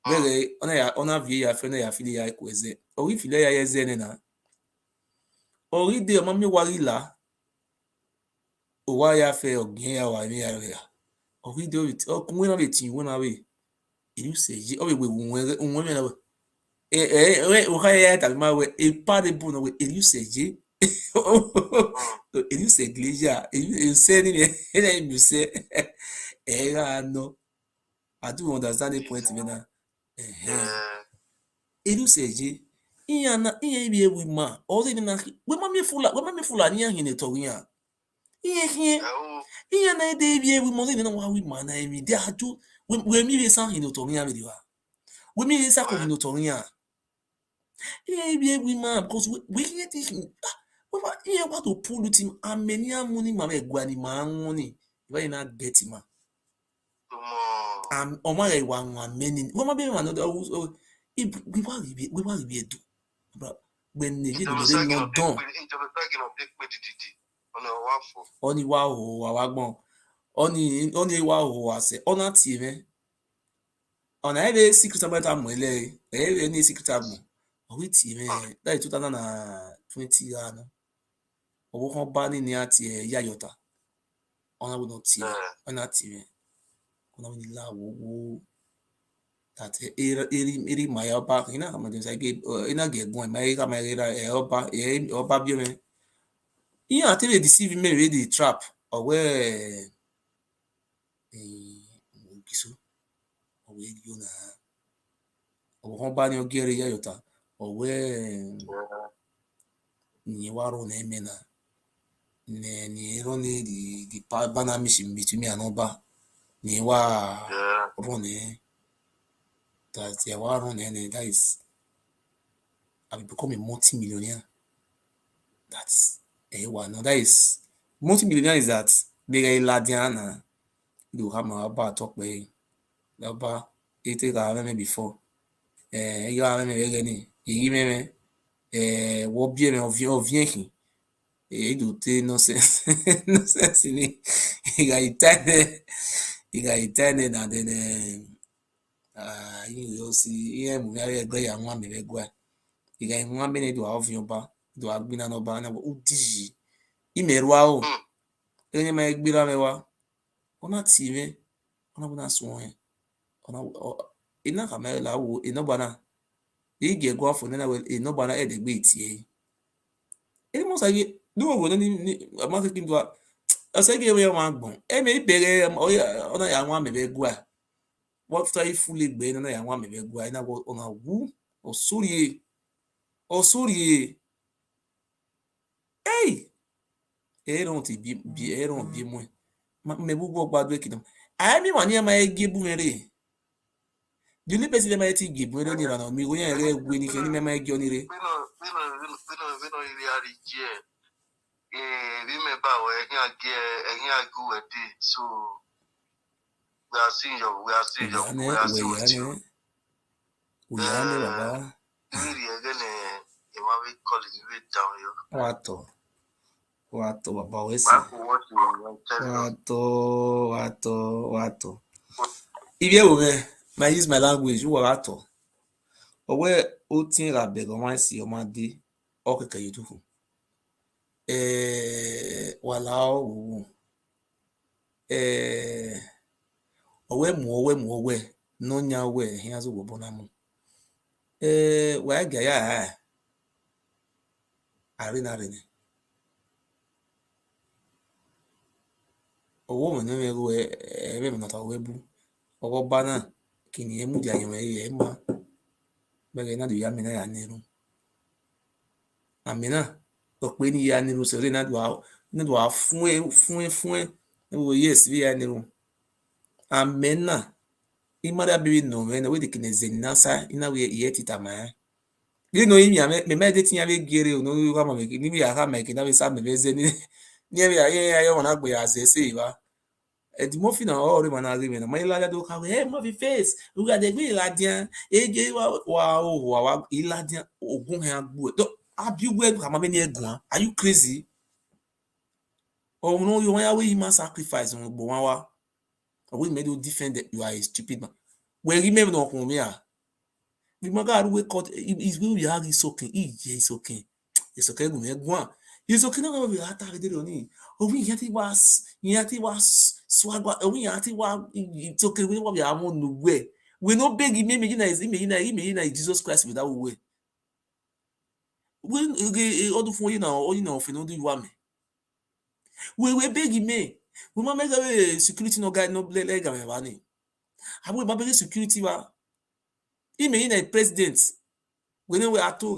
wele ona vie ya fe no ya fili ya kweze o wi fili ya yeze ne na o ri de o mi wari la o wa ya fe ogin ya wa mi ya o ri de o kun we na be tin we na we you say o we we me na we o ka ya tàbí máa wẹ ipa de bù náà wẹ èyí ṣe jẹ èyí ṣe gleja èyí ṣe ní ẹ mi ṣe ẹ ra nọ I do understand the point mi na èyí ṣe jẹ ìyẹn na ìyẹn ibi ewu ma ọdún ìdí na wẹ má mi fula ní àhìn ètò yẹn ìyẹn na ẹdẹ ibi ewu ma ọdún ìdí na wà wí ma na ẹmi dẹ àjò wẹ mi rẹ sá àhìn ètò yẹn mi di wa wẹ mi rẹ sá kọ àhìn ètò yẹn. Yeah, we man because we hear this. Yeah, what to pull with him? And many money, mama, guani money. Why not get him? Oh my, one many. What my baby another? We want to be do. But when they not done. Only wow, wagbon. Only wow, I say. On that TV. On every secret about a mele. Any secret about. Orí tì mí láì 2020 àná owó kan bá ní àti yáyọta ọ̀nà wo náà tì mí ọ̀nà tì mí ọ̀nà wo ni láwo owó àti eré màá ọba iná àmọ̀dé ṣàgé iná gẹ̀ẹ́gùn ẹ̀ máa rí ká máa rí ọba bí omi ìyẹn àti lè deceive me wey dey trap ọ̀wẹ́ ògìsó ọ̀wẹ́ yóò nà owó kan bá ní ọgẹ́rẹ́ yáyọta. Owe ni waro na eme na ni ero ni di bana mission between me and Oba ni wa run that ya wa run that is I will become a multi-millionaire. That's no, that is multi-millionaire is that big ladiana do have my Oba talk by Oba it ga me before you have me again èyí mẹ́rin wọ́n bí ẹ̀mẹ́ ọ̀víẹ́ kì èyí tó tẹ́ nọ́sẹ̀nsì ni ìgbà ìtẹ́nẹ̀ nà dẹ́nẹ̀ yìí lọ sí ihe mú yàrá ẹgbẹ́ yà wọn mẹ́rẹ́ gbọ́ ìgbà ìwọ̀n mẹ́rin ìdò àwọ̀fin ọba ìdò àgbìnà ọba náà ó dìjì ìmẹ̀rù ahù ẹni máa gbéra mẹ́wàá ọ̀nà tì mẹ́ ọ̀nà bó náà sùn wọ̀nyẹn ọ̀nà iná kàmẹ́rẹ́ làwọ̀ iná bá náà. Ị ga-ego afọ nena wee nọbara edegbe itie ele mo sabe do wo ni ma ke kin do ase ge we ma gbon e me bere ona ya nwa mebe gua what try fully gbe na ya nwa mebe gua ina go ona wu o suri Osuri. Hey! Eron ti bi eron bi mo. Me bu go gbadu ekidam. Ai mi mani ma ege bu mere. The only person ma eti ge bu ni rana mi go yan re egwe ni ke ni me ma ege oni re. We no iri ari je. Remember we ehin agu we dey. So we are seeing with you. Uyane baba. Iri again we call it we down you. Wato baba wesi. Wato. If you may use my language, you are wato. Owe otin ra be go wan si o ma de o keke yutufu. Wala o. Owe no nya we hin azu wo bona mu. Wa ga ya arina rene. Owo mo no me go ebe mo na ta we bu. Owo ba na kini emu dia yen e ma. Bẹ́ẹ̀ náà ya mi náà ya niru. Àmì náà o pe ni ya niru sore na do a fún e wo yes bi ya niru. Àmì náà imara bi no me na we de kine zenasa ina we ye tita ma. Bi no imi ame me de tinya be gere o no wa ma me ni bi aka me kina be sa me be ze ni e ya ye wona gbe ya ze se ba. The muffin na all man agreement. My lad do ka hey muffin face. We got the green ladian. Eje wa iladian ogun he agbo. Do abi we ka ma me ni egun. Are you crazy? Oh no, you want we him sacrifice on gbo wan wa. We made you defend that you are a stupid man. We remember no kun me ah. The maga we cut is we are is okay. It's okay. It's okay gun egun. It's okay na we attack de oni. Owi yati was swag owi yati wa it's okay we wa be amon no we no beg me na Jesus Christ without we odu fun yin na ofin no do you am we beg me we ma make security no guy no le ga me ba ni abu ma beg security wa yin na president we no we ato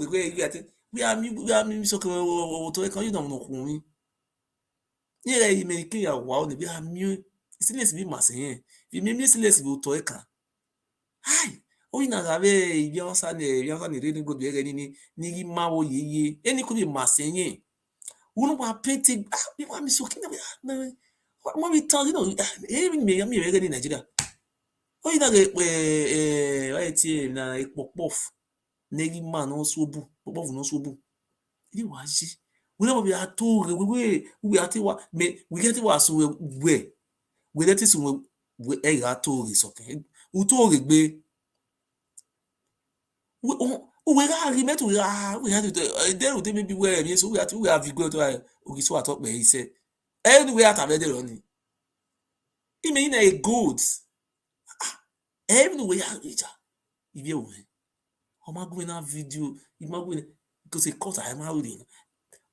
we are me so ko to e kan you no kun mi ni re American ya wa o ni bi ami silence bi masen bi mi silence bi o to e kan ai o ina ga be bi on sa ni re ni go bi ni ma wo yeye eni ko bi masen yin wonu wa painting bi wa mi so kin na mo mi tan no mi re ni Nigeria o ina ga wa ti na ipopof negi ma no sobu popof no sobu ni wa ji we never be at all we ati wa me we get wa so we let it so we e ga to ri so kan u to ri gbe we ga ri metu we have to there would maybe where me so we have go to o so atop pe ise anyway atabe de ni I mean na a good everywhere ija ibi o o ma go na video I ma go because it cut I ma ri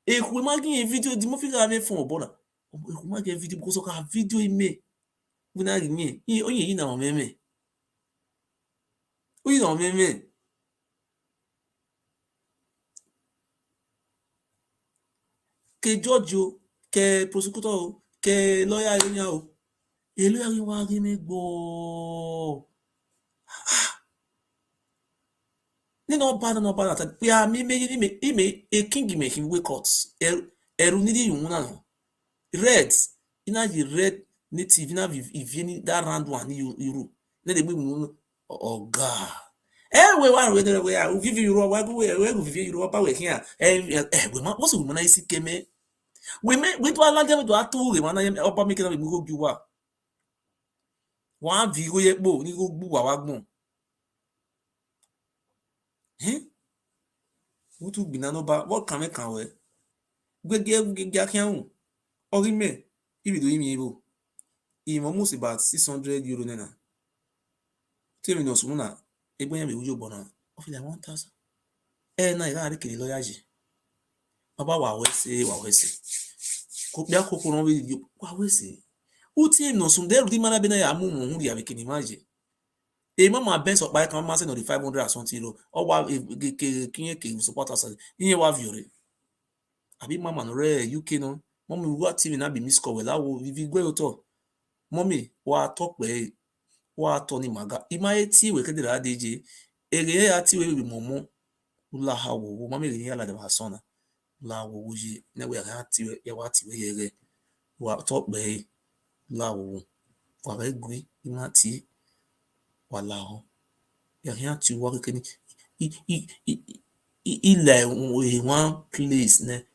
ekwe ma gin video di mo fi ga me fun obola ekwe ma gin video because ka video ime we na ri mi oyin yi na o meme oyin na o meme ke judge o ke prosecutor o ke lawyer yan o e lawyer wa ri mi gbo no bad at we are me a king me him wake up eru ni di yun na no red ina the red native ina if that round one you na dey gbe mu oga we wan we o give you wa go we go give you pa we here we ma so mo na isi keme we to ala dem to atu we ma na opa mi ke na we go gi wa wan vi go ye po ni go gbu wa gbon Utu gbina no ba what kan we gbege akian ori me ibido imi ebo almost about 600 euro nena tell no sumuna egbe yan be ujo gbona o fi like 1000 na ira kele lawyer ji baba wa we se ko bia kokoro we wa we se uti no sum de di mana be na ya mu mu hu ya be kini maje mama ben so pa kan ma se no the 500 or something o wa ke support us yin wa viore abi mama no re UK no mommy wa TV na be miss call we lawo vivi gwe o to mommy wa to pe wa to ni maga imaye ti we kedere adeje ere ya ti we bi momo la ha wo mommy re ya la de ba sona la wo wo ji na we ha ti we ya wa ti we yere wa to pe la wo wa re gui ima ti wa la ho ya ha ti wa ke ni ilẹ̀ one place ne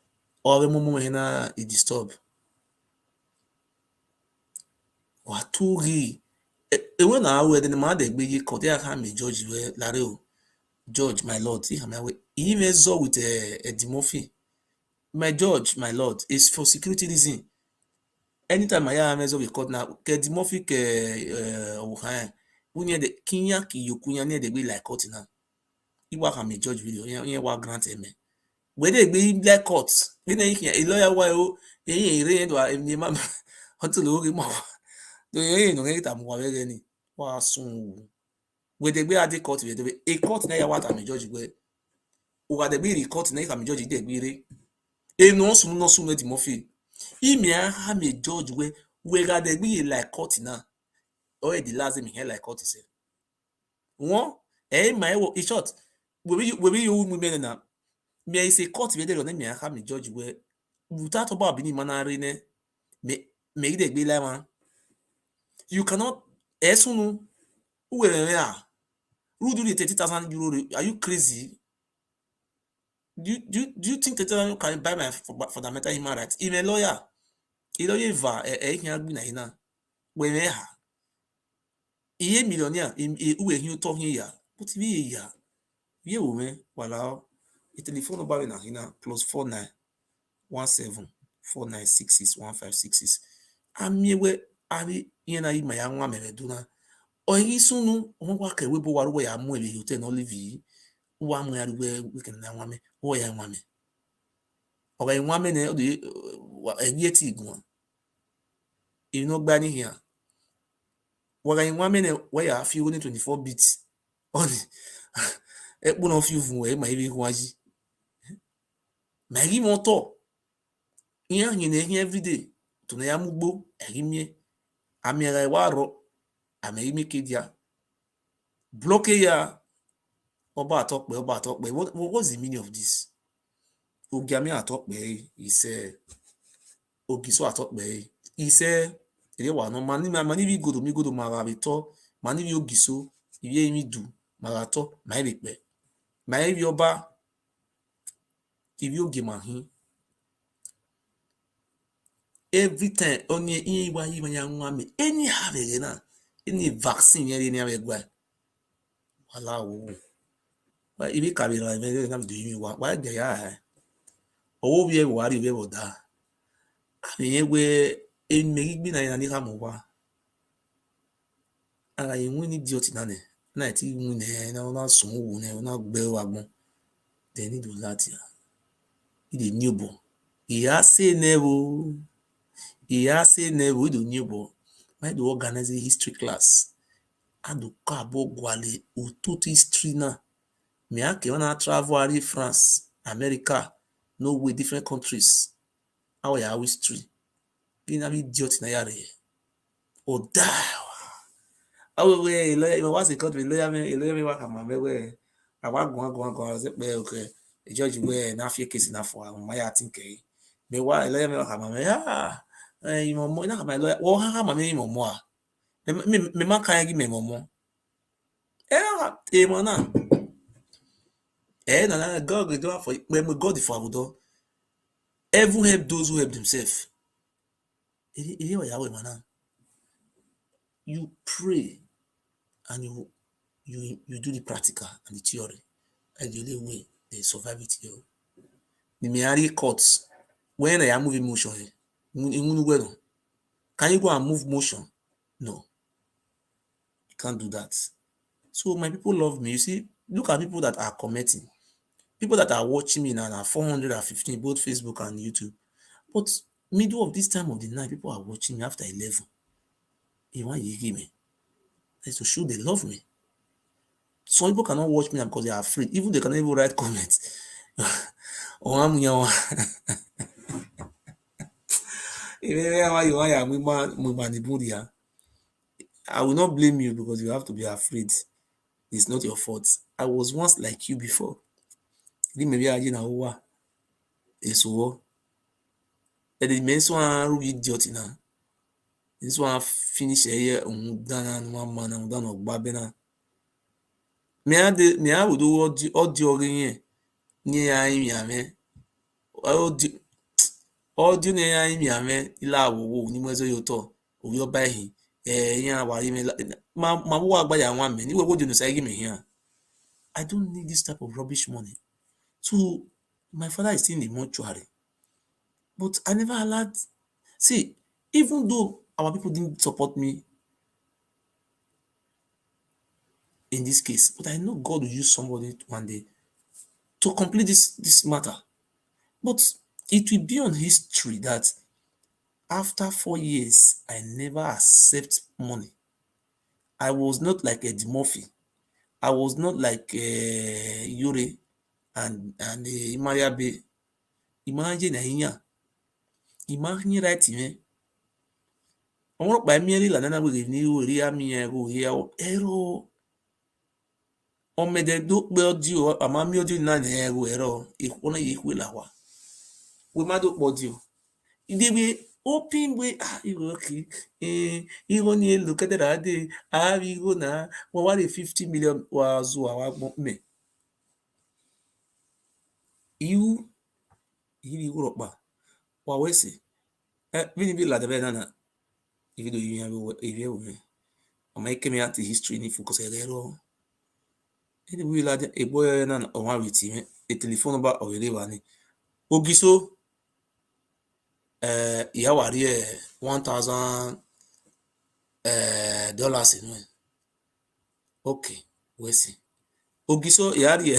ọrẹ mọmọ yẹn na e disturb wà tó rí ewé náà awọ ẹdínní máa dẹ̀ gbé yé kọ́ tí a kà mí George rẹ lára o George my lord tí àmì awẹ èyí mẹ́ zọ with Eddie my George my lord is for security reason anytime àyà mẹ́ zọ with court na kẹ Eddie Murphy kẹ ọ̀hán ẹ̀ wọ́n yẹn dẹ̀ kínyà kì yòókù yẹn ní ẹ̀dẹ̀ gbé like court náà ìwà kà mí George video yẹn wà grant ẹ̀mẹ́ wede gbe black court bi na yin e lawyer wa o yin ere yen do ni ma until lo ri mo do yin no ri ta mo wa were ni wa sun wede gbe ade court wede be a court na ya wa ta mi judge gbe o ga de bi ri court na ya mi judge de gbe re e no sun Eddie Murphy imi a ha mi judge we ga de gbe like court na o e di last me here like court se won e ma e wo e short we be you women na me is court we dey on me aka me judge we without Oba Of Benin manare ne me dey gbe la wan you cannot esunu uwere ya who do the 30,000 euro are you crazy do you think 30,000 can buy my fundamental human rights I'm a lawyer va hin agbi na ina we me ha iye millionaire uwe hin to hin ya but bi ya ye wo me wala the telephone number na hina +49 17 4966 1566 amiewe ari yena ima ya nwa mere duna oyi sunu onwa ka webo waru ya mu ebe hotel no live wa mu ya ruwe weekend na nwa me o ya nwa me o ga nwa me ne o de egie ti gun ino gba ni hia wa ga nwa me ne wa ya fi only 24 bits on ekpo no fi fun we ma ibi kun aji Magi moto ihe anyị na-ehi everyday tụna ya mugbo erimie amiara iwaro amerime kedia bloke ya Oba atokpe what's the meaning of this ogiami atokpe ise ogiso atokpe ise ere wa no mani bi godo mara beto mani bi ogiso iye imi du mara to mai bepe mai bi Oba ibi oge mahin every time onye iwa ya nwa me any have na any vaccine yeri ni abegwa wala wo wa ibi kabira me na do yimi wa de ya owo bi e wa ri be boda ani egwe emeri gbi na ni ha mo wa ara yin ni idiot na ti mu ne na sun wo ne na gbe wa gbon de ni do that ya the newborn iya say never we do newborn my do organize a history class adu ka bo gwale ututu history na me ake wana travel ari France America no way different countries how ya history bina bi idiot na yare o da awo we lo was a country lo ya me wa kama me we awa gun se pe okay George we na fi case na for ma ya think me wa ele me ha ma me ya mo mo na ma lo wo ha ma me mo mo a me ma kan gi me mo mo mo na na God go do for me God for abudo heaven help those who help themselves e wa ya we mana you pray and you do the practical and the theory and the only way they survive it here. The Miari courts, when I am moving motion, can you go and move motion? No, you can't do that. So my people love me. You see, look at people that are commenting, people that are watching me now are 415, both Facebook and YouTube. But middle of this time of the night, people are watching me after 11. They want you give me. That's to show they love me. Some people cannot watch me because they are afraid. Even they cannot even write comments. I will not blame you because you have to be afraid. It's not your fault. I was once like you before. Maybe I didn't know it's war. And the men so are idiot now. This one finish here done one man and done of Babena. Me I would do all the organ near I mean. Audio na ya imi ame ile awowo ni mwezo yoto oyo bahi yan awari me ma wo agba ya nwa me ni we wo junu sai give me here. I don't need this type of rubbish money. So my father is still in the mortuary. But I never allowed. See, even though our people didn't support me in this case, but I know God will use somebody one day to complete this matter. But it will be on history that after 4 years, I never accept money. I was not like a Murphy. I was not like Yuri and Maria Bay. Imagine here. Imagine right here. I want by merely la nana we ni ri ami ero here ero. O me de do pe audio ama mi audio na ni ero ikuna yikwe la wa. We ma do audio. They will open way okay. Even you look at that day, we go now. What the 50 million was our me. You go up. What we say? We be like the banana. If you do, you have a view. I make me out the history in focus a little. Anyway, like a boy and a one with him, a telephone number of a river. Ogiso. Yeah, what $1,000 in one. Okay, we see. Ogiso yari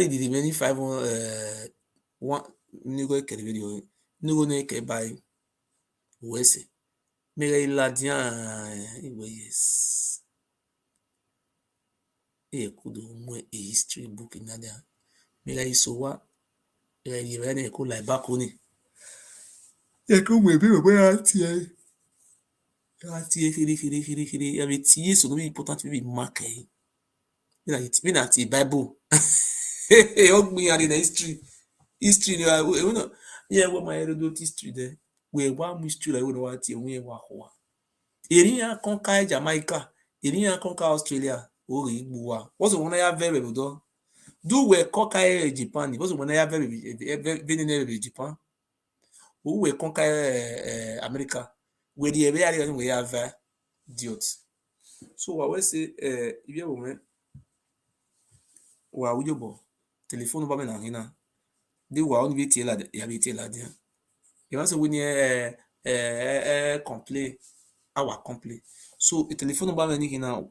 the remaining 500 one nigo ke video nigo ne ke buy we see. Mega iladian yes. Kudo mo a history book in there. Mega isowa yere ne ko like back oni. Ko we be atie. Atie kiri. Ya be tie so no be important be mark eh. It mean at the Bible. Hug me at the history. History, you know, yeah, what my Herodot history there. We one mystery like we know what you we wa hoa. Iria conquer Jamaica, Iria conquer Australia, or Igua. What's the one I have very well? Do we conquer Japan? What's the one I have very near Japan? Who will conquer America? Where the area we have idiots. So I will say, if you woman. Wa ujobo telephone ba me na hina de wa on bi tie la ya bi tie la de you want say we complain our complain so a telephone ba me ni hina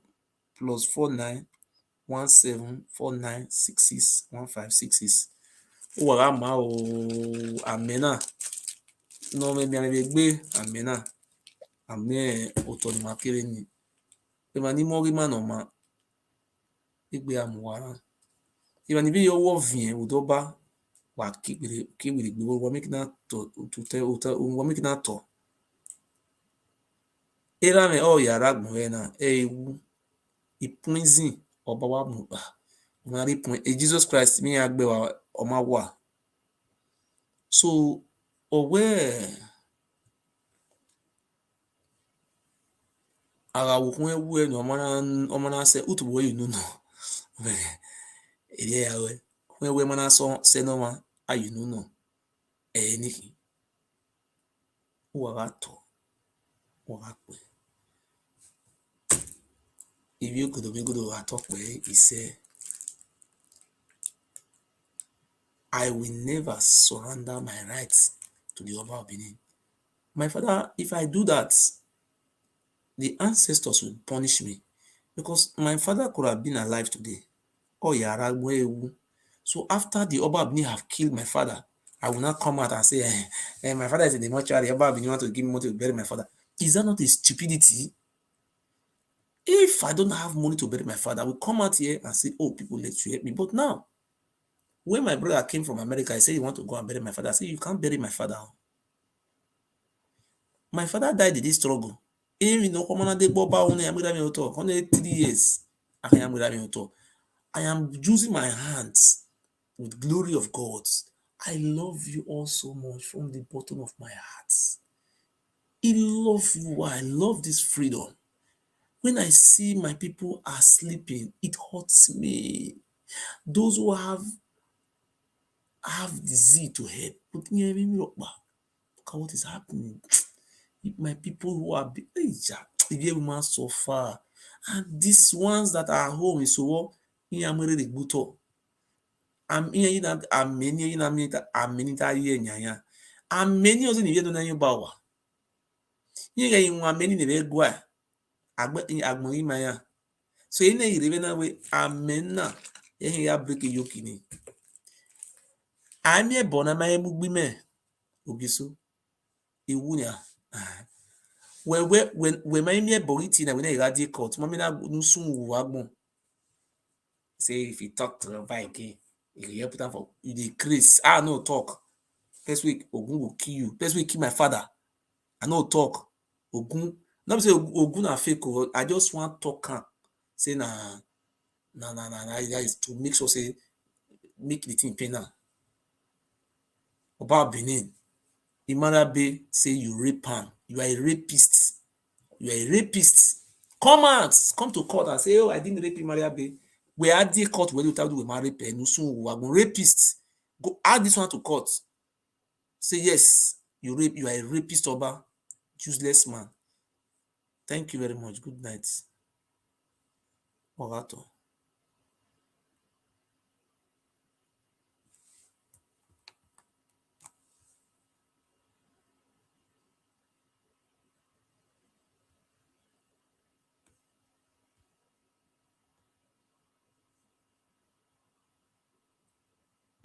+491749661566 o wa ma o amena no me bi gbe amena ame oto ni makere ni e ma ni mo ri ma no ma igbe amuwara even if you work vien udoba wa keep with the we make na to tell we make na to era me o yara gun na ewu ipunzin oba wa mu ba mo ri pun Jesus Christ mi agbe wa o ma wa so owe ara wo kun ewu enu omo na se utu wo you know ere ya we kun ewu mo na so se no ma ayu no anything wa ba to wa ba pe if you could be good at talk where he said I will never surrender my rights to the Oba of Benin. My father, if I do that, the ancestors will punish me because my father could have been alive today. Oh, yeah, so after the Oba of Benin have killed my father, I will not come out and say, my father is in the mortuary. Oba of Benin want to give me money to bury my father. Is that not a stupidity? If I don't have money to bury my father, I will come out here and say, oh, people, let you help me. But now, when my brother came from America, I said, you want to go and bury my father. I said, you can't bury my father. My father died in this struggle. Even though only 3 years, I am using my hands with glory of God. I love you all so much from the bottom of my heart. I love you. I love this freedom. When I see my people are sleeping, it hurts me. Those who have the zeal to help, but look at what is happening. My people who are woman so far, and these ones that are home is so the buto. I'm many also need to know bawa. You many the gua. Agmo maya. So in a revena way, amena. Ya break yokini. I'm a bona my mugime. Ugiso. Iwunya. When my mere boriti na when I radi court, mamina nusun wagbon. Say if you talk to the bike, you put for you decrease. No talk. First week, Ogun will kill you. First week, kill my father. I no talk. Ogun. Not say Ogun are fake. I just want talk. Say na is to make sure say make the thing penal. Oba Of Benin. Imarabe say you rape him. You are a rapist. You are a rapist. Come out. Come to court and say, oh, I didn't rape Imarabe. We add the court where you tell we marry pen. We are rapist. Go add this one to court. Say yes, you are a rapist, Oba. Useless man. Thank you very much. Good night. Orato.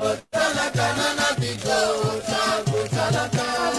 Ota botala kanana bido, ota botala kanana